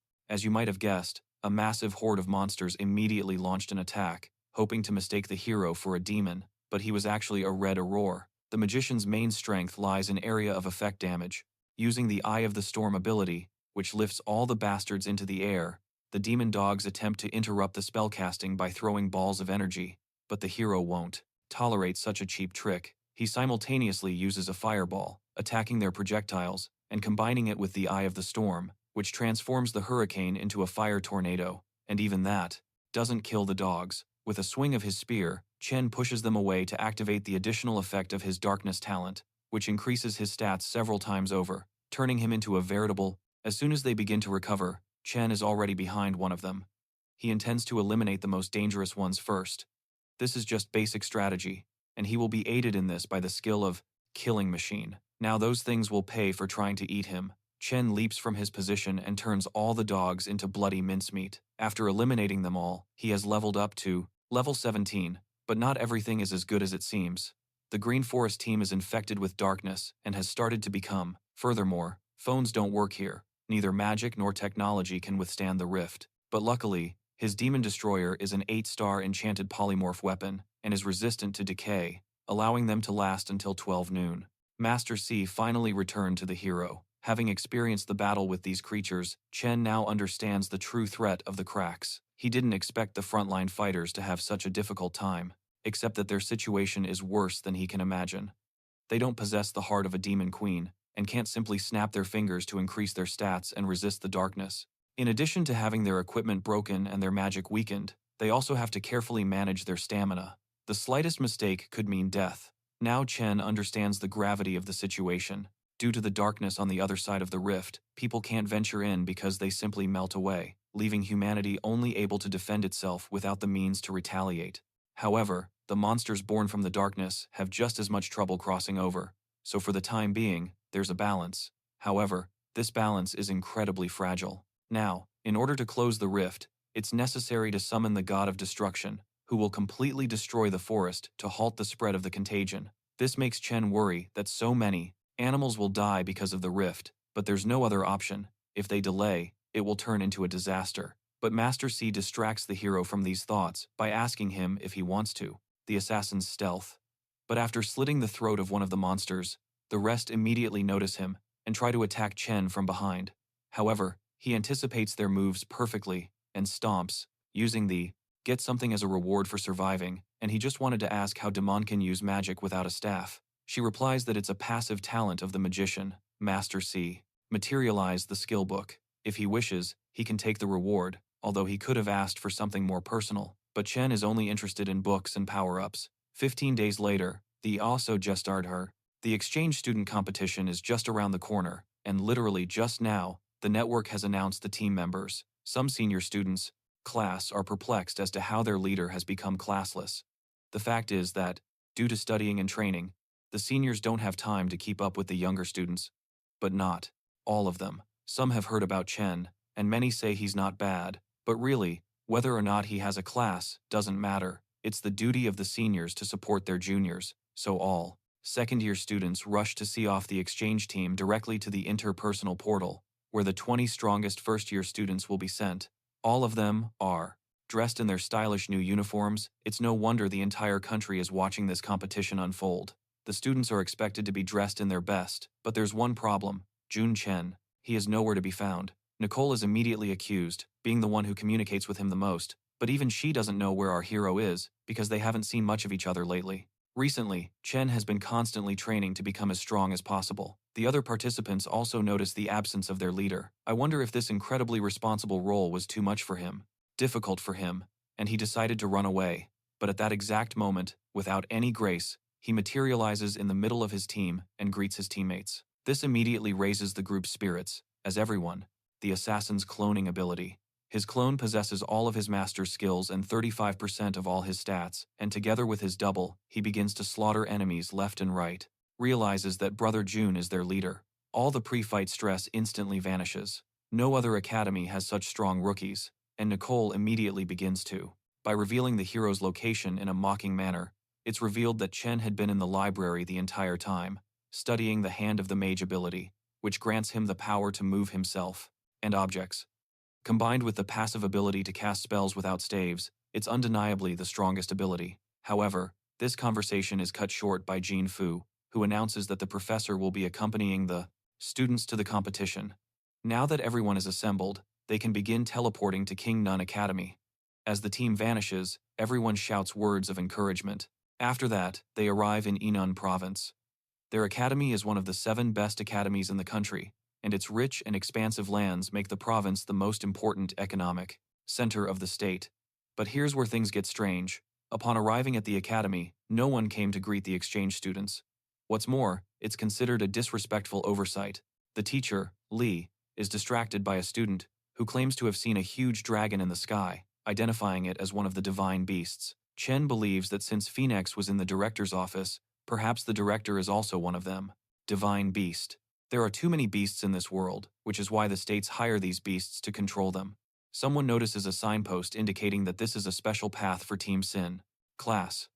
you might have guessed, a massive horde of monsters immediately launched an attack, hoping to mistake the hero for a demon, but he was actually a red auror. The magician's main strength lies in area of effect damage. Using the Eye of the Storm ability, which lifts all the bastards into the air, the demon dogs attempt to interrupt the spellcasting by throwing balls of energy, but the hero won't tolerate such a cheap trick. He simultaneously uses a fireball, attacking their projectiles, and combining it with the Eye of the Storm, which transforms the hurricane into a fire tornado, and even that doesn't kill the dogs. With a swing of his spear, Chen pushes them away to activate the additional effect of his darkness talent, which increases his stats several times over, turning him into a veritable. As soon as they begin to recover, Chen is already behind one of them. He intends to eliminate the most dangerous ones first. This is just basic strategy, and he will be aided in this by the skill of Killing Machine. Now those things will pay for trying to eat him. Chen leaps from his position and turns all the dogs into bloody mincemeat. After eliminating them all, he has leveled up to level 17, but not everything is as good as it seems. The Green Forest team is infected with darkness and has started to become. Furthermore, phones don't work here. Neither magic nor technology can withstand the rift. But luckily, his Demon Destroyer is an 8-star enchanted polymorph weapon and is resistant to decay, allowing them to last until 12 noon. Master C finally returned to the hero. Having experienced the battle with these creatures, Chen now understands the true threat of the cracks. He didn't expect the frontline fighters to have such a difficult time, except that their situation is worse than he can imagine. They don't possess the heart of a demon queen, and can't simply snap their fingers to increase their stats and resist the darkness. In addition to having their equipment broken and their magic weakened, they also have to carefully manage their stamina. The slightest mistake could mean death. Now Chen understands the gravity of the situation. Due to the darkness on the other side of the rift, people can't venture in because they simply melt away, leaving humanity only able to defend itself without the means to retaliate. However, the monsters born from the darkness have just as much trouble crossing over, so for the time being, there's a balance. However, this balance is incredibly fragile. Now, in order to close the rift, it's necessary to summon the God of Destruction, who will completely destroy the forest to halt the spread of the contagion. This makes Chen worry that so many animals will die because of the rift, but there's no other option. If they delay, it will turn into a disaster. But Master C distracts the hero from these thoughts by asking him if he wants to. The assassin's stealth. But after slitting the throat of one of the monsters, the rest immediately notice him and try to attack Chen from behind. However, he anticipates their moves perfectly and stomps, using the get something as a reward for surviving, and he just wanted to ask how Demon can use magic without a staff. She replies that it's a passive talent of the magician, Master C. Materialize the skill book. If he wishes, he can take the reward, although he could have asked for something more personal. But Chen is only interested in books and power-ups. 15 days later, the also just started her. The exchange student competition is just around the corner, and literally just now, the network has announced the team members. Some senior students, class, are perplexed as to how their leader has become classless. The fact is that, due to studying and training, the seniors don't have time to keep up with the younger students. But not all of them. Some have heard about Chen, and many say he's not bad, but really, whether or not he has a class doesn't matter. It's the duty of the seniors to support their juniors, so all second-year students rush to see off the exchange team directly to the interpersonal portal, where the 20 strongest first-year students will be sent. All of them are dressed in their stylish new uniforms. It's no wonder the entire country is watching this competition unfold. The students are expected to be dressed in their best, but there's one problem: Jun Chen. He is nowhere to be found. Nicole is immediately accused, being the one who communicates with him the most, but even she doesn't know where our hero is, because they haven't seen much of each other lately. Recently, Chen has been constantly training to become as strong as possible. The other participants also notice the absence of their leader. I wonder if this incredibly responsible role was too much for him, difficult for him, and he decided to run away. But at that exact moment, without any grace, he materializes in the middle of his team and greets his teammates. This immediately raises the group's spirits, as everyone, the assassin's cloning ability. His clone possesses all of his master's skills and 35% of all his stats, and together with his double, he begins to slaughter enemies left and right. Realizes that Brother Jun is their leader. All the pre-fight stress instantly vanishes. No other academy has such strong rookies, and Nicole immediately begins to. By revealing the hero's location in a mocking manner, it's revealed that Chen had been in the library the entire time, studying the Hand of the Mage ability, which grants him the power to move himself and objects. Combined with the passive ability to cast spells without staves, it's undeniably the strongest ability. However, this conversation is cut short by Jean Fu, who announces that the professor will be accompanying the students to the competition. Now that everyone is assembled, they can begin teleporting to King Nun Academy. As the team vanishes, everyone shouts words of encouragement. After that, they arrive in Yunnan province. Their academy is one of the 7 best academies in the country, and its rich and expansive lands make the province the most important economic center of the state. But here's where things get strange. Upon arriving at the academy, no one came to greet the exchange students. What's more, it's considered a disrespectful oversight. The teacher, Li, is distracted by a student who claims to have seen a huge dragon in the sky, identifying it as one of the divine beasts. Chen believes that since Phoenix was in the director's office, perhaps the director is also one of them. Divine beast. There are too many beasts in this world, which is why the states hire these beasts to control them. Someone notices a signpost indicating that this is a special path for Team Sin class.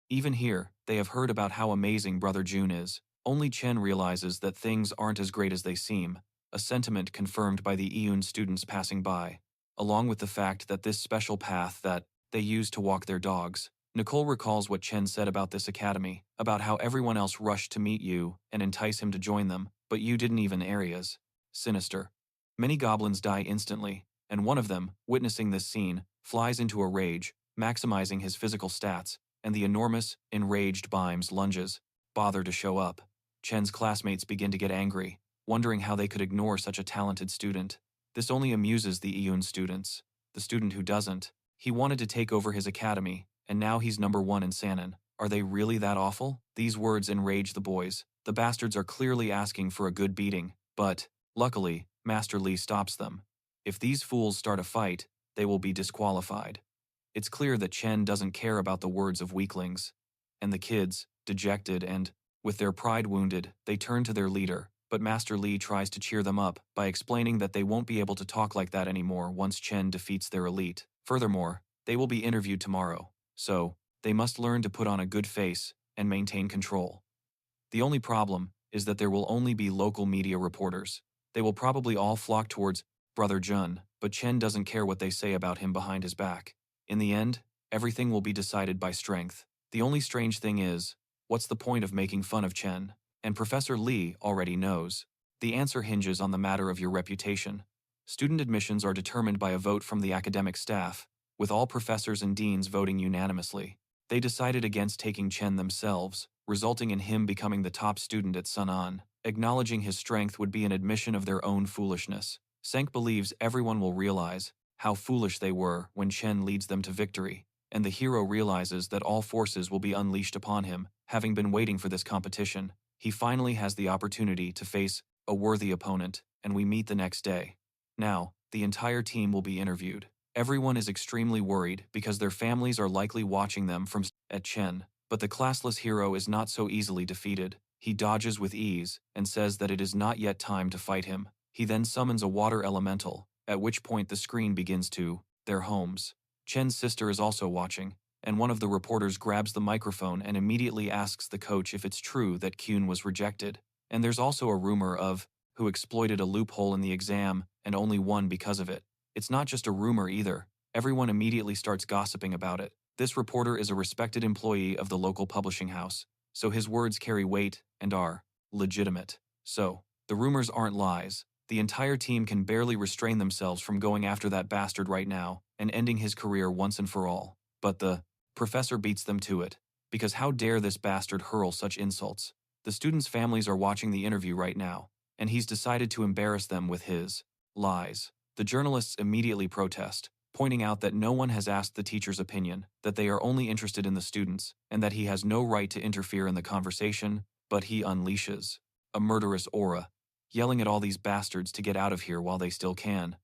Even here, they have heard about how amazing Brother Jun is. Only Chen realizes that things aren't as great as they seem, a sentiment confirmed by the Iyun students passing by, along with the fact that this special path that they use to walk their dogs. Nicole recalls what Chen said about this academy, about how everyone else rushed to meet Yu and entice him to join them, but Yu didn't even areas. Sinister. Many goblins die instantly, and one of them, witnessing this scene, flies into a rage, maximizing his physical stats, and the enormous, enraged Bimes lunges, bother to show up. Chen's classmates begin to get angry, wondering how they could ignore such a talented student. This only amuses the Iyun students. The student who doesn't. He wanted to take over his academy, and now he's #1 in Sanan. Are they really that awful? These words enrage the boys. The bastards are clearly asking for a good beating, but, luckily, Master Li stops them. If these fools start a fight, they will be disqualified. It's clear that Chen doesn't care about the words of weaklings. And the kids, dejected and, with their pride wounded, they turn to their leader, but Master Li tries to cheer them up by explaining that they won't be able to talk like that anymore once Chen defeats their elite. Furthermore, they will be interviewed tomorrow, so they must learn to put on a good face and maintain control. The only problem is that there will only be local media reporters. They will probably all flock towards Brother Jun, but Chen doesn't care what they say about him behind his back. In the end, everything will be decided by strength. The only strange thing is, what's the point of making fun of Chen? And Professor Li already knows. The answer hinges on the matter of your reputation. Student admissions are determined by a vote from the academic staff, with all professors and deans voting unanimously. They decided against taking Chen themselves, resulting in him becoming the top student at Sunan. Acknowledging his strength would be an admission of their own foolishness. Senk believes everyone will realize how foolish they were when Chen leads them to victory, and the hero realizes that all forces will be unleashed upon him. Having been waiting for this competition, he finally has the opportunity to face a worthy opponent, and we meet the next day. Now, the entire team will be interviewed. Everyone is extremely worried because their families are likely watching them from at Chen, but the classless hero is not so easily defeated. He dodges with ease and says that it is not yet time to fight him. He then summons a water elemental, at which point the screen begins to their homes. Chen's sister is also watching, and one of the reporters grabs the microphone and immediately asks the coach if it's true that Kyun was rejected. And there's also a rumor of who exploited a loophole in the exam and only won because of it. It's not just a rumor either. Everyone immediately starts gossiping about it. This reporter is a respected employee of the local publishing house, so his words carry weight and are legitimate. So, the rumors aren't lies. The entire team can barely restrain themselves from going after that bastard right now and ending his career once and for all. But the professor beats them to it. Because how dare this bastard hurl such insults? The students' families are watching the interview right now, and he's decided to embarrass them with his lies. The journalists immediately protest, pointing out that no one has asked the teacher's opinion, that they are only interested in the students, and that he has no right to interfere in the conversation, but he unleashes a murderous aura, yelling at all these bastards to get out of here while they still can.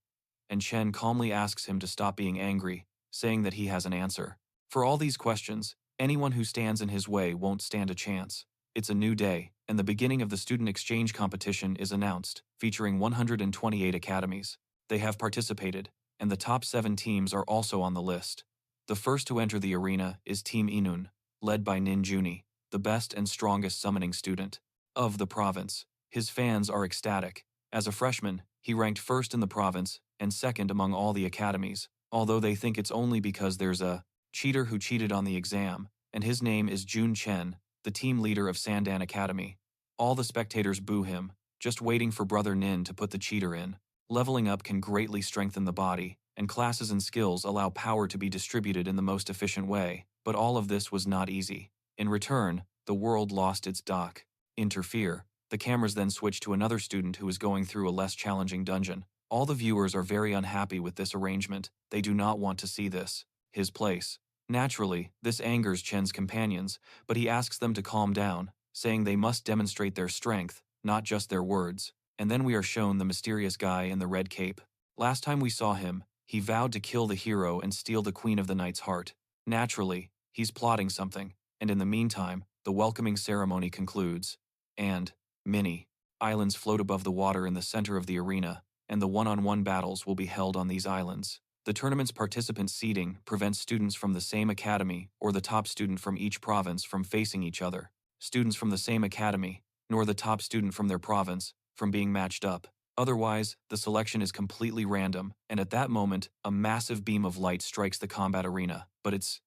And Chen calmly asks him to stop being angry, saying that he has an answer. For all these questions, anyone who stands in his way won't stand a chance. It's a new day, and the beginning of the student exchange competition is announced, featuring 128 academies. They have participated, and the top 7 teams are also on the list. The first to enter the arena is Team Inun, led by Nin Juni, the best and strongest summoning student of the province. His fans are ecstatic. As a freshman, he ranked first in the province and second among all the academies, although they think it's only because there's a cheater who cheated on the exam, and his name is Jun Chen, the team leader of Sandan Academy. All the spectators boo him, just waiting for Brother Nin to put the cheater in. Leveling up can greatly strengthen the body, and classes and skills allow power to be distributed in the most efficient way, but all of this was not easy. In return, the world lost its doc. Interfere. The cameras then switch to another student who is going through a less challenging dungeon. All the viewers are very unhappy with this arrangement. They do not want to see this. His place. Naturally, this angers Chen's companions, but he asks them to calm down, saying they must demonstrate their strength, not just their words. And then we are shown the mysterious guy in the red cape. Last time we saw him, he vowed to kill the hero and steal the Queen of the Night's heart. Naturally, he's plotting something, and in the meantime, the welcoming ceremony concludes. And many islands float above the water in the center of the arena, and the one-on-one battles will be held on these islands. The tournament's participant seeding prevents students from the same academy or the top student from each province from facing each other. Students from the same academy, nor the top student from their province, from being matched up. Otherwise, the selection is completely random, and at that moment, a massive beam of light strikes the combat arena. But it's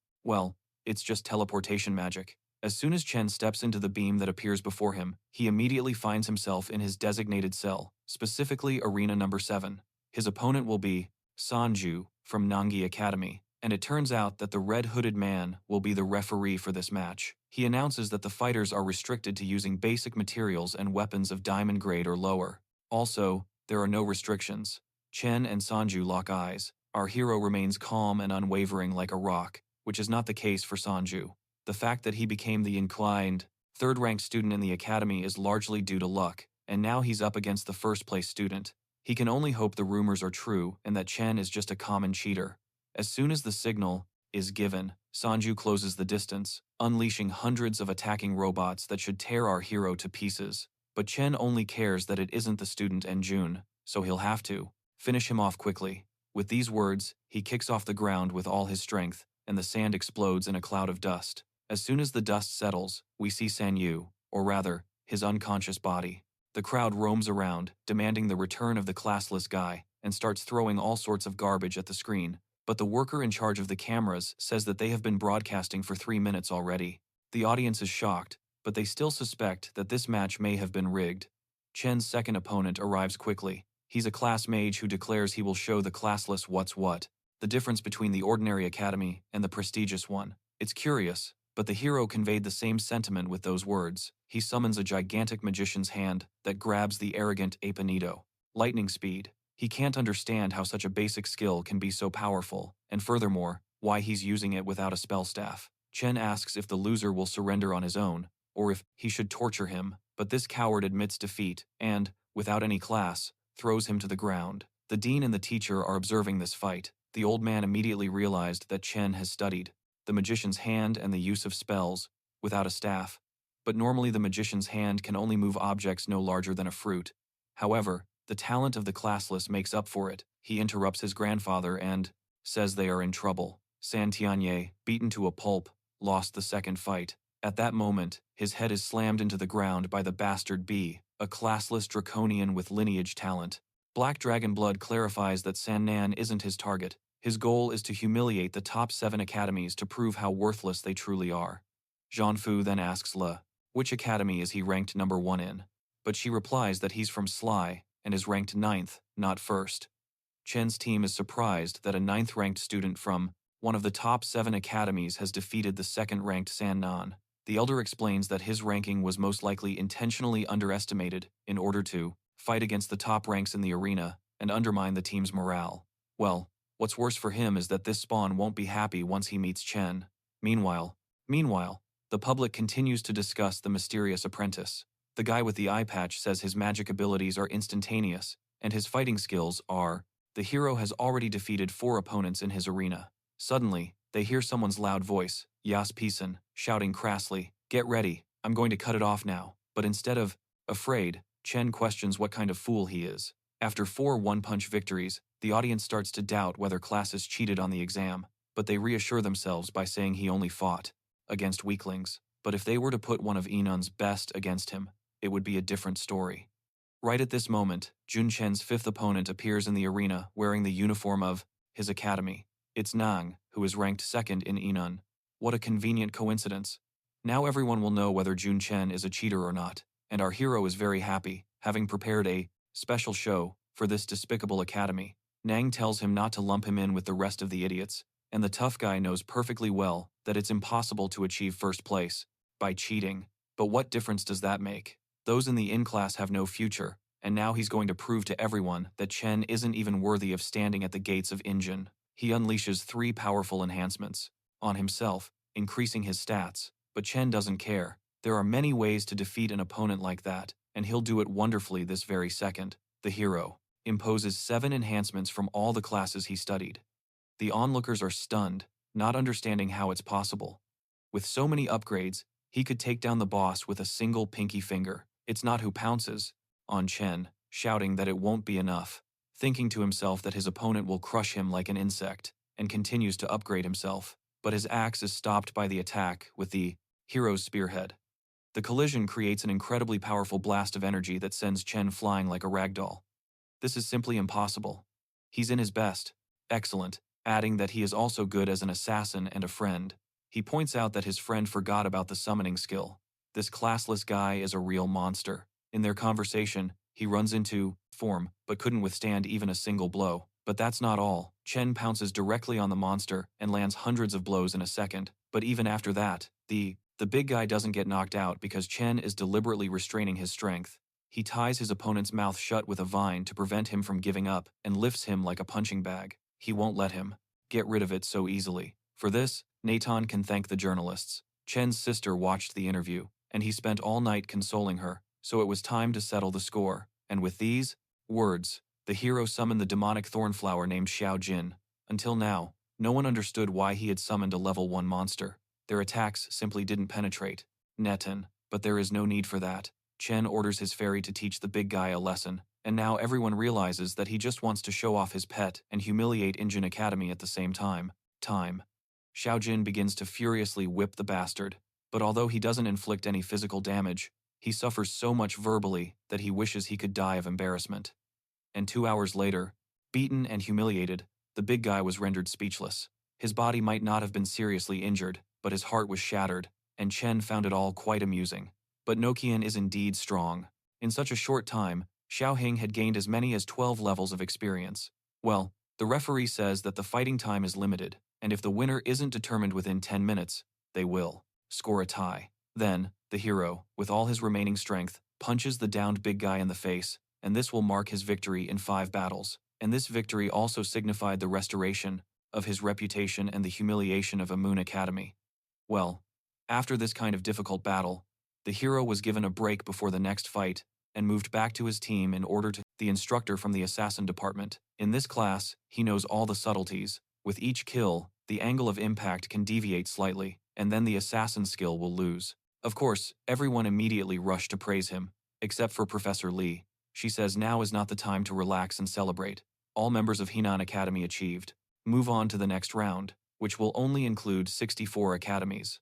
just teleportation magic. As soon as Chen steps into the beam that appears before him, he immediately finds himself in his designated cell, specifically Arena Number 7. His opponent will be Sanju from Nangi Academy, and it turns out that the red-hooded man will be the referee for this match. He announces that the fighters are restricted to using basic materials and weapons of diamond grade or lower. Also, there are no restrictions. Chen and Sanju lock eyes. Our hero remains calm and unwavering like a rock, which is not the case for Sanju. The fact that he became the inclined third-ranked student in the academy is largely due to luck, and now he's up against the first-place student. He can only hope the rumors are true and that Chen is just a common cheater. As soon as the signal is given, Sanju closes the distance, unleashing hundreds of attacking robots that should tear our hero to pieces. But Chen only cares that it isn't the student and Jun, so he'll have to finish him off quickly. With these words, he kicks off the ground with all his strength, and the sand explodes in a cloud of dust. As soon as the dust settles, we see Sanyu, or rather, his unconscious body. The crowd roams around, demanding the return of the classless guy, and starts throwing all sorts of garbage at the screen. But the worker in charge of the cameras says that they have been broadcasting for 3 minutes already. The audience is shocked, but they still suspect that this match may have been rigged. Chen's second opponent arrives quickly. He's a class mage who declares he will show the classless what's what, the difference between the ordinary academy and the prestigious one. It's curious, but the hero conveyed the same sentiment with those words. He summons a gigantic magician's hand that grabs the arrogant Apenito. Lightning speed. He can't understand how such a basic skill can be so powerful, and furthermore, why he's using it without a spell staff. Chen asks if the loser will surrender on his own, or if he should torture him, but this coward admits defeat and, without any class, throws him to the ground. The dean and the teacher are observing this fight. The old man immediately realized that Chen has studied the magician's hand and the use of spells, without a staff. But normally the magician's hand can only move objects no larger than a fruit. However, the talent of the classless makes up for it. He interrupts his grandfather and says they are in trouble. San Tianye, beaten to a pulp, lost the second fight. At that moment, his head is slammed into the ground by the bastard B, a classless draconian with lineage talent. Black Dragon Blood clarifies that San Nan isn't his target. His goal is to humiliate the top 7 academies to prove how worthless they truly are. Zhanfu then asks Le, which academy is he ranked number 1 in? But she replies that he's from Sly and is ranked 9th, not 1st. Chen's team is surprised that a 9th-ranked student from one of the top 7 academies has defeated the 2nd-ranked San Nan. The elder explains that his ranking was most likely intentionally underestimated in order to fight against the top ranks in the arena and undermine the team's morale. Well, what's worse for him is that this spawn won't be happy once he meets Chen. Meanwhile, the public continues to discuss the mysterious apprentice. The guy with the eye patch says his magic abilities are instantaneous, and his fighting skills are. The hero has already defeated 4 opponents in his arena. Suddenly, they hear someone's loud voice, Yas Pisen, shouting crassly, "Get ready, I'm going to cut it off now." But instead of afraid, Chen questions what kind of fool he is. After 4 one-punch victories, the audience starts to doubt whether classes cheated on the exam, but they reassure themselves by saying he only fought against weaklings. But if they were to put one of Enun's best against him, it would be a different story. Right at this moment, Jun Chen's 5th opponent appears in the arena wearing the uniform of his academy. It's Nang, who is ranked 2nd in Enun. What a convenient coincidence. Now everyone will know whether Jun Chen is a cheater or not, and our hero is very happy, having prepared a special show for this despicable academy. Nang tells him not to lump him in with the rest of the idiots, and the tough guy knows perfectly well that it's impossible to achieve 1st place by cheating. But what difference does that make? Those in the in-class have no future, and now he's going to prove to everyone that Chen isn't even worthy of standing at the gates of Injun. He unleashes 3 powerful enhancements on himself, increasing his stats, but Chen doesn't care. There are many ways to defeat an opponent like that, and he'll do it wonderfully this very second. The hero imposes 7 enhancements from all the classes he studied. The onlookers are stunned, not understanding how it's possible. With so many upgrades, he could take down the boss with a single pinky finger. It's not who pounces on Chen, shouting that it won't be enough, thinking to himself that his opponent will crush him like an insect, and continues to upgrade himself. But his axe is stopped by the attack with the hero's spearhead. The collision creates an incredibly powerful blast of energy that sends Chen flying like a ragdoll. This is simply impossible. He's in his best. Excellent, adding that he is also good as an assassin and a friend. He points out that his friend forgot about the summoning skill. This classless guy is a real monster. In their conversation, he runs into form, but couldn't withstand even a single blow. But that's not all. Chen pounces directly on the monster and lands hundreds of blows in a second. But even after that, the big guy doesn't get knocked out because Chen is deliberately restraining his strength. He ties his opponent's mouth shut with a vine to prevent him from giving up and lifts him like a punching bag. He won't let him get rid of it so easily. For this, Nathan can thank the journalists. Chen's sister watched the interview, and he spent all night consoling her, so it was time to settle the score. And with these words, the hero summoned the demonic thornflower named Xiao Jin. Until now, no one understood why he had summoned a level 1 monster. Their attacks simply didn't penetrate Netin, but there is no need for that. Chen orders his fairy to teach the big guy a lesson, and now everyone realizes that he just wants to show off his pet and humiliate Injun Academy at the same time. Xiao Jin begins to furiously whip the bastard, but although he doesn't inflict any physical damage, he suffers so much verbally that he wishes he could die of embarrassment. And 2 hours later, beaten and humiliated, the big guy was rendered speechless. His body might not have been seriously injured, but his heart was shattered, and Chen found it all quite amusing. But Nokian is indeed strong. In such a short time, Xiaohing had gained as many as 12 levels of experience. Well, the referee says that the fighting time is limited, and if the winner isn't determined within 10 minutes, they will score a tie. Then, the hero, with all his remaining strength, punches the downed big guy in the face, and this will mark his victory in 5 battles. And this victory also signified the restoration of his reputation and the humiliation of Amun Academy. Well, after this kind of difficult battle, the hero was given a break before the next fight and moved back to his team in order to the instructor from the assassin department. In this class, he knows all the subtleties. With each kill, the angle of impact can deviate slightly, and then the assassin skill will lose. Of course, everyone immediately rushed to praise him, except for Professor Li. She says now is not the time to relax and celebrate. All members of Henan Academy achieved. Move on to the next round, which will only include 64 academies.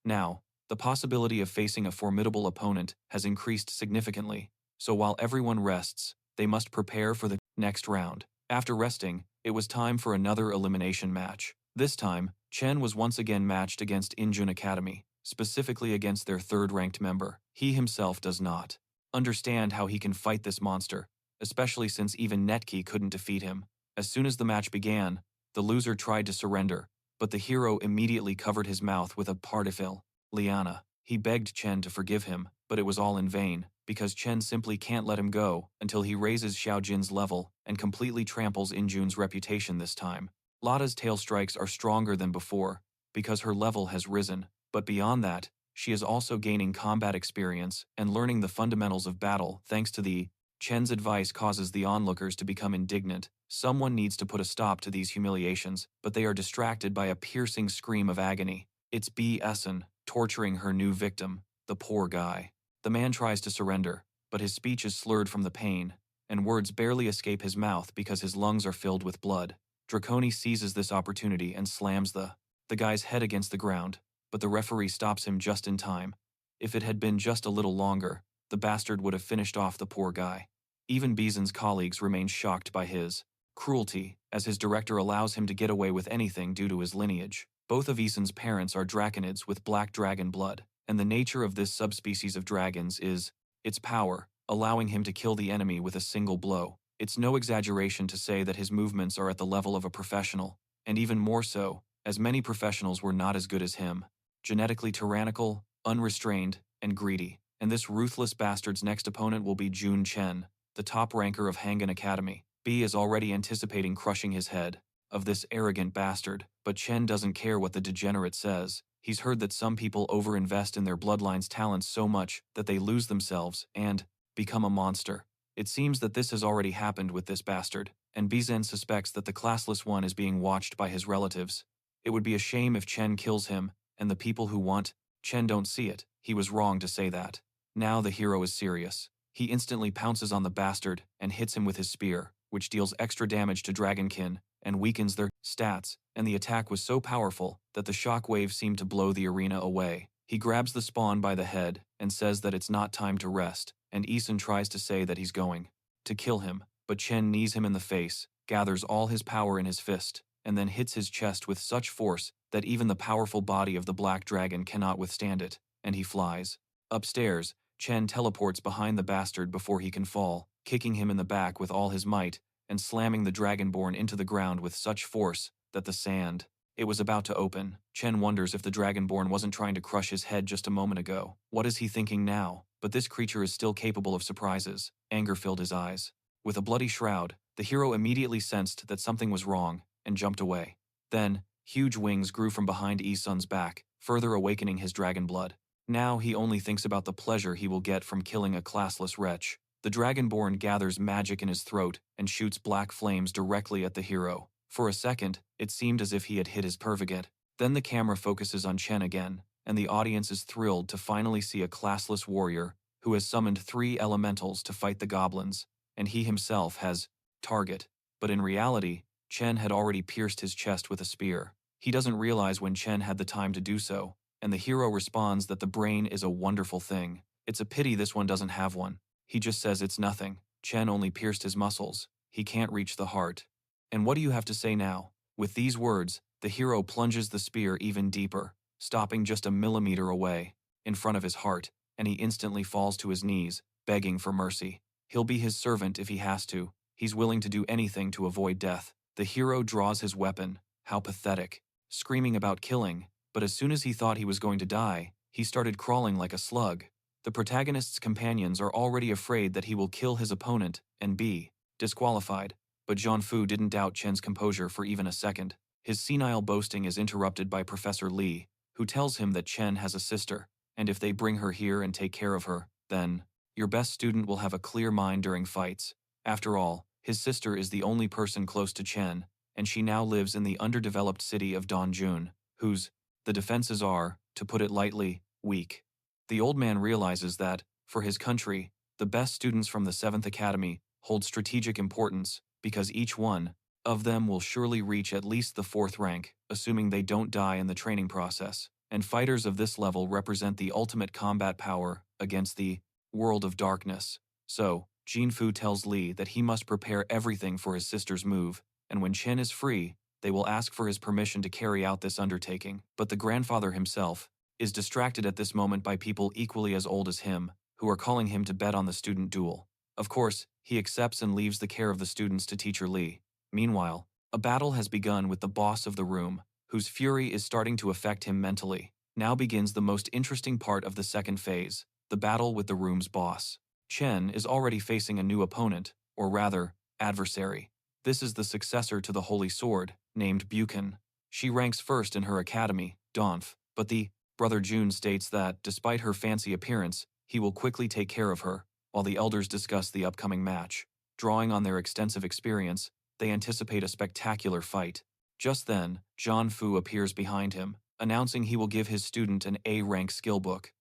Now, the possibility of facing a formidable opponent has increased significantly, so while everyone rests, They must prepare for the next round. After resting, it was time for another elimination match. This time, Chen was once again matched against Injun Academy, specifically against their third-ranked member. He himself does not understand how he can fight this monster, especially since even Netki couldn't defeat him. As soon as the match began, the loser tried to surrender, but the hero immediately covered his mouth with a partifil, liana. He begged Chen to forgive him, but it was all in vain, because Chen simply can't let him go until he raises Xiaojin's level and completely tramples Injun's reputation this time. Lada's tail strikes are stronger than before, because her level has risen, but beyond that, she is also gaining combat experience and learning the fundamentals of battle thanks to the Chen's advice causes the onlookers to become indignant. Someone needs to put a stop to these humiliations, but they are distracted by a piercing scream of agony. It's B. Essen, torturing her new victim, the poor guy. The man tries to surrender, but his speech is slurred from the pain, and words barely escape his mouth because his lungs are filled with blood. Draconi seizes this opportunity and slams the guy's head against the ground, but the referee stops him just in time. If it had been just a little longer, the bastard would have finished off the poor guy. Even Bison's colleagues remain shocked by his cruelty, as his director allows him to get away with anything due to his lineage. Both of Ison's parents are draconids with black dragon blood, and the nature of this subspecies of dragons is its power, allowing him to kill the enemy with a single blow. It's no exaggeration to say that his movements are at the level of a professional, and even more so, as many professionals were not as good as him. Genetically tyrannical, unrestrained, and greedy. And this ruthless bastard's next opponent will be Jun Chen, the top ranker of Hangan Academy. B is already anticipating crushing his head of this arrogant bastard, but Chen doesn't care what the degenerate says. He's heard that some people overinvest in their bloodline's talents so much that they lose themselves and become a monster. It seems that this has already happened with this bastard, and Bizen suspects that the classless one is being watched by his relatives. It would be a shame if Chen kills him, and the people who want Chen don't see it. He was wrong to say that. Now the hero is serious. He instantly pounces on the bastard and hits him with his spear, which deals extra damage to Dragonkin and weakens their stats, and the attack was so powerful that the shockwave seemed to blow the arena away. He grabs the spawn by the head and says that it's not time to rest, and Isen tries to say that he's going to kill him, but Chen knees him in the face, gathers all his power in his fist, and then hits his chest with such force that even the powerful body of the black dragon cannot withstand it, and he flies. Upstairs, Chen teleports behind the bastard before he can fall, kicking him in the back with all his might, and slamming the dragonborn into the ground with such force that the sand it was about to open. Chen wonders if the dragonborn wasn't trying to crush his head just a moment ago. What is he thinking now? But this creature is still capable of surprises. Anger filled his eyes. With a bloody shroud, the hero immediately sensed that something was wrong and jumped away. Then, huge wings grew from behind Isun's back, further awakening his dragon blood. Now he only thinks about the pleasure he will get from killing a classless wretch. The dragonborn gathers magic in his throat and shoots black flames directly at the hero. For a second, it seemed as if he had hit his purvigat. Then the camera focuses on Chen again, and the audience is thrilled to finally see a classless warrior who has summoned 3 elementals to fight the goblins, and he himself has target. But in reality, Chen had already pierced his chest with a spear. He doesn't realize when Chen had the time to do so, and the hero responds that the brain is a wonderful thing. It's a pity this one doesn't have one. He just says it's nothing. Chen only pierced his muscles. He can't reach the heart. And what do you have to say now? With these words, the hero plunges the spear even deeper, stopping just a millimeter away, in front of his heart, and he instantly falls to his knees, begging for mercy. He'll be his servant if he has to. He's willing to do anything to avoid death. The hero draws his weapon. How pathetic. Screaming about killing, but as soon as he thought he was going to die, he started crawling like a slug. The protagonist's companions are already afraid that he will kill his opponent and be disqualified. But Jianfu didn't doubt Chen's composure for even a second. His senile boasting is interrupted by Professor Li, who tells him that Chen has a sister, and if they bring her here and take care of her, then your best student will have a clear mind during fights. After all, his sister is the only person close to Chen, and she now lives in the underdeveloped city of Donjun, whose the defenses are, to put it lightly, weak. The old man realizes that, for his country, the best students from the 7th Academy hold strategic importance, because each one of them will surely reach at least the 4th rank, assuming they don't die in the training process. And fighters of this level represent the ultimate combat power against the world of darkness. So, Jinfu tells Li that he must prepare everything for his sister's move, and when Chen is free, they will ask for his permission to carry out this undertaking. But the grandfather himself is distracted at this moment by people equally as old as him, who are calling him to bet on the student duel. Of course, he accepts and leaves the care of the students to teacher Li. Meanwhile, a battle has begun with the boss of the room, whose fury is starting to affect him mentally. Now begins the most interesting part of the second phase, the battle with the room's boss. Chen is already facing a new opponent, or rather, adversary. This is the successor to the Holy Sword, named Buchan. She ranks first in her academy, Donf, but the brother Jun states that, despite her fancy appearance, he will quickly take care of her, while the elders discuss the upcoming match. Drawing on their extensive experience, they anticipate a spectacular fight. Just then, Zhan Fu appears behind him, announcing he will give his student an A-rank skill book.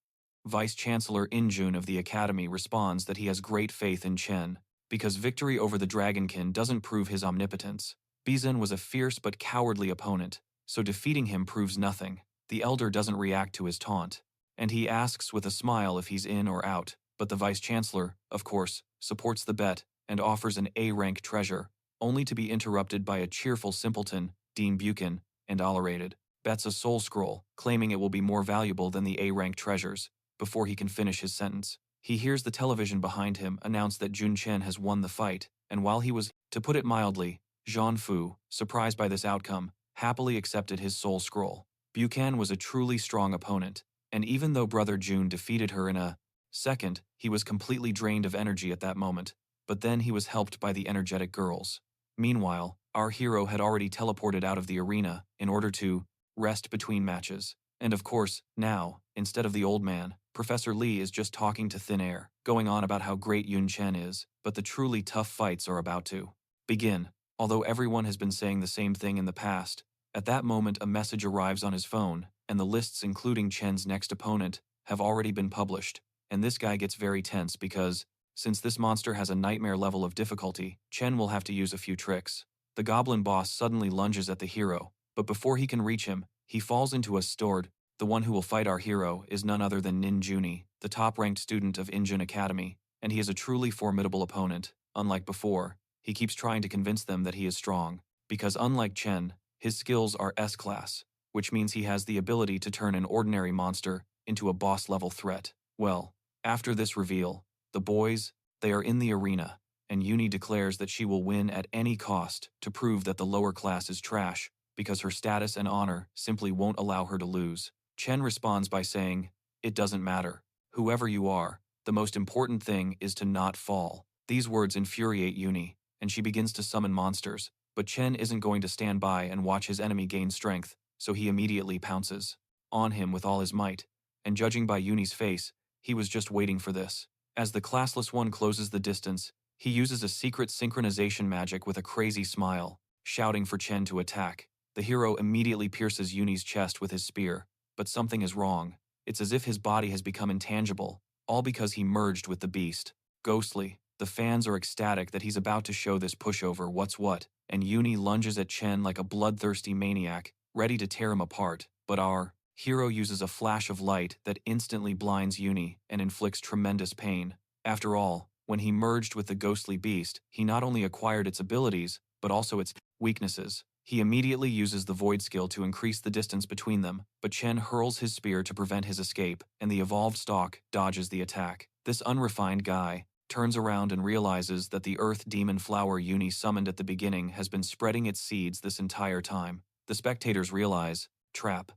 Vice-Chancellor Injun of the Academy responds that he has great faith in Chen, because victory over the Dragonkin doesn't prove his omnipotence. Bizan was a fierce but cowardly opponent, so defeating him proves nothing. The elder doesn't react to his taunt, and he asks with a smile if he's in or out, but the Vice-Chancellor, of course, supports the bet and offers an A-rank treasure, only to be interrupted by a cheerful simpleton, Dean Buchan, and Olerated bets a soul scroll, claiming it will be more valuable than the A-rank treasures. Before he can finish his sentence, he hears the television behind him announce that Jun Chen has won the fight, and while he was, to put it mildly, Zhan Fu, surprised by this outcome, happily accepted his soul scroll. Buchan was a truly strong opponent, and even though Brother Jun defeated her in a second, he was completely drained of energy at that moment, but then he was helped by the energetic girls. Meanwhile, our hero had already teleported out of the arena in order to rest between matches. And of course, now, instead of the old man, Professor Li is just talking to thin air, going on about how great Jun Chen is, but the truly tough fights are about to begin. Although everyone has been saying the same thing in the past, at that moment a message arrives on his phone, and the lists including Chen's next opponent have already been published, and this guy gets very tense because, since this monster has a nightmare level of difficulty, Chen will have to use a few tricks. The goblin boss suddenly lunges at the hero, but before he can reach him, he falls into a sword. The one who will fight our hero is none other than Nin Juni, the top-ranked student of Injun Academy, and he is a truly formidable opponent. Unlike before, he keeps trying to convince them that he is strong, because unlike Chen, his skills are S-class, which means he has the ability to turn an ordinary monster into a boss-level threat. Well, after this reveal, the boys, they are in the arena, and Uni declares that she will win at any cost to prove that the lower class is trash, because her status and honor simply won't allow her to lose. Chen responds by saying, "It doesn't matter. Whoever you are, the most important thing is to not fall." These words infuriate Uni, and she begins to summon monsters, but Chen isn't going to stand by and watch his enemy gain strength, so he immediately pounces on him with all his might, and judging by Uni's face, he was just waiting for this. As the classless one closes the distance, he uses a secret synchronization magic with a crazy smile, shouting for Chen to attack. The hero immediately pierces Uni's chest with his spear, but something is wrong. It's as if his body has become intangible, all because he merged with the beast. Ghostly, the fans are ecstatic that he's about to show this pushover what's what, and Uni lunges at Chen like a bloodthirsty maniac, ready to tear him apart. But our hero uses a flash of light that instantly blinds Uni and inflicts tremendous pain. After all, when he merged with the ghostly beast, he not only acquired its abilities, but also its weaknesses. He immediately uses the void skill to increase the distance between them, but Chen hurls his spear to prevent his escape, and the evolved stalk dodges the attack. This unrefined guy turns around and realizes that the earth demon flower Uni summoned at the beginning has been spreading its seeds this entire time. The spectators realize, trap.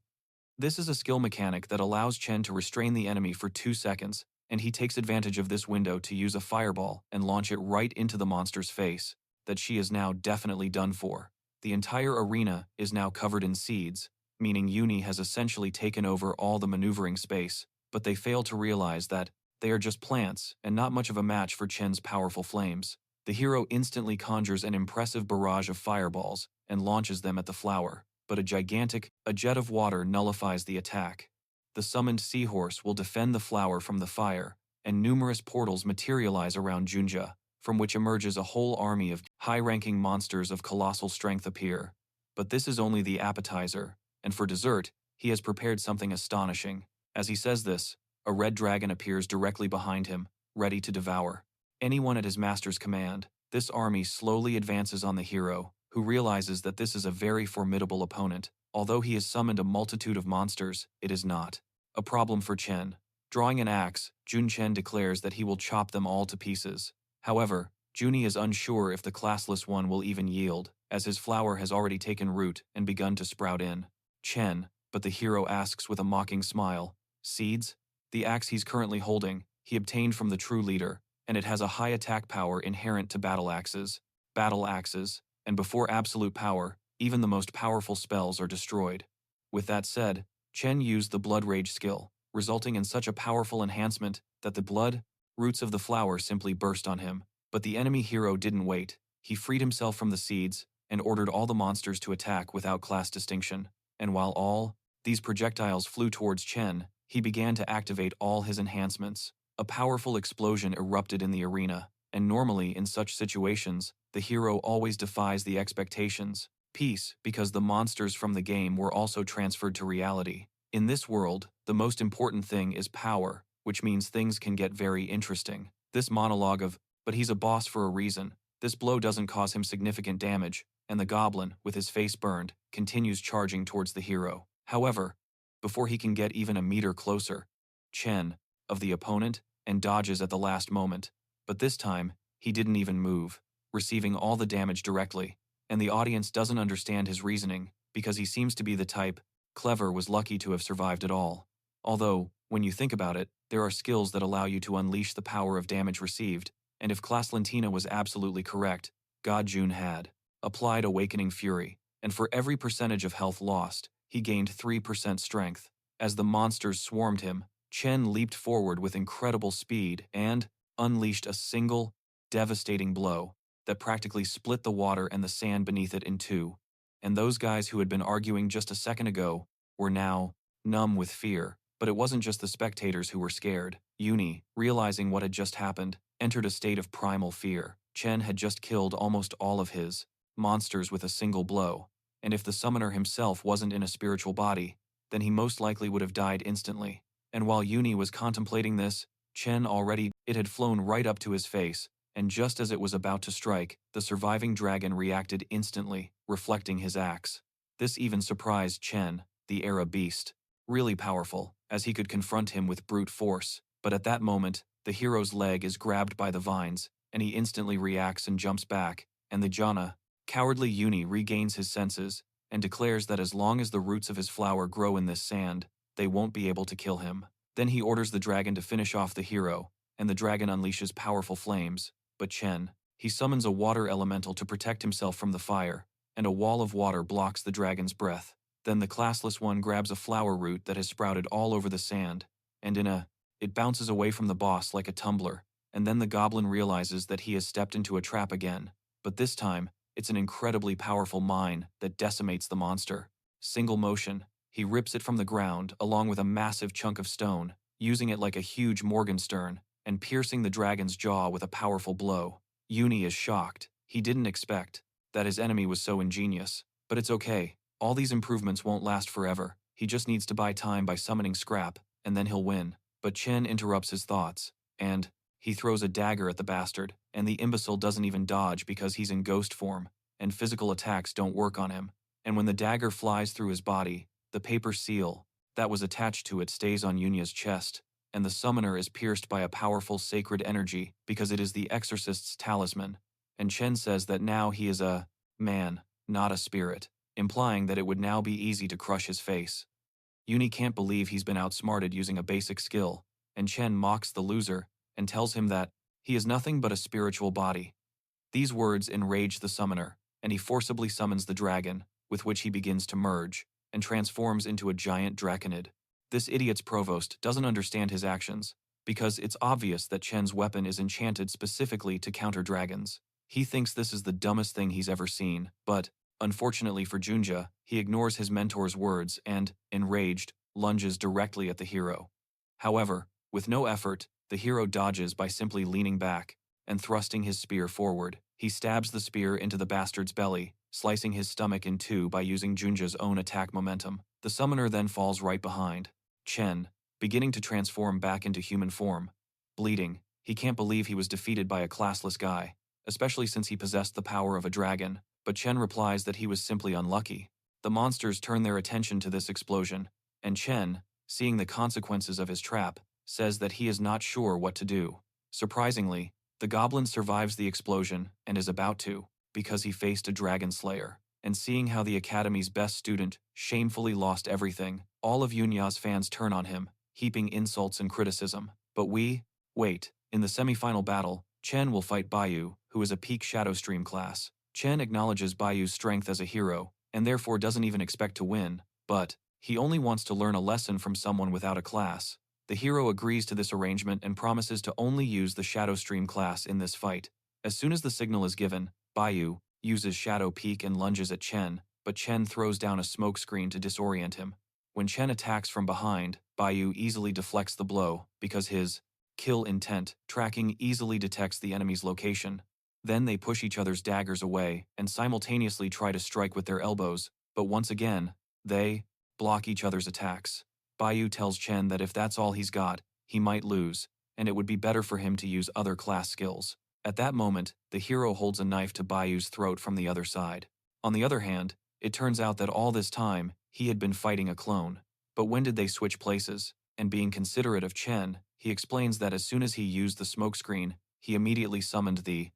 This is a skill mechanic that allows Chen to restrain the enemy for 2 seconds, and he takes advantage of this window to use a fireball and launch it right into the monster's face, that she is now definitely done for. The entire arena is now covered in seeds, meaning Uni has essentially taken over all the maneuvering space, but they fail to realize that they are just plants and not much of a match for Chen's powerful flames. The hero instantly conjures an impressive barrage of fireballs and launches them at the flower, but a jet of water nullifies the attack. The summoned seahorse will defend the flower from the fire, and numerous portals materialize around Junja, from which emerges a whole army of high-ranking monsters of colossal strength appear. But this is only the appetizer, and for dessert, he has prepared something astonishing. As he says this, a red dragon appears directly behind him, ready to devour. anyone at his master's command. This army slowly advances on the hero, who realizes that this is a very formidable opponent. Although he has summoned a multitude of monsters, it is not a problem for Chen. Drawing an axe, Jun Chen declares that he will chop them all to pieces. However, Junie is unsure if the classless one will even yield, as his flower has already taken root and begun to sprout in Chen, but the hero asks with a mocking smile, "Seeds?" The axe he's currently holding, he obtained from the true leader, and it has a high attack power inherent to battle axes. Battle axes, and before absolute power, even the most powerful spells are destroyed. With that said, Chen used the Blood Rage skill, resulting in such a powerful enhancement that the blood roots of the flower simply burst on him. But the enemy hero didn't wait. He freed himself from the seeds and ordered all the monsters to attack without class distinction. And while all these projectiles flew towards Chen, he began to activate all his enhancements. A powerful explosion erupted in the arena, and normally in such situations, the hero always defies the expectations. Peace, because the monsters from the game were also transferred to reality. In this world, the most important thing is power, which means things can get very interesting. This monologue of, "But he's a boss for a reason," this blow doesn't cause him significant damage, and the goblin, with his face burned, continues charging towards the hero. However, before he can get even a meter closer, Chen, of the opponent, and dodges at the last moment. But this time, he didn't even move, receiving all the damage directly, and the audience doesn't understand his reasoning, because he seems to be the type clever was lucky to have survived it all. Although, when you think about it, there are skills that allow you to unleash the power of damage received, and if Classlentina was absolutely correct, God Jun had applied Awakening Fury, and for every percentage of health lost, he gained 3% strength. As the monsters swarmed him, Chen leaped forward with incredible speed and unleashed a single, devastating blow that practically split the water and the sand beneath it in two. And those guys who had been arguing just a second ago were now numb with fear. But it wasn't just the spectators who were scared. Uni, realizing what had just happened, entered a state of primal fear. Chen had just killed almost all of his monsters with a single blow, and if the summoner himself wasn't in a spiritual body, then he most likely would have died instantly. And while Uni was contemplating this, Chen it had flown right up to his face, and just as it was about to strike, the surviving dragon reacted instantly, reflecting his axe. This even surprised Chen, the Era beast. Really powerful, as he could confront him with brute force. But at that moment, the hero's leg is grabbed by the vines, and he instantly reacts and jumps back, and the Jana, cowardly Uni regains his senses, and declares that as long as the roots of his flower grow in this sand, they won't be able to kill him. Then he orders the dragon to finish off the hero, and the dragon unleashes powerful flames. But Chen, he summons a water elemental to protect himself from the fire, and a wall of water blocks the dragon's breath. Then the classless one grabs a flower root that has sprouted all over the sand, and it bounces away from the boss like a tumbler, and then the goblin realizes that he has stepped into a trap again, but this time, it's an incredibly powerful mine that decimates the monster. Single motion, he rips it from the ground along with a massive chunk of stone, using it like a huge Morgenstern, and piercing the dragon's jaw with a powerful blow. Uni is shocked. He didn't expect that his enemy was so ingenious. But it's okay. All these improvements won't last forever. He just needs to buy time by summoning scrap, and then he'll win. But Chen interrupts his thoughts, and he throws a dagger at the bastard, and the imbecile doesn't even dodge because he's in ghost form, and physical attacks don't work on him. And when the dagger flies through his body, the paper seal that was attached to it stays on Yunya's chest, and the summoner is pierced by a powerful sacred energy because it is the exorcist's talisman. And Chen says that now he is a man, not a spirit, implying that it would now be easy to crush his face. Uni can't believe he's been outsmarted using a basic skill, and Chen mocks the loser and tells him that he is nothing but a spiritual body. These words enrage the summoner, and he forcibly summons the dragon, with which he begins to merge, and transforms into a giant draconid. This idiot's provost doesn't understand his actions, because it's obvious that Chen's weapon is enchanted specifically to counter dragons. He thinks this is the dumbest thing he's ever seen, but, unfortunately for Junja, he ignores his mentor's words and, enraged, lunges directly at the hero. However, with no effort, the hero dodges by simply leaning back and thrusting his spear forward. He stabs the spear into the bastard's belly, slicing his stomach in two by using Junja's own attack momentum. The summoner then falls right behind Chen, beginning to transform back into human form. Bleeding, He can't believe he was defeated by a classless guy, especially since he possessed the power of a dragon, but Chen replies that he was simply unlucky. The monsters turn their attention to this explosion, and Chen, seeing the consequences of his trap, says that he is not sure what to do. Surprisingly, the goblin survives the explosion and is about to, because he faced a dragon slayer. And seeing how the Academy's best student shamefully lost everything, all of Yunya's fans turn on him, heaping insults and criticism. But wait, in the semi-final battle, Chen will fight Baiyu, who is a peak Shadow Stream class. Chen acknowledges Baiyu's strength as a hero, and therefore doesn't even expect to win, but he only wants to learn a lesson from someone without a class. The hero agrees to this arrangement and promises to only use the Shadow Stream class in this fight. As soon as the signal is given, Baiyu uses Shadow Peak and lunges at Chen, but Chen throws down a smoke screen to disorient him. When Chen attacks from behind, Baiyu easily deflects the blow because his kill intent tracking easily detects the enemy's location. Then they push each other's daggers away and simultaneously try to strike with their elbows, but once again, they block each other's attacks. Baiyu tells Chen that if that's all he's got, he might lose, and it would be better for him to use other class skills. At that moment, the hero holds a knife to Baiyu's throat from the other side. On the other hand, it turns out that all this time, he had been fighting a clone. But when did they switch places? And being considerate of Chen, he explains that as soon as he used the smokescreen, he immediately summoned the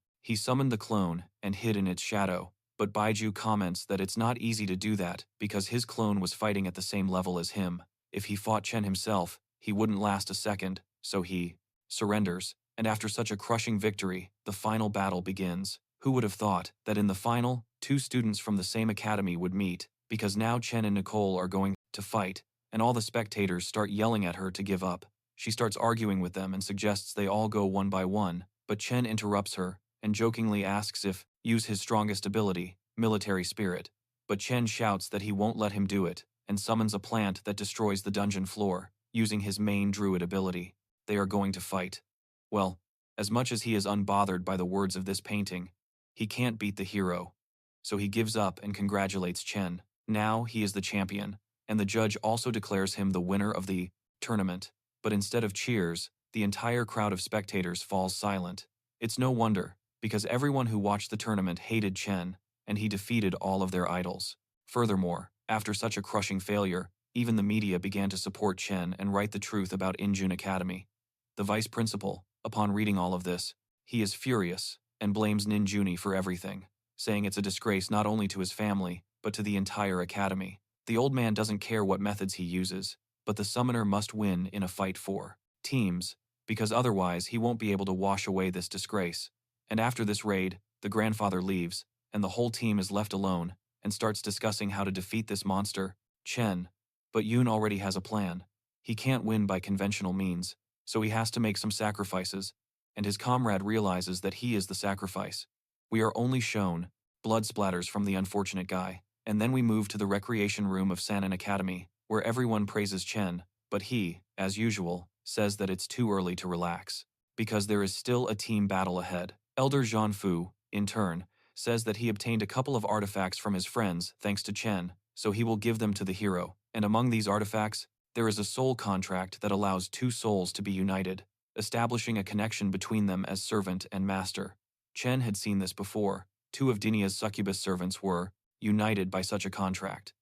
clone and hid in its shadow. But Baiju comments that it's not easy to do that because his clone was fighting at the same level as him. If he fought Chen himself, he wouldn't last a second, so he surrenders. And after such a crushing victory, the final battle begins. Who would have thought that in the final, two students from the same academy would meet, because now Chen and Nicole are going to fight, and all the spectators start yelling at her to give up. She starts arguing with them and suggests they all go one by one, but Chen interrupts her and jokingly asks if use his strongest ability, military spirit. But Chen shouts that he won't let him do it, and summons a plant that destroys the dungeon floor, using his main druid ability. They are going to fight. Well, as much as he is unbothered by the words of this painting, he can't beat the hero. So he gives up and congratulates Chen. Now he is the champion, and the judge also declares him the winner of the tournament. But instead of cheers, the entire crowd of spectators falls silent. It's no wonder, because everyone who watched the tournament hated Chen, and he defeated all of their idols. Furthermore, after such a crushing failure, even the media began to support Chen and write the truth about Injun Academy. The vice principal, upon reading all of this, he is furious and blames Ninjuni for everything, saying it's a disgrace not only to his family, but to the entire academy. The old man doesn't care what methods he uses, but the summoner must win in a fight for teams, because otherwise he won't be able to wash away this disgrace. And after this raid, the grandfather leaves, and the whole team is left alone, and starts discussing how to defeat this monster, Chen. But Yoon already has a plan. He can't win by conventional means, so he has to make some sacrifices, and his comrade realizes that he is the sacrifice. We are only shown blood splatters from the unfortunate guy, and then we move to the recreation room of Sanan Academy, where everyone praises Chen, but he, as usual, says that it's too early to relax, because there is still a team battle ahead. Elder Zhanfu, in turn, says that he obtained a couple of artifacts from his friends thanks to Chen, so he will give them to the hero, and among these artifacts, there is a soul contract that allows two souls to be united, establishing a connection between them as servant and master. Chen had seen this before. Two of Dinia's succubus servants were united by such a contract.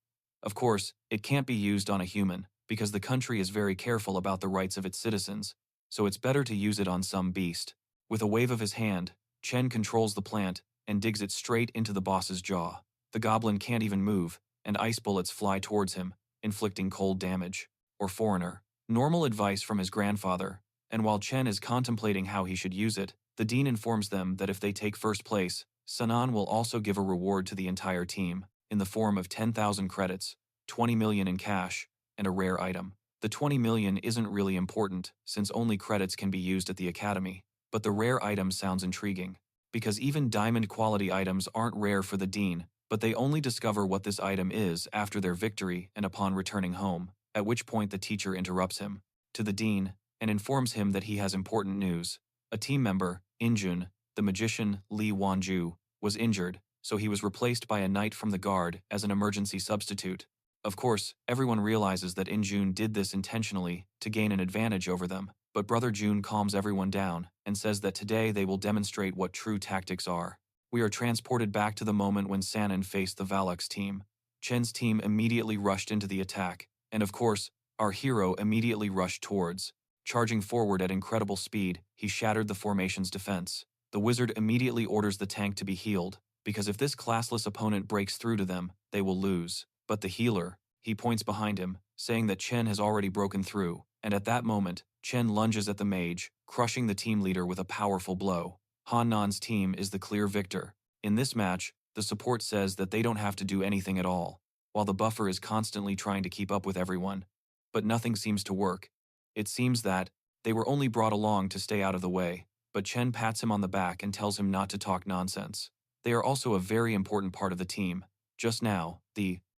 Of course, it can't be used on a human, because the country is very careful about the rights of its citizens, so it's better to use it on some beast. With a wave of his hand, Chen controls the plant and digs it straight into the boss's jaw. The goblin can't even move, and ice bullets fly towards him, inflicting cold damage. Or foreigner. Normal advice from his grandfather, and while Chen is contemplating how he should use it, the dean informs them that if they take first place, Sanan will also give a reward to the entire team, in the form of 10,000 credits, 20 million in cash, and a rare item. The 20 million isn't really important, since only credits can be used at the academy, but the rare item sounds intriguing, because even diamond quality items aren't rare for the dean, but they only discover what this item is after their victory and upon returning home, at which point the teacher interrupts him, to the dean, and informs him that he has important news. A team member, Injun, the magician Li Wanju, was injured, so he was replaced by a knight from the guard as an emergency substitute. Of course, everyone realizes that Injun did this intentionally to gain an advantage over them, But Brother Jun calms everyone down and says that today they will demonstrate what true tactics are. We are transported back to the moment when Sanan faced the Valak's team. Chen's team immediately rushed into the attack, and of course, our hero immediately rushed towards. Charging forward at incredible speed, he shattered the formation's defense. The wizard immediately orders the tank to be healed, because if this classless opponent breaks through to them, they will lose. But the healer, he points behind him, saying that Chen has already broken through, and at that moment, Chen lunges at the mage, crushing the team leader with a powerful blow. Han Nan's team is the clear victor. In this match, the support says that they don't have to do anything at all, while the buffer is constantly trying to keep up with everyone. But nothing seems to work. It seems that they were only brought along to stay out of the way, but Chen pats him on the back and tells him not to talk nonsense. They are also a very important part of the team. Just now,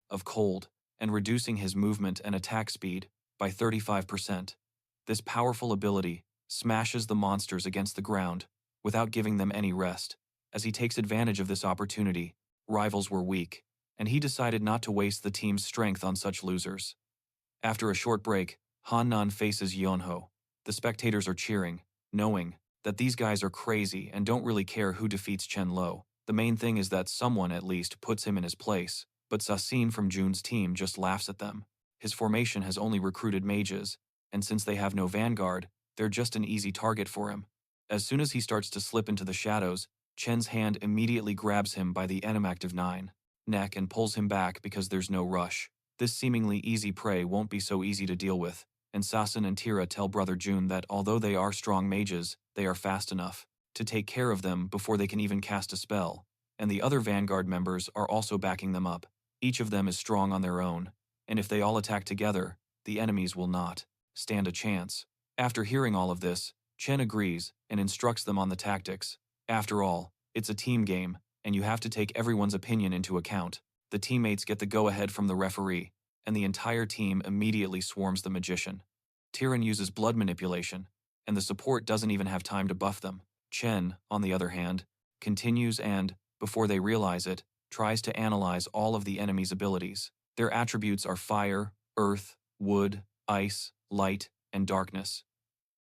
of cold, and reducing his movement and attack speed by 35%. This powerful ability smashes the monsters against the ground without giving them any rest. As he takes advantage of this opportunity, rivals were weak, and he decided not to waste the team's strength on such losers. After a short break, Han Nan faces Yonho. The spectators are cheering, knowing that these guys are crazy and don't really care who defeats Chen Lo. The main thing is that someone at least puts him in his place, but Sasin from Jun's team just laughs at them. His formation has only recruited mages, and since they have no vanguard, they're just an easy target for him. As soon as he starts to slip into the shadows, Chen's hand immediately grabs him by the animactive 9 neck and pulls him back because there's no rush. This seemingly easy prey won't be so easy to deal with, and Sasin and Tira tell Brother Jun that although they are strong mages, they are fast enough to take care of them before they can even cast a spell, and the other Vanguard members are also backing them up. Each of them is strong on their own, and if they all attack together, the enemies will not stand a chance. After hearing all of this, Chen agrees and instructs them on the tactics. After all, it's a team game, and you have to take everyone's opinion into account. The teammates get the go-ahead from the referee, and the entire team immediately swarms the magician. Tyrion uses blood manipulation, and the support doesn't even have time to buff them. Chen, on the other hand, continues and, before they realize it, tries to analyze all of the enemy's abilities. Their attributes are fire, earth, wood, ice, light, and darkness.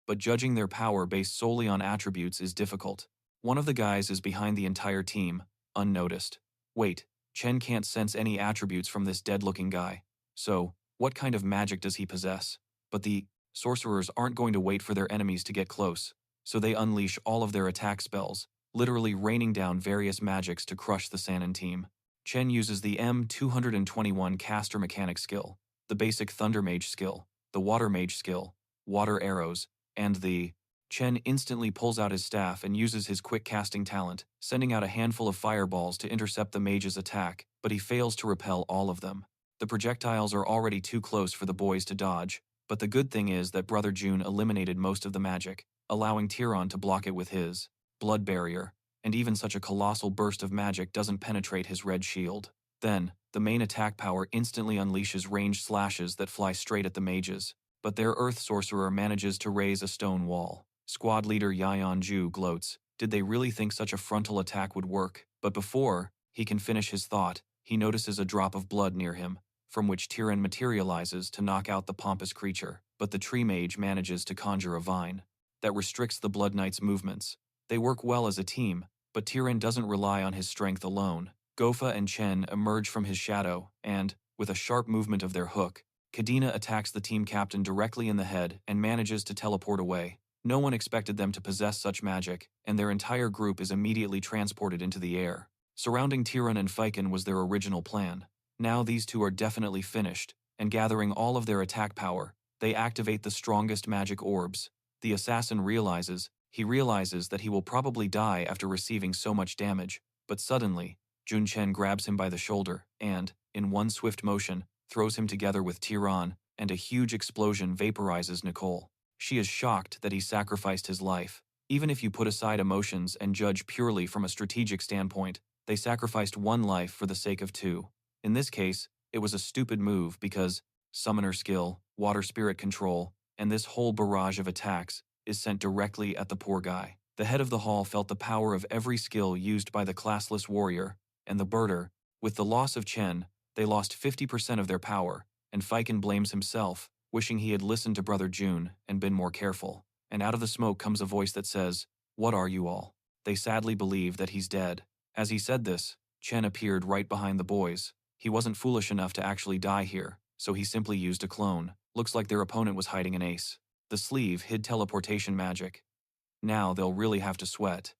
But judging their power based solely on attributes is difficult. One of the guys is behind the entire team, unnoticed. Wait, Chen can't sense any attributes from this dead-looking guy. So, what kind of magic does he possess? But the sorcerers aren't going to wait for their enemies to get close, so they unleash all of their attack spells, literally raining down various magics to crush the Sanin team. Chen uses the M221 caster mechanic skill, the basic Thunder Mage skill, the Water Mage skill, Water Arrows, and the Chen instantly pulls out his staff and uses his quick casting talent, sending out a handful of fireballs to intercept the mage's attack, but he fails to repel all of them. The projectiles are already too close for the boys to dodge, but the good thing is that Brother Jun eliminated most of the magic, allowing Tyron to block it with his blood barrier, and even such a colossal burst of magic doesn't penetrate his red shield. Then, the main attack power instantly unleashes ranged slashes that fly straight at the mages, but their earth sorcerer manages to raise a stone wall. Squad leader Yayan Ju gloats. Did they really think such a frontal attack would work? But before he can finish his thought, he notices a drop of blood near him, from which Tyrion materializes to knock out the pompous creature, but the tree mage manages to conjure a vine that restricts the Blood Knight's movements. They work well as a team, but Tyrion doesn't rely on his strength alone. Gofa and Chen emerge from his shadow, and, with a sharp movement of their hook, Kadena attacks the team captain directly in the head and manages to teleport away. No one expected them to possess such magic, and their entire group is immediately transported into the air. Surrounding Tyrion and Fiken was their original plan. Now these two are definitely finished, and gathering all of their attack power, they activate the strongest magic orbs. The assassin realizes that he will probably die after receiving so much damage, but suddenly, Jun Chen grabs him by the shoulder and, in one swift motion, throws him together with Tyrion, and a huge explosion vaporizes Nicole. She is shocked that he sacrificed his life. Even if you put aside emotions and judge purely from a strategic standpoint, they sacrificed one life for the sake of two. In this case, it was a stupid move because summoner skill, water spirit control, and this whole barrage of attacks is sent directly at the poor guy. The head of the hall felt the power of every skill used by the classless warrior, and the birder. With the loss of Chen, they lost 50% of their power, and Fiken blames himself, wishing he had listened to Brother Jun and been more careful. and out of the smoke comes a voice that says, "What are you all?" They sadly believe that he's dead. As he said this, Chen appeared right behind the boys. He wasn't foolish enough to actually die here, so he simply used a clone. Looks like their opponent was hiding an ace. The sleeve hid teleportation magic. Now they'll really have to sweat.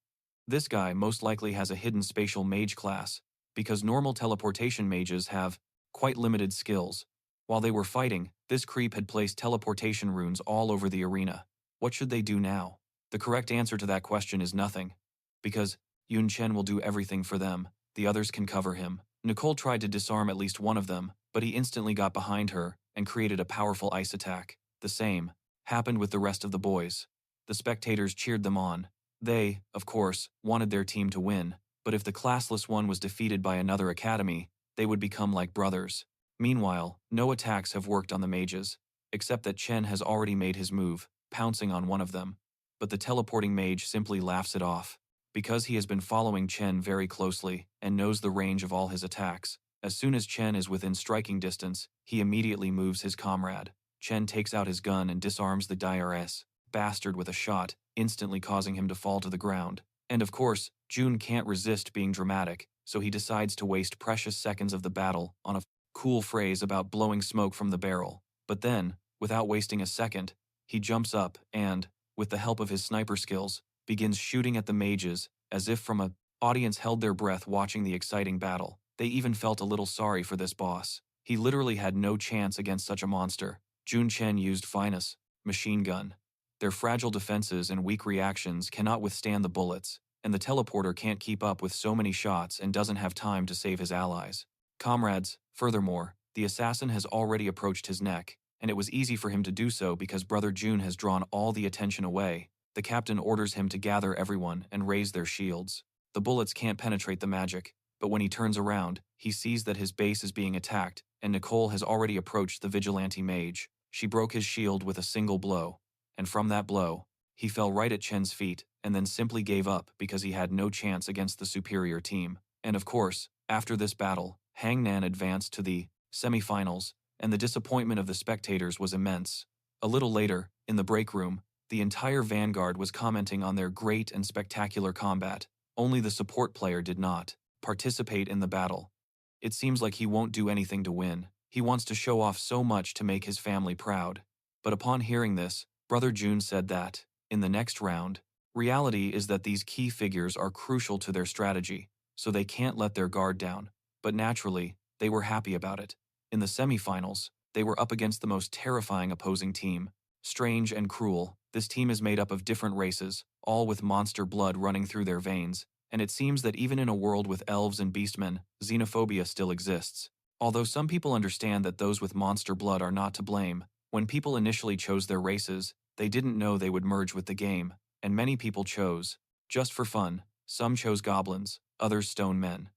This guy most likely has a hidden spatial mage class, because normal teleportation mages have quite limited skills. While they were fighting, this creep had placed teleportation runes all over the arena. What should they do now? The correct answer to that question is nothing. Because Jun Chen will do everything for them, the others can cover him. Nicole tried to disarm at least one of them, but he instantly got behind her and created a powerful ice attack. The same happened with the rest of the boys. The spectators cheered them on. They, of course, wanted their team to win, but if the classless one was defeated by another academy, they would become like brothers. Meanwhile, no attacks have worked on the mages, except that Chen has already made his move, pouncing on one of them. But the teleporting mage simply laughs it off. Because he has been following Chen very closely and knows the range of all his attacks, as soon as Chen is within striking distance, he immediately moves his comrade. Chen takes out his gun and disarms the DRS bastard with a shot, instantly causing him to fall to the ground. And of course, Jun can't resist being dramatic, so he decides to waste precious seconds of the battle on a cool phrase about blowing smoke from the barrel. But then, without wasting a second, he jumps up and, with the help of his sniper skills, begins shooting at the mages, as if from an audience held their breath watching the exciting battle. They even felt a little sorry for this boss. He literally had no chance against such a monster. Jun Chen used Finus, machine gun. Their fragile defenses and weak reactions cannot withstand the bullets, and the teleporter can't keep up with so many shots and doesn't have time to save his allies. Comrades, furthermore, the assassin has already approached his neck, and it was easy for him to do so because Brother Jun has drawn all the attention away. The captain orders him to gather everyone and raise their shields. The bullets can't penetrate the magic, but when he turns around, he sees that his base is being attacked, and Nicole has already approached the vigilante mage. She broke his shield with a single blow, and from that blow, he fell right at Chen's feet and then simply gave up because he had no chance against the superior team. And of course, after this battle, Hangnan advanced to the semifinals, and the disappointment of the spectators was immense. A little later, in the break room, the entire vanguard was commenting on their great and spectacular combat. Only the support player did not participate in the battle. It seems like he won't do anything to win. He wants to show off so much to make his family proud. But upon hearing this, Brother Jun said that, in the next round, reality is that these key figures are crucial to their strategy, so they can't let their guard down. But naturally, they were happy about it. In the semifinals, they were up against the most terrifying opposing team. Strange and cruel, this team is made up of different races, all with monster blood running through their veins, and it seems that even in a world with elves and beastmen, xenophobia still exists. Although some people understand that those with monster blood are not to blame, when people initially chose their races, they didn't know they would merge with the game, and many people chose, just for fun. Some chose goblins, others stone men.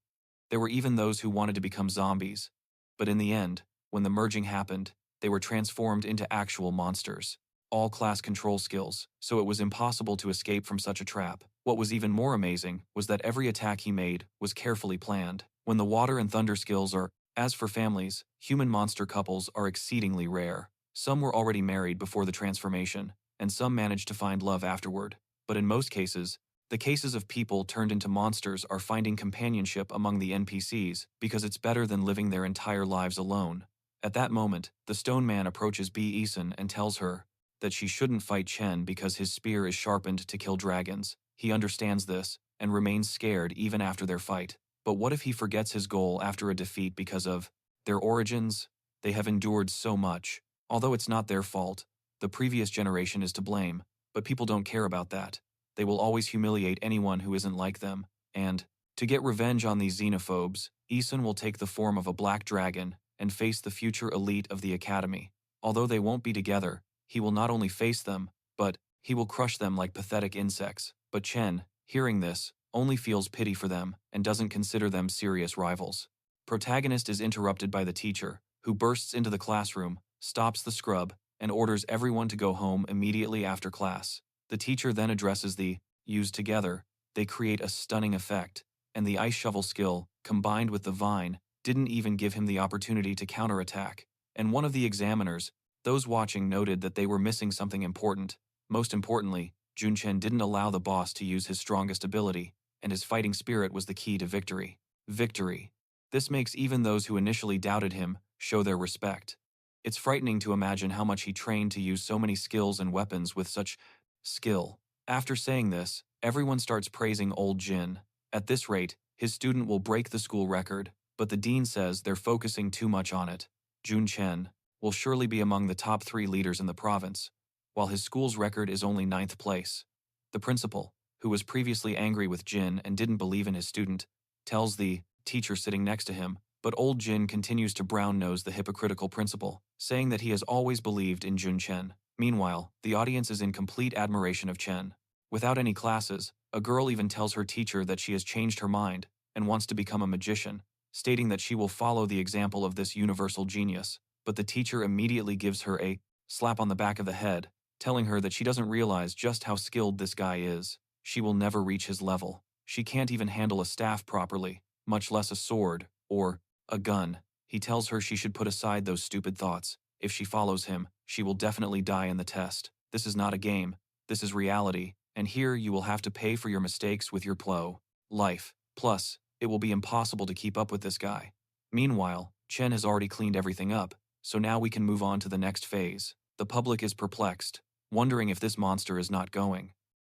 There were even those who wanted to become zombies. But in the end, when the merging happened, they were transformed into actual monsters. All class control skills, so it was impossible to escape from such a trap. What was even more amazing was that every attack he made was carefully planned. When the water and thunder skills are, as for families, human-monster couples are exceedingly rare. Some were already married before the transformation, and some managed to find love afterward. But in most cases, the cases of people turned into monsters are finding companionship among the NPCs because it's better than living their entire lives alone. At that moment, the stone man approaches B. Eason and tells her that she shouldn't fight Chen because his spear is sharpened to kill dragons. He understands this and remains scared even after their fight. But what if he forgets his goal after a defeat because of their origins? They have endured so much. Although it's not their fault, the previous generation is to blame, but people don't care about that. They will always humiliate anyone who isn't like them, and, to get revenge on these xenophobes, Eason will take the form of a black dragon and face the future elite of the academy. Although they won't be together, he will not only face them, but he will crush them like pathetic insects. But Chen, hearing this, only feels pity for them and doesn't consider them serious rivals. Protagonist is interrupted by the teacher, who bursts into the classroom, stops the scrub, and orders everyone to go home immediately after class. The teacher then addresses the used together. They create a stunning effect, and the ice shovel skill, combined with the vine, didn't even give him the opportunity to counterattack. And one of the examiners, those watching noted that they were missing something important. Most importantly, Jun Chen didn't allow the boss to use his strongest ability, and his fighting spirit was the key to victory. Victory. This makes even those who initially doubted him show their respect. It's frightening to imagine how much he trained to use so many skills and weapons with such skill. After saying this, everyone starts praising old Jin. At this rate, his student will break the school record, but the dean says they're focusing too much on it. Jun Chen will surely be among the top 3 leaders in the province, while his school's record is only 9th place. The principal, who was previously angry with Jin and didn't believe in his student, tells the teacher sitting next to him, but old Jin continues to brown-nose the hypocritical principal, saying that he has always believed in Jun Chen. Meanwhile, the audience is in complete admiration of Chen. Without any classes, a girl even tells her teacher that she has changed her mind and wants to become a magician, stating that she will follow the example of this universal genius. But the teacher immediately gives her a slap on the back of the head, telling her that she doesn't realize just how skilled this guy is. She will never reach his level. She can't even handle a staff properly, much less a sword or a gun. He tells her she should put aside those stupid thoughts. If she follows him, she will definitely die in the test. This is not a game. This is reality, and here you will have to pay for your mistakes with your life. Plus, it will be impossible to keep up with this guy. Meanwhile, Chen has already cleaned everything up, so now we can move on to the next phase. The public is perplexed, wondering if this monster is not going